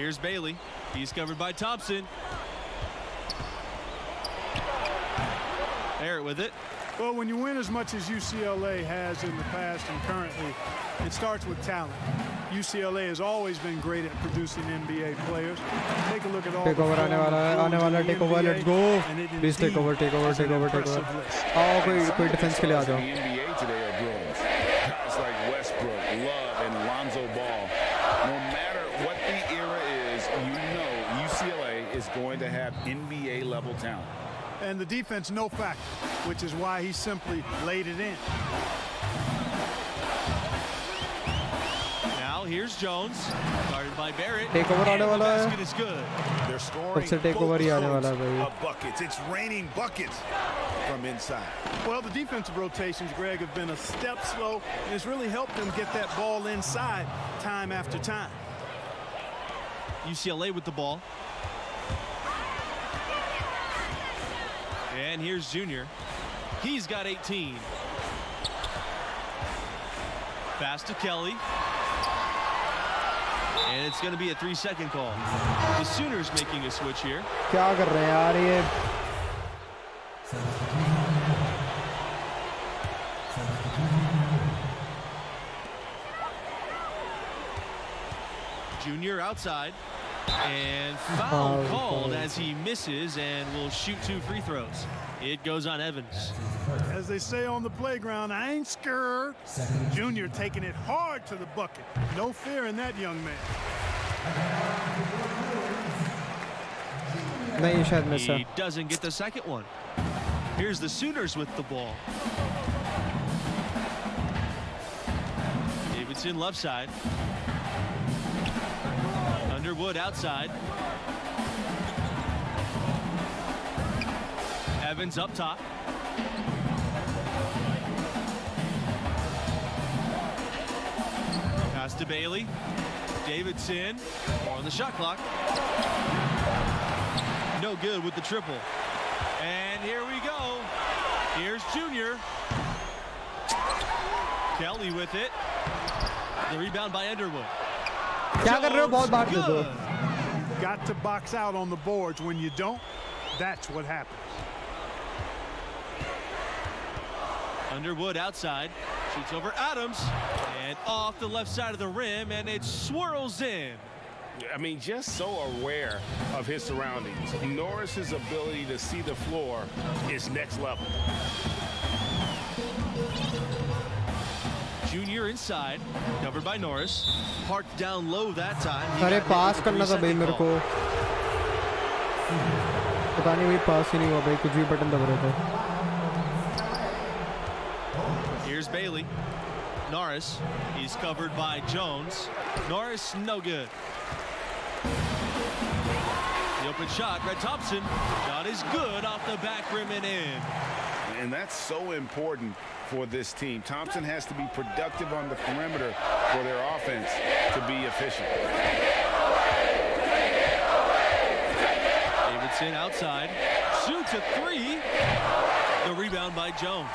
Here's Bailey. He's covered by Thompson. Barrett with it. Well, when you win as much as UCLA has in the past and currently, it starts with talent. UCLA has always been great at producing NBA players. Take a look at all take over आने वाला है. Take over. Let's go. Please take over. कोई defence के लिए आ जाओ. The NBA today are growing. Guys like Westbrook, Love, and Lonzo Ball. No matter what the era is, you know UCLA is going to have NBA level talent. And the defense, no factor, which is why he simply laid it in. Now here's Jones, guarded by Barrett. Take over आने वाला है. Basket is good. They're scoring सबसे take over ही आने वाला है भाई. buckets. It's raining buckets from inside. Well, the defensive rotations, Greg, have been a step slow, and it's really helped them get that ball inside time after time. UCLA with the ball. And here's Junior. He's got 18. Pass to Kelly. And it's going to be a 3-second call. The Sooners making a switch here. क्या कर रहे हैं यार ये? Junior outside. And foul called as he misses and will shoot 2 free throws. It goes on Evans. As they say on the playground, I ain't scared. Junior taking it hard to the bucket. No fear in that young man. He doesn't get the second one. Here's the Sooners with the ball. Davidson left side. Underwood outside. Evans up top. Pass to Bailey. Davidson on the shot clock. No good with the triple. And here we go. Here's Junior. Kelly with it. The rebound by Underwood. क्या कर रहे हो? बहुत बात कर दो. Got to box out on the boards. When you don't, that's what happens. Underwood outside, shoots over Adams, and off the left side of the rim, and it swirls in. I mean, just so aware of his surroundings. Norris's ability to see the floor is next level. Junior inside, covered by Norris. Parked down low that time. अरे पास करना था भाई मेरे को. पता नहीं भाई पास ही नहीं हुआ भाई. कुछ भी बटन दबा रहा था. Here's Bailey. Norris, he's covered by Jones. Norris, no good. The open shot, Red Thompson. Shot is good off the back rim and in. And that's so important for this team. Thompson has to be productive on the perimeter for their offense to be efficient. Thompson outside, shoots a three. The rebound by Jones.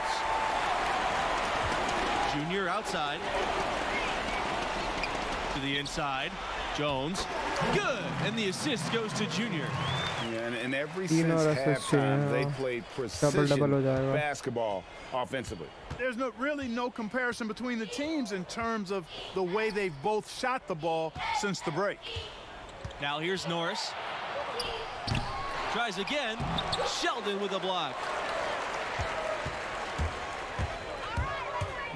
Junior outside. To the inside. Jones. Good. And the assist goes to Junior. Yeah, and ever since halftime, they played precision basketball offensively. There's really no comparison between the teams in terms of the way they've both shot the ball since the break. Now here's Norris. Tries again. Sheldon with a block.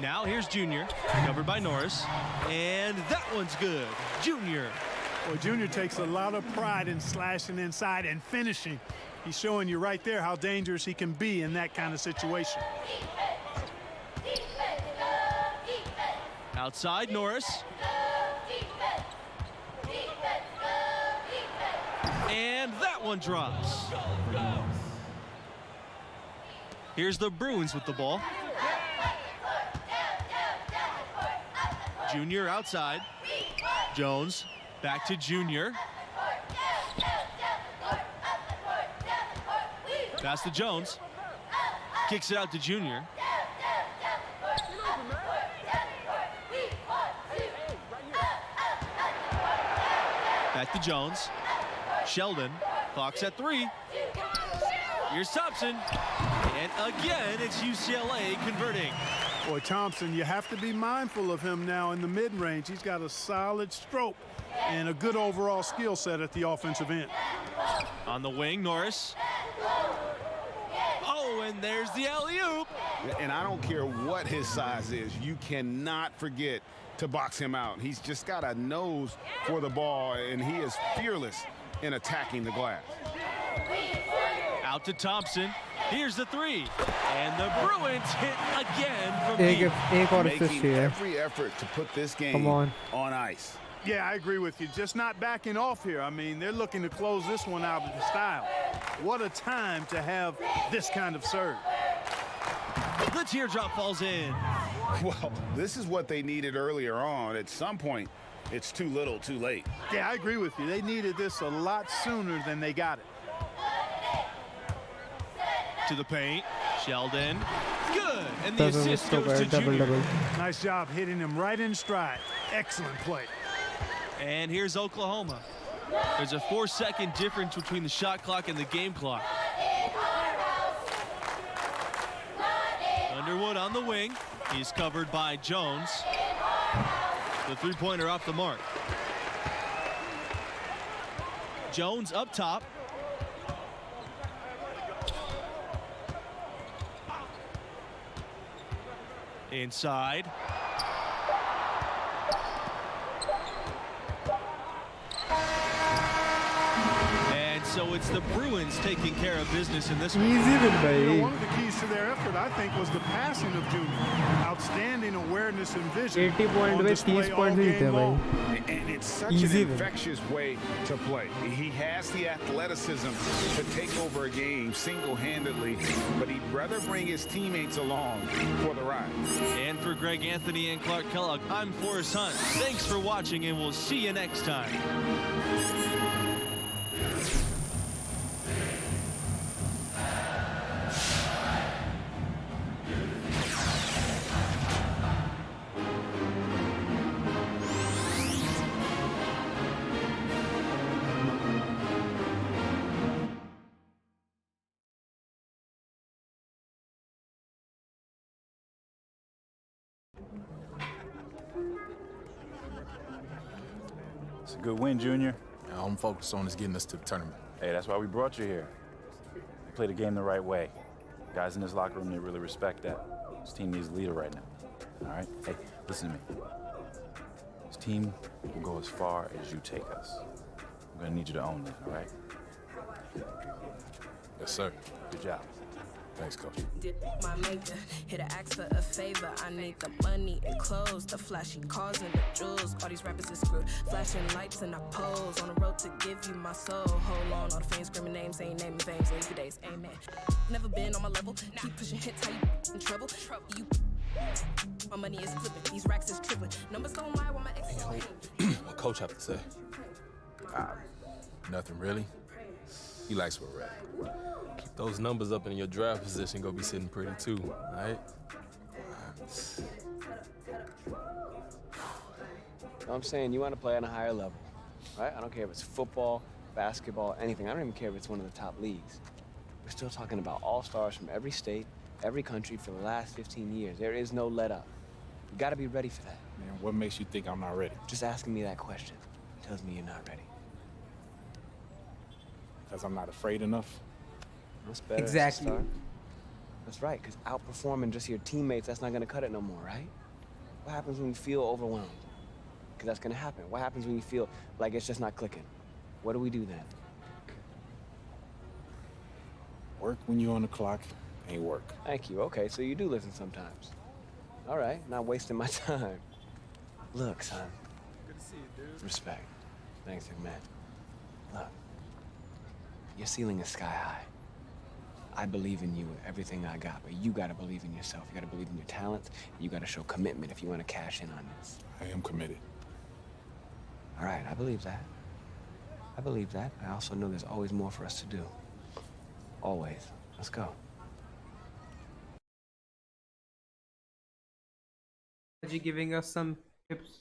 Now here's Junior, covered by Norris, and that one's good. Junior. Well, Junior takes a lot of pride in slashing inside and finishing. He's showing you right there how dangerous he can be in that kind of situation. Outside Norris. And that one drops. Here's the Bruins with the ball. Junior outside. Jones back to Junior. Pass to Jones. Kicks it out to Junior. Back to Jones. Sheldon. Clock's at 3. Here's Thompson. And again, it's UCLA converting. Boy, Thompson, you have to be mindful of him now in the mid-range. He's got a solid stroke and a good overall skill set at the offensive end. On the wing, Norris. Oh, and there's the alley-oop. And I don't care what his size is. You cannot forget to box him out. He's just got a nose for the ball, and he is fearless in attacking the glass. Out to Thompson. Here's the 3. And the Bruins hit again from deep. Making every effort to put this game on ice. Yeah, I agree with you. Just not backing off here. I mean, they're looking to close this one out with style. What a time to have this kind of serve. The teardrop falls in. Well, this is what they needed earlier on. At some point, it's too little, too late. Yeah, I agree with you. They needed this a lot sooner than they got it. To the paint. Sheldon. Good. And the assist goes to Junior. Nice job hitting him right in stride. Excellent play. And here's Oklahoma. There's a 4-second difference between the shot clock and the game clock. Underwood on the wing. He's covered by Jones. The three-pointer off the mark. Jones up top. Inside. And so it's the Bruins taking care of business in this one. One of the keys to their effort, I think, was the passing of Junior. Outstanding awareness and vision. 80 point with 30 points जीते भाई. And it's such an infectious way to play. He has the athleticism to take over a game single-handedly, but he'd rather bring his teammates along for the ride. And for Greg Anthony and Clark Kellogg, I'm Forrest Hunt. Thanks for watching, and we'll see you next time. It's a good win, Junior. All I'm focused on is getting us to the tournament. Hey, that's why we brought you here. You play the game the right way. Guys in this locker room, they really respect that. This team needs a leader right now. All right? Hey, listen to me. This team will go as far as you take us. I'm gonna need you to own that, all right? Yes, sir. Good job. Thanks, Coach. Did my maker hit an ask for a favor? I need the money and clothes, the flashy cars and the jewels. All these rappers is screwed. Flashing lights and I pose on the road to give you my soul. Hold on, all the fans screaming names, ain't naming names. Lazy days, amen. Never been on my level. Keep pushing hits, how you in trouble? You. My money is flipping, these racks is tripping. Numbers don't lie when my ex What Coach have to say? Nothing really. He likes what red. Keep those numbers up in your draft position, go be sitting pretty too, all right? I'm saying you want to play on a higher level, right? I don't care if it's football, basketball, anything. I don't even care if it's one of the top leagues. We're still talking about all-stars from every state, every country for the last 15 years. There is no let-up. You got to be ready for that. Man, what makes you think I'm not ready? Just asking me that question tells me you're not ready. Because I'm not afraid enough? That's better. Exactly. Start. That's right, because outperforming just your teammates, that's not going to cut it no more, right? What happens when you feel overwhelmed? Because that's going to happen. What happens when you feel like it's just not clicking? What do we do then? Work when you're on the clock ain't work. Thank you. Okay, so you do listen sometimes. All right, not wasting my time. Look, son. Good to see you, dude. Respect. Thanks, man. Look, your ceiling is sky high. I believe in you with everything I got, but you gotta believe in yourself. You gotta believe in your talents, and you gotta show commitment if you wanna cash in on this. I am committed. All right, I believe that. I believe that. I also know there's always more for us to do. Always. Let's go. Is he giving us some tips?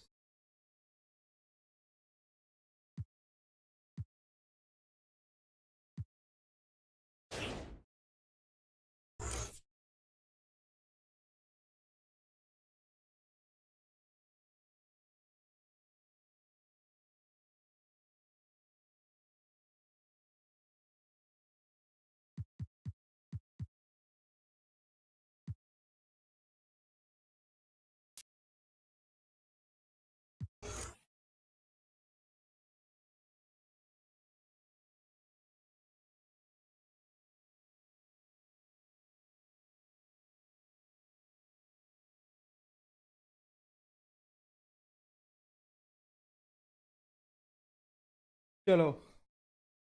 चलो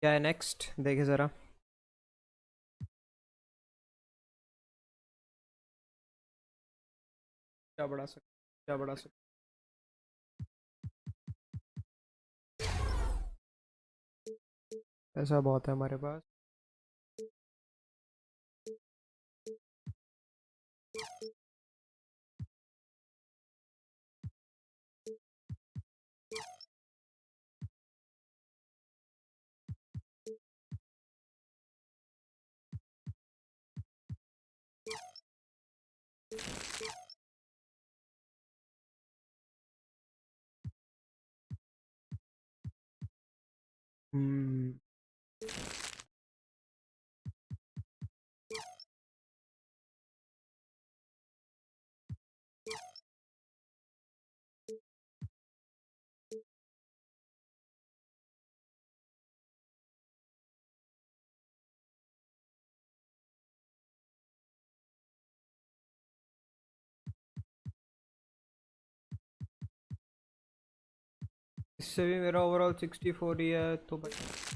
क्या है next देखे जरा क्या बढ़ा सकते ऐसा बहुत है हमारे पास इससे भी मेरा ओवरऑल 64 ही है तो मोस्ट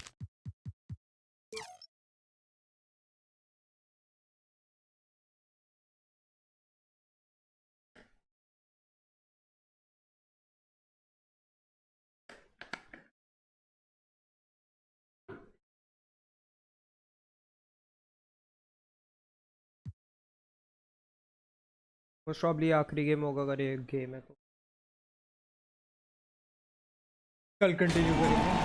प्रॉब्ली आखिरी गेम होगा अगर ये गेम है तो कल कंटिन्यू करेंगे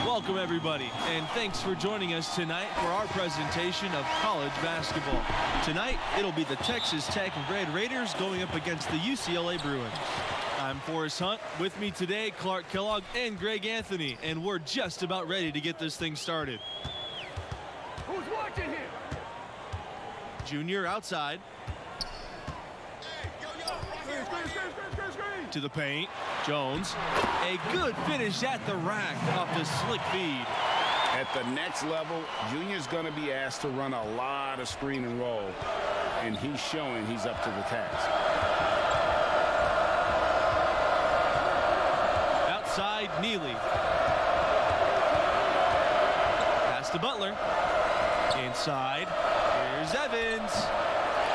Welcome everybody, and thanks for joining us tonight for our presentation of college basketball. Tonight, it'll be the Texas Tech Red Raiders going up against the UCLA Bruins. I'm Forrest Hunt. With me today, Clark Kellogg and Greg Anthony, and we're just about ready to get this thing started. Who's watching here? Junior outside. To the paint. Jones. A good finish at the rack off the slick feed. At the next level, Junior's going to be asked to run a lot of screen and roll, and he's showing he's up to the task. Outside, Neely. Pass to Butler. Inside, here's Evans.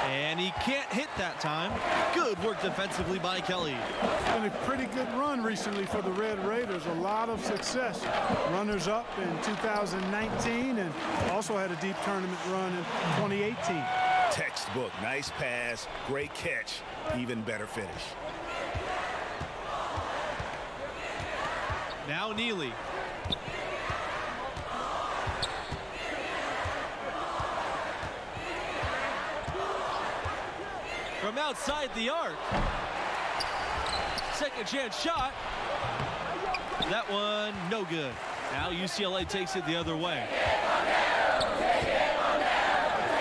And he can't hit that time. Good work defensively by Kelly. It's been a pretty good run recently for the Red Raiders. A lot of success. Runners up in 2019 and also had a deep tournament run in 2018. Textbook, nice pass, great catch, even better finish. Now Neely. From outside the arc. Second chance shot. That one, no good. Now UCLA takes it the other way.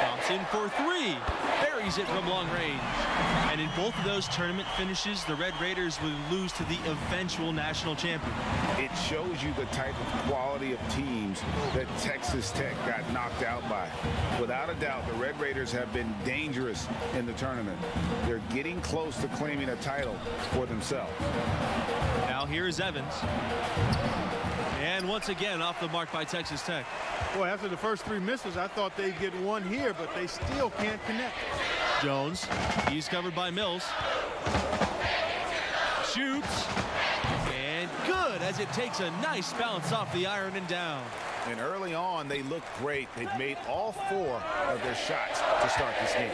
Thompson for three. Buries it from long range. And in both of those tournament finishes, the Red Raiders would lose to the eventual national champion. It shows you the type of quality of teams that Texas Tech got knocked out by. Without a doubt, the Red Raiders have been dangerous in the tournament. They're getting close to claiming a title for themselves. Now here's Evans. And once again, off the mark by Texas Tech. Boy, after the first three misses, I thought they'd get one here, but they still can't connect. Jones, he's covered by Mills. Shoots. And good as it takes a nice bounce off the iron and down. And early on, they looked great. They've made all four of their shots to start this game.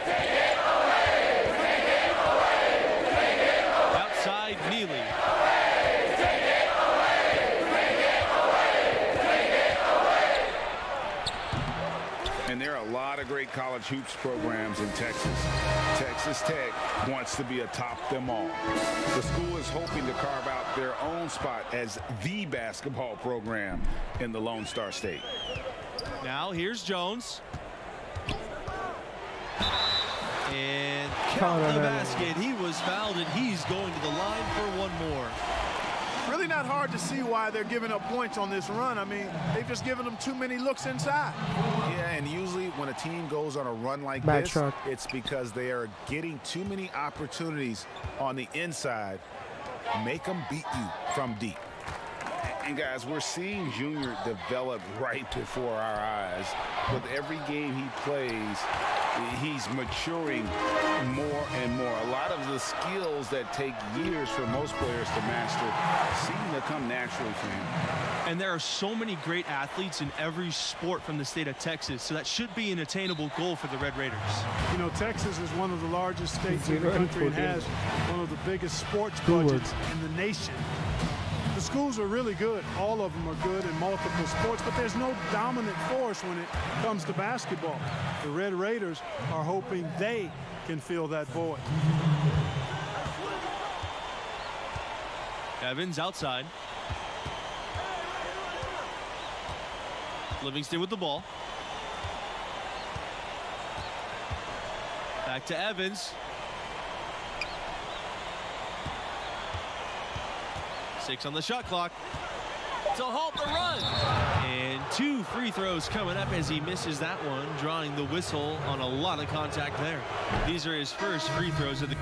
Outside Neely. And there are a lot of great college hoops programs in Texas. Texas Tech wants to be atop them all. The school is hoping to carve out their own spot as the basketball program in the Lone Star State. Now here's Jones. And count the basket. He was fouled, and he's going to the line for one more. Really not hard to see why they're giving up points on this run. I mean, they've just given them too many looks inside. Yeah, and usually when a team goes on a run like Bad this, shot. it's because they are getting too many opportunities on the inside. Make them beat you from deep. And guys, we're seeing Junior develop right before our eyes. With every game he plays, he's maturing more and more. A lot of the skills that take years for most players to master seem to come naturally for him. And there are so many great athletes in every sport from the state of Texas, so that should be an attainable goal for the Red Raiders. You know, Texas is one of the largest states in the country and has one of the biggest sports budgets in the nation. The schools are really good. All of them are good in multiple sports, but there's no dominant force when it comes to basketball. The Red Raiders are hoping they can fill that void. Evans outside. Livingston with the ball. Back to Evans. 6 on the shot clock to halt the run. And 2 free throws coming up as he misses that one, drawing the whistle on a lot of contact there. These are his first free throws of the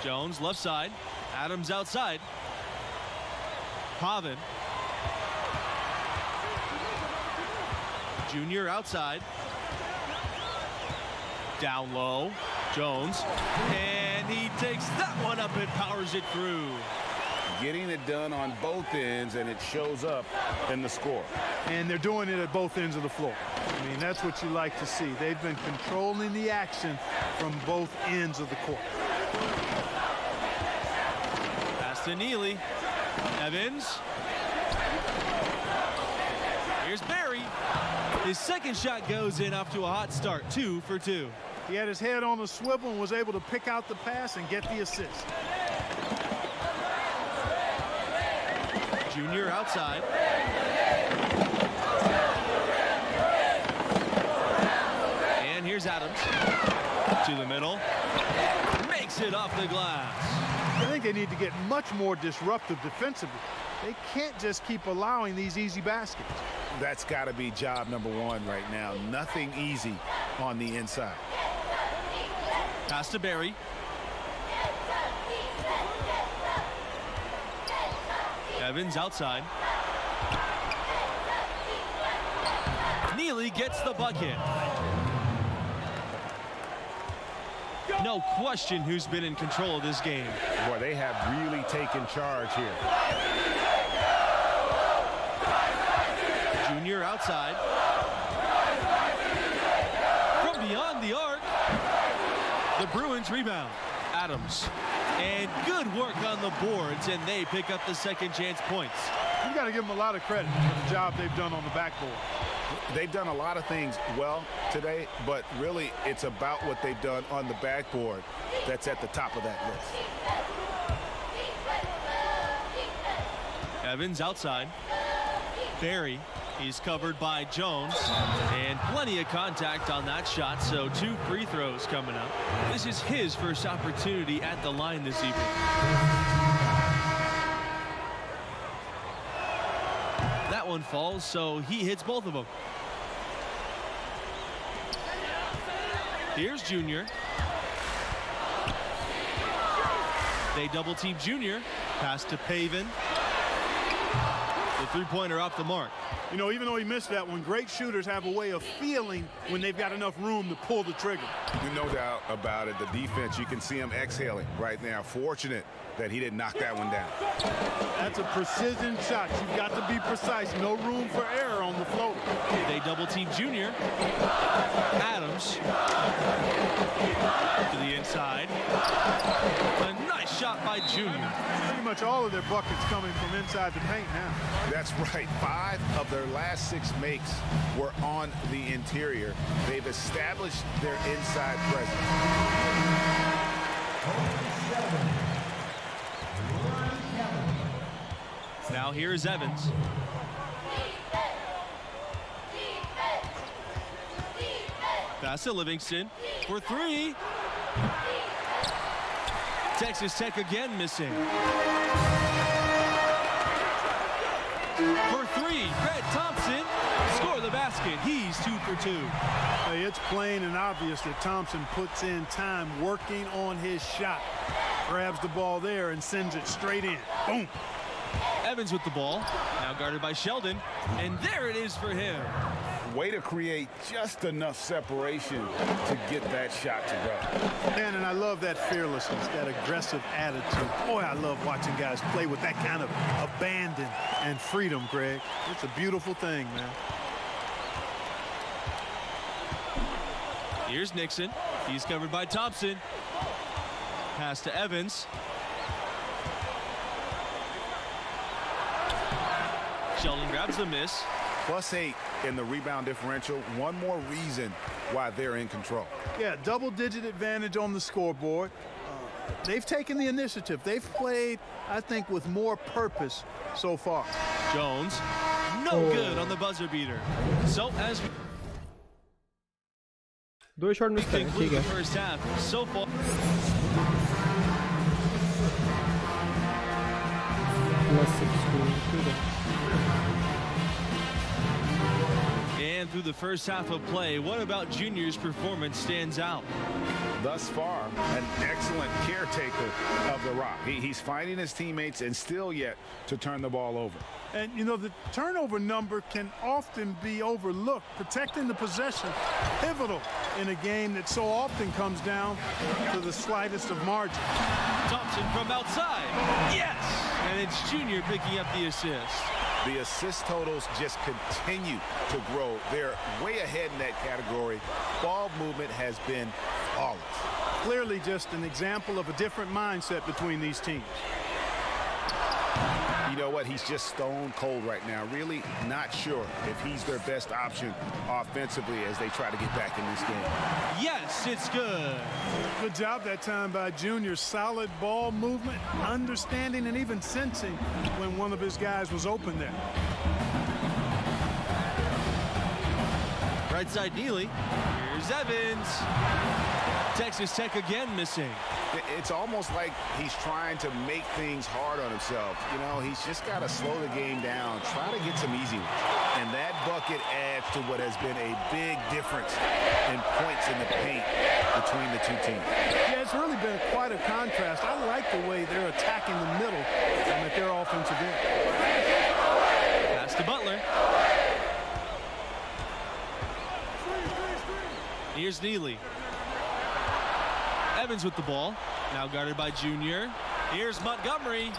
Jones left side. Adams outside. Pavin. Junior outside. Down low. Jones. And he takes that one up and powers it through. Getting it done on both ends, and it shows up in the score. And they're doing it at both ends of the floor. I mean, that's what you like to see. They've been controlling the action from both ends of the court. Pass to Neely. Evans. Here's Barry. His second shot goes in off to a hot start. 2 for 2. He had his head on the swivel and was able to pick out the pass and get the assist. Junior outside. And here's Adams. To the middle. Makes it off the glass. I think they need to get much more disruptive defensively. They can't just keep allowing these easy baskets. That's got to be job number 1 right now. Nothing easy on the inside. Pass to Barry. Evans outside. Neely gets the bucket. No question who's been in control of this game. Boy, they have really taken charge here. Junior outside. From beyond the arc. The Bruins rebound. Adams. And good work on the boards, and they pick up the second chance points. You got to give them a lot of credit for the job they've done on the backboard. They've done a lot of things well today, but really it's about what they've done on the backboard that's at the top of that list. Evans outside. Barry, he's covered by Jones, and plenty of contact on that shot, so 2 free throws coming up. This is his first opportunity at the line this evening. That one falls, so he hits both of them. Here's Junior. They double team Junior. Pass to Pavin. The three-pointer off the mark. You know, even though he missed that one, great shooters have a way of feeling when they've got enough room to pull the trigger. No doubt about it. The defense, you can see him exhaling right now. Fortunate that he didn't knock that one down. That's a precision shot. You've got to be precise. No room for error on the float. They double team Junior. Adams to the inside. A nice shot by Junior. Pretty much all of their buckets coming from inside the paint now. That's right. 5 of their last 6 makes were on the interior. They've established their inside presence. Now here's Evans. Pass to Livingston for 3. Texas Tech again missing. For 3, Greg Thompson score the basket. He's 2 for 2. Hey, it's plain and obvious that Thompson puts in time working on his shot. Grabs the ball there and sends it straight in. Boom. Evans with the ball, now guarded by Sheldon, and there it is for him. Way to create just enough separation to get that shot to go. Man, and I love that fearlessness, that aggressive attitude. Boy, I love watching guys play with that kind of abandon and freedom, Greg. It's a beautiful thing, man. Here's Nixon. He's covered by Thompson. Pass to Evans. Sheldon grabs the miss. +8 in the rebound differential. One more reason why they're in control. Yeah, double-digit advantage on the scoreboard. They've taken the initiative. They've played, I think, with more purpose so far. Jones, no good on the buzzer beater. So as we 2 shot miss करें, ठीक the है. first half, so far. And through the first half of play, what about Junior's performance stands out? Thus far, an excellent caretaker of the rock. He's finding his teammates and still yet to turn the ball over. And, you know, the turnover number can often be overlooked. Protecting the possession, pivotal in a game that so often comes down to the slightest of margins. Thompson from outside. Yes! And it's Junior picking up the assist. The assist totals just continue to grow. They're way ahead in that category. Ball movement has been flawless. Clearly just an example of a different mindset between these teams. You know what? He's just stone cold right now. Really not sure if he's their best option offensively as they try to get back in this game. Yes, it's good. Good job that time by Junior. Solid ball movement, understanding and even sensing when one of his guys was open there. Right side Neely. Here's Evans. Texas Tech again missing. It's almost like he's trying to make things hard on himself. You know, he's just got to slow the game down, try to get some easy ones. And that bucket adds to what has been a big difference in points in the paint between the two teams. Yeah, it's really been quite a contrast. I like the way they're attacking the middle at their offensive end. Pass to Butler. Here's Neely. Evans with the ball. Now guarded by Junior. Here's Montgomery.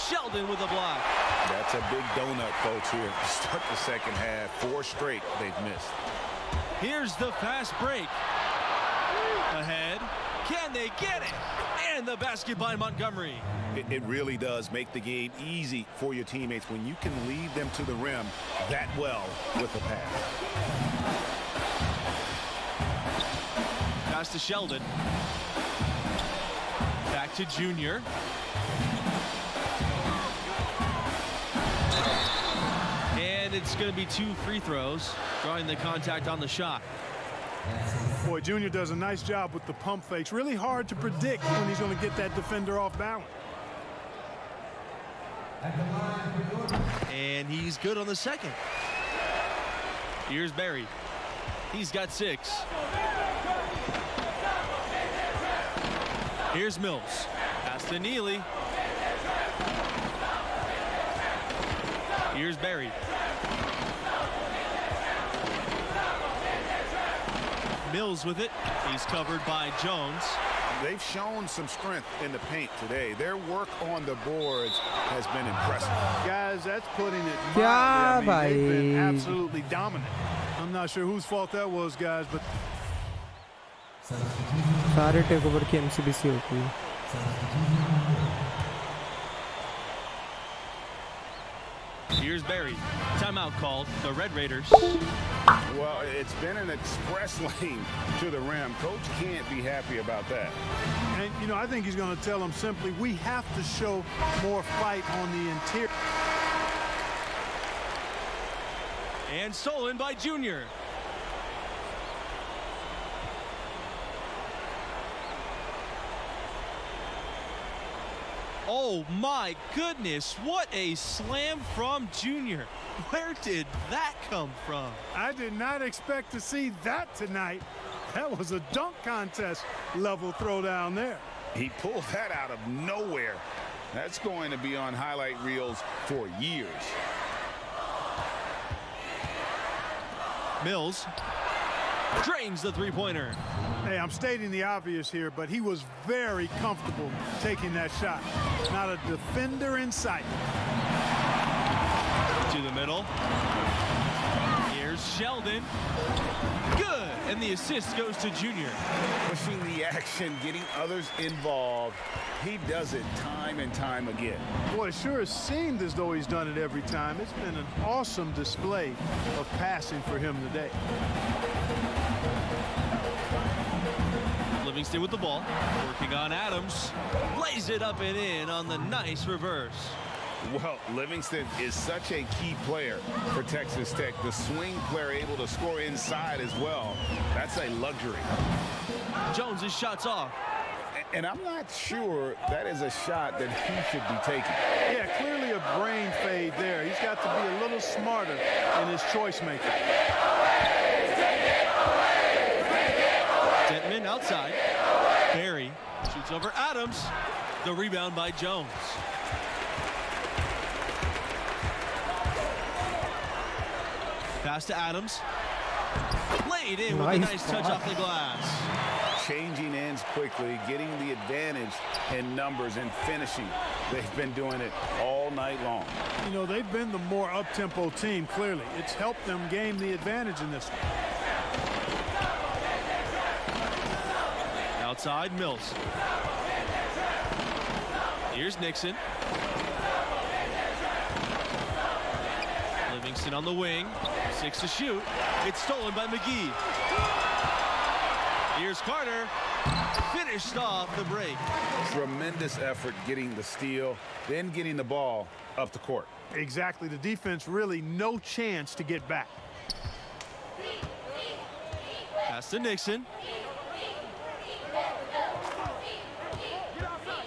Sheldon with a block. That's a big donut, folks, here to start the second half. 4 straight they've missed. Here's the fast break. Ahead. Can they get it? And the basket by Montgomery. It really does make the game easy for your teammates when you can lead them to the rim that well with a pass. Pass to Sheldon. Back to Junior. And it's going to be 2 free throws, drawing the contact on the shot. Boy, Junior does a nice job with the pump fakes. Really hard to predict when he's going to get that defender off balance. And he's good on the second. Here's Barry. He's got 6. Here's Mills. Pass to Neely. Here's Barry. Mills with it. He's covered by Jones. They've shown some strength in the paint today. Their work on the boards has been impressive. Guys, that's putting it mildly. I mean, they've been absolutely dominant. I'm not sure whose fault that was, guys, but सारे take over की MCBC होती है. Here's Barry. Timeout called. The Red Raiders. Well, it's been an express lane to the rim. Coach can't be happy about that. And, you know, I think he's going to tell them simply, we have to show more fight on the interior. And stolen by Junior. Oh my goodness, what a slam from Junior. Where did that come from? I did not expect to see that tonight. That was a dunk contest level throwdown there. He pulled that out of nowhere. That's going to be on highlight reels for years. Mills drains the three-pointer. Hey, I'm stating the obvious here, but he was very comfortable taking that shot. Not a defender in sight. To the middle. Here's Sheldon. Good. And the assist goes to Junior. Pushing the action, getting others involved. He does it time and time again. Boy, it sure has seemed as though he's done it every time. It's been an awesome display of passing for him today. Livingston with the ball, working on Adams, lays it up and in on the nice reverse. Well, Livingston is such a key player for Texas Tech. The swing player able to score inside as well. That's a luxury. Jones's shot's off. And I'm not sure that is a shot that he should be taking. Yeah, clearly a brain fade there. He's got to be a little smarter in his choice making. Denton outside. Barry shoots over Adams. The rebound by Jones. Pass to Adams. Laid in with a nice touch off the glass. Changing ends quickly, getting the advantage in numbers and finishing. They've been doing it all night long. You know, they've been the more up-tempo team, clearly. It's helped them gain the advantage in this one. Outside, Mills. Here's Nixon. Livingston on the wing. 6 to shoot. It's stolen by McGee. Here's Carter. Finished off the break. Tremendous effort getting the steal, then getting the ball up the court. Exactly. The defense really no chance to get back. Pass to Nixon.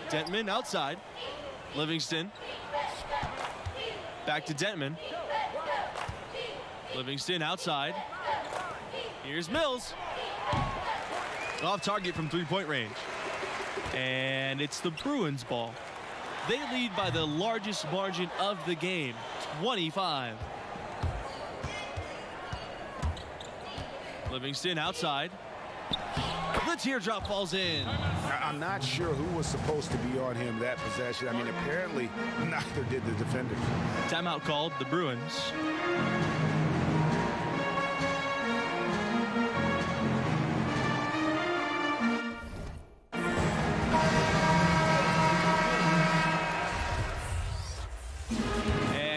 Dentman outside. Livingston. Back to Dentman. Livingston outside. Here's Mills. Off target from three-point range. And it's the Bruins ball. They lead by the largest margin of the game, 25. Livingston outside. The teardrop falls in. I'm not sure who was supposed to be on him that possession. I mean, apparently neither did the defender. Timeout called, the Bruins.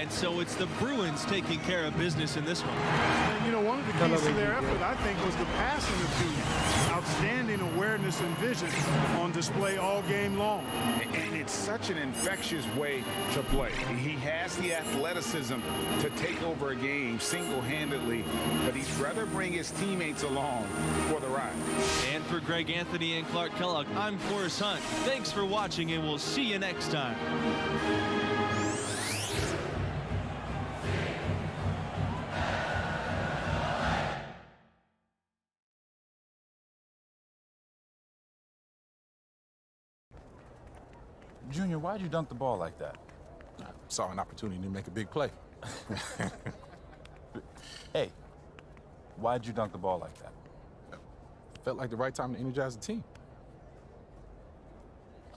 So it's the Bruins taking care of business in this one. And, you know, one of the keys to their effort, I think, was the passing of Junior. Outstanding awareness and vision on display all game long. And it's such an infectious way to play. He has the athleticism to take over a game single-handedly, but he'd rather bring his teammates along for the ride. And for Greg Anthony and Clark Kellogg, I'm Forrest Hunt. Thanks for watching, and we'll see you next time. Junior, why'd you dunk the ball like that? I saw an opportunity to make a big play. Hey, why'd you dunk the ball like that? Felt like the right time to energize the team.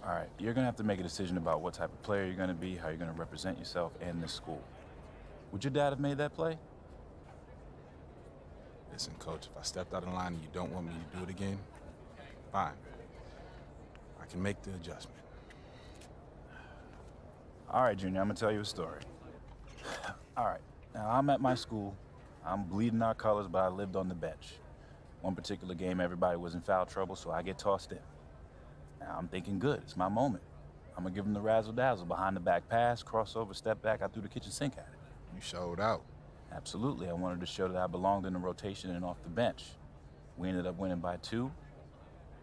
All right, you're gonna have to make a decision about what type of player you're gonna be, how you're gonna represent yourself and this school. Would your dad have made that play? Listen, Coach, if I stepped out of line and you don't want me to do it again, fine. I can make the adjustment. All right, Junior, I'm gonna tell you a story. All right, now I'm at my school. I'm bleeding our colors, but I lived on the bench. One particular game, everybody was in foul trouble, so I get tossed in. Now I'm thinking, good, it's my moment. I'm gonna give them the razzle-dazzle, behind the back pass, crossover, step back, I threw the kitchen sink at it. You showed out. Absolutely, I wanted to show that I belonged in the rotation and off the bench. We ended up winning by 2,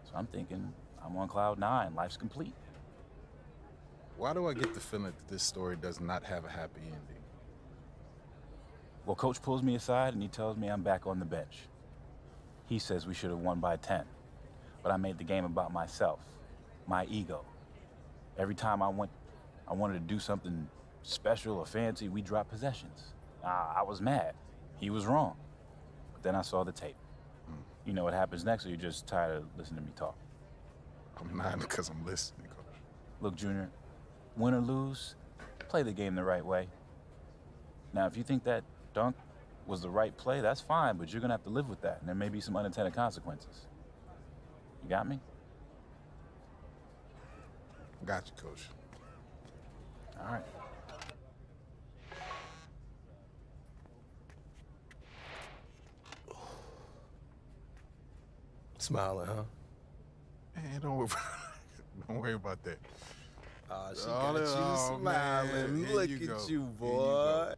so I'm thinking I'm on cloud 9, life's complete. Why do I get the feeling that this story does not have a happy ending? Well, Coach pulls me aside and he tells me I'm back on the bench. He says we should have won by 10, but I made the game about myself, my ego. Every time I wanted to do something special or fancy, we dropped possessions. I was mad. He was wrong. But then I saw the tape. You know what happens next, or you're just tired of listening to me talk? I'm not, because I'm listening, Coach. Look, Junior, win or lose, play the game the right way. Now, if you think that dunk was the right play, that's fine, but you're gonna have to live with that, and there may be some unintended consequences. You got me? Got you, Coach. All right. Smiling, huh? Man, don't worry about that. She got you smiling. Man, Look you at go. you, boy.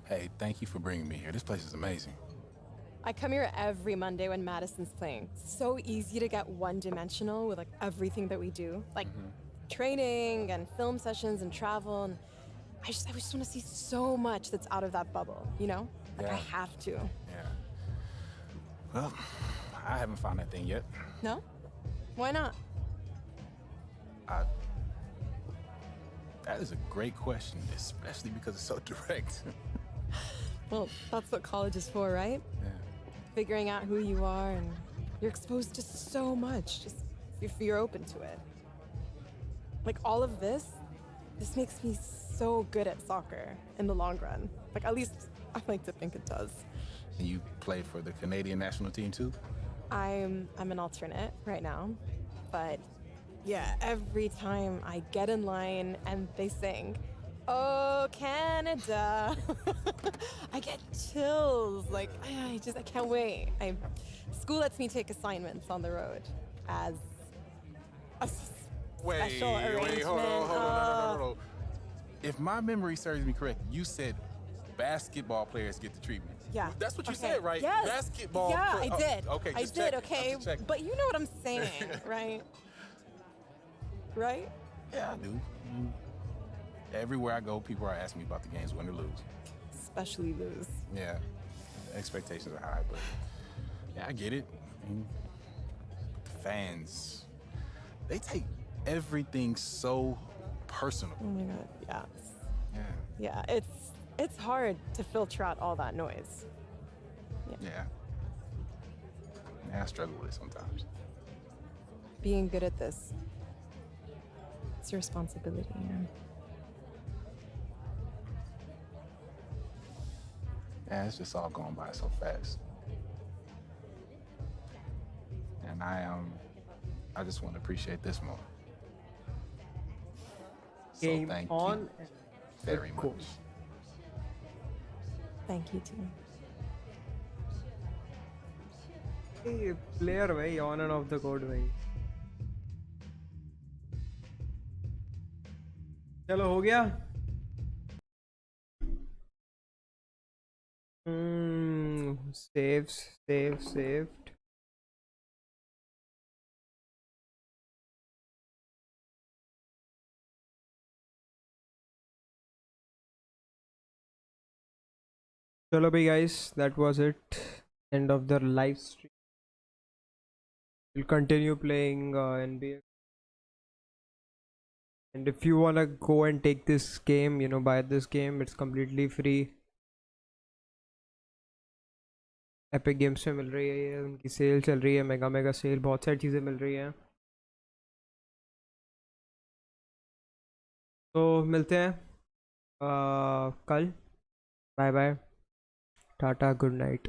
Hey, thank you for bringing me here. This place is amazing. I come here every Monday when Madison's playing. So easy to get one-dimensional with like everything that we do, like training and film sessions and travel. And I just want to see so much that's out of that bubble, you know? Like Yeah. I have to. Yeah. Well, I haven't found that thing yet. No? Why not? That is a great question, especially because it's so direct. Well, that's what college is for, right? Yeah. Figuring out who you are, and you're exposed to so much, just if you're open to it. Like all of this makes me so good at soccer in the long run. Like at least I like to think it does. And you play for the Canadian national team too? I'm an alternate right now, but yeah, every time I get in line and they sing, "Oh, Canada," I get chills. Like I can't wait. School lets me take assignments on the road as a special arrangement. Hold on. No. If my memory serves me correct, you said basketball players get the treatment. Yeah. That's what you Okay. said, right? Yes. Basketball. Yeah, I did. Okay, I just did. checking. Okay, I'm just checking. but you know what I'm saying, right? Right? Yeah, I do. Everywhere I go, people are asking me about the games, win or lose. Especially lose. Yeah, expectations are high, but Yeah, I get it. I mean, the fans, they take everything so personal. Oh my god, yeah. Yeah. Yeah, it's hard to filter out all that noise. Yeah. I struggle with it sometimes. Being good at this, it's your responsibility, man. Yeah, it's just all going by so fast. And I just want to appreciate this more. So Game thank on you very much. Thank you too. Hey, player भाई on and off the court भाई. चलो हो गया. Saved. चलो भाई guys, that was it. End of the live stream. We'll continue playing NBA. And if you wanna go and take this game, you know, buy this game, it's completely free. Epic games में मिल रही है ये, उनकी cell चल रही है, mega sale, बहुत सारी चीज़ें मिल रही हैं. तो मिलते हैं कल. Bye bye, tata, good night.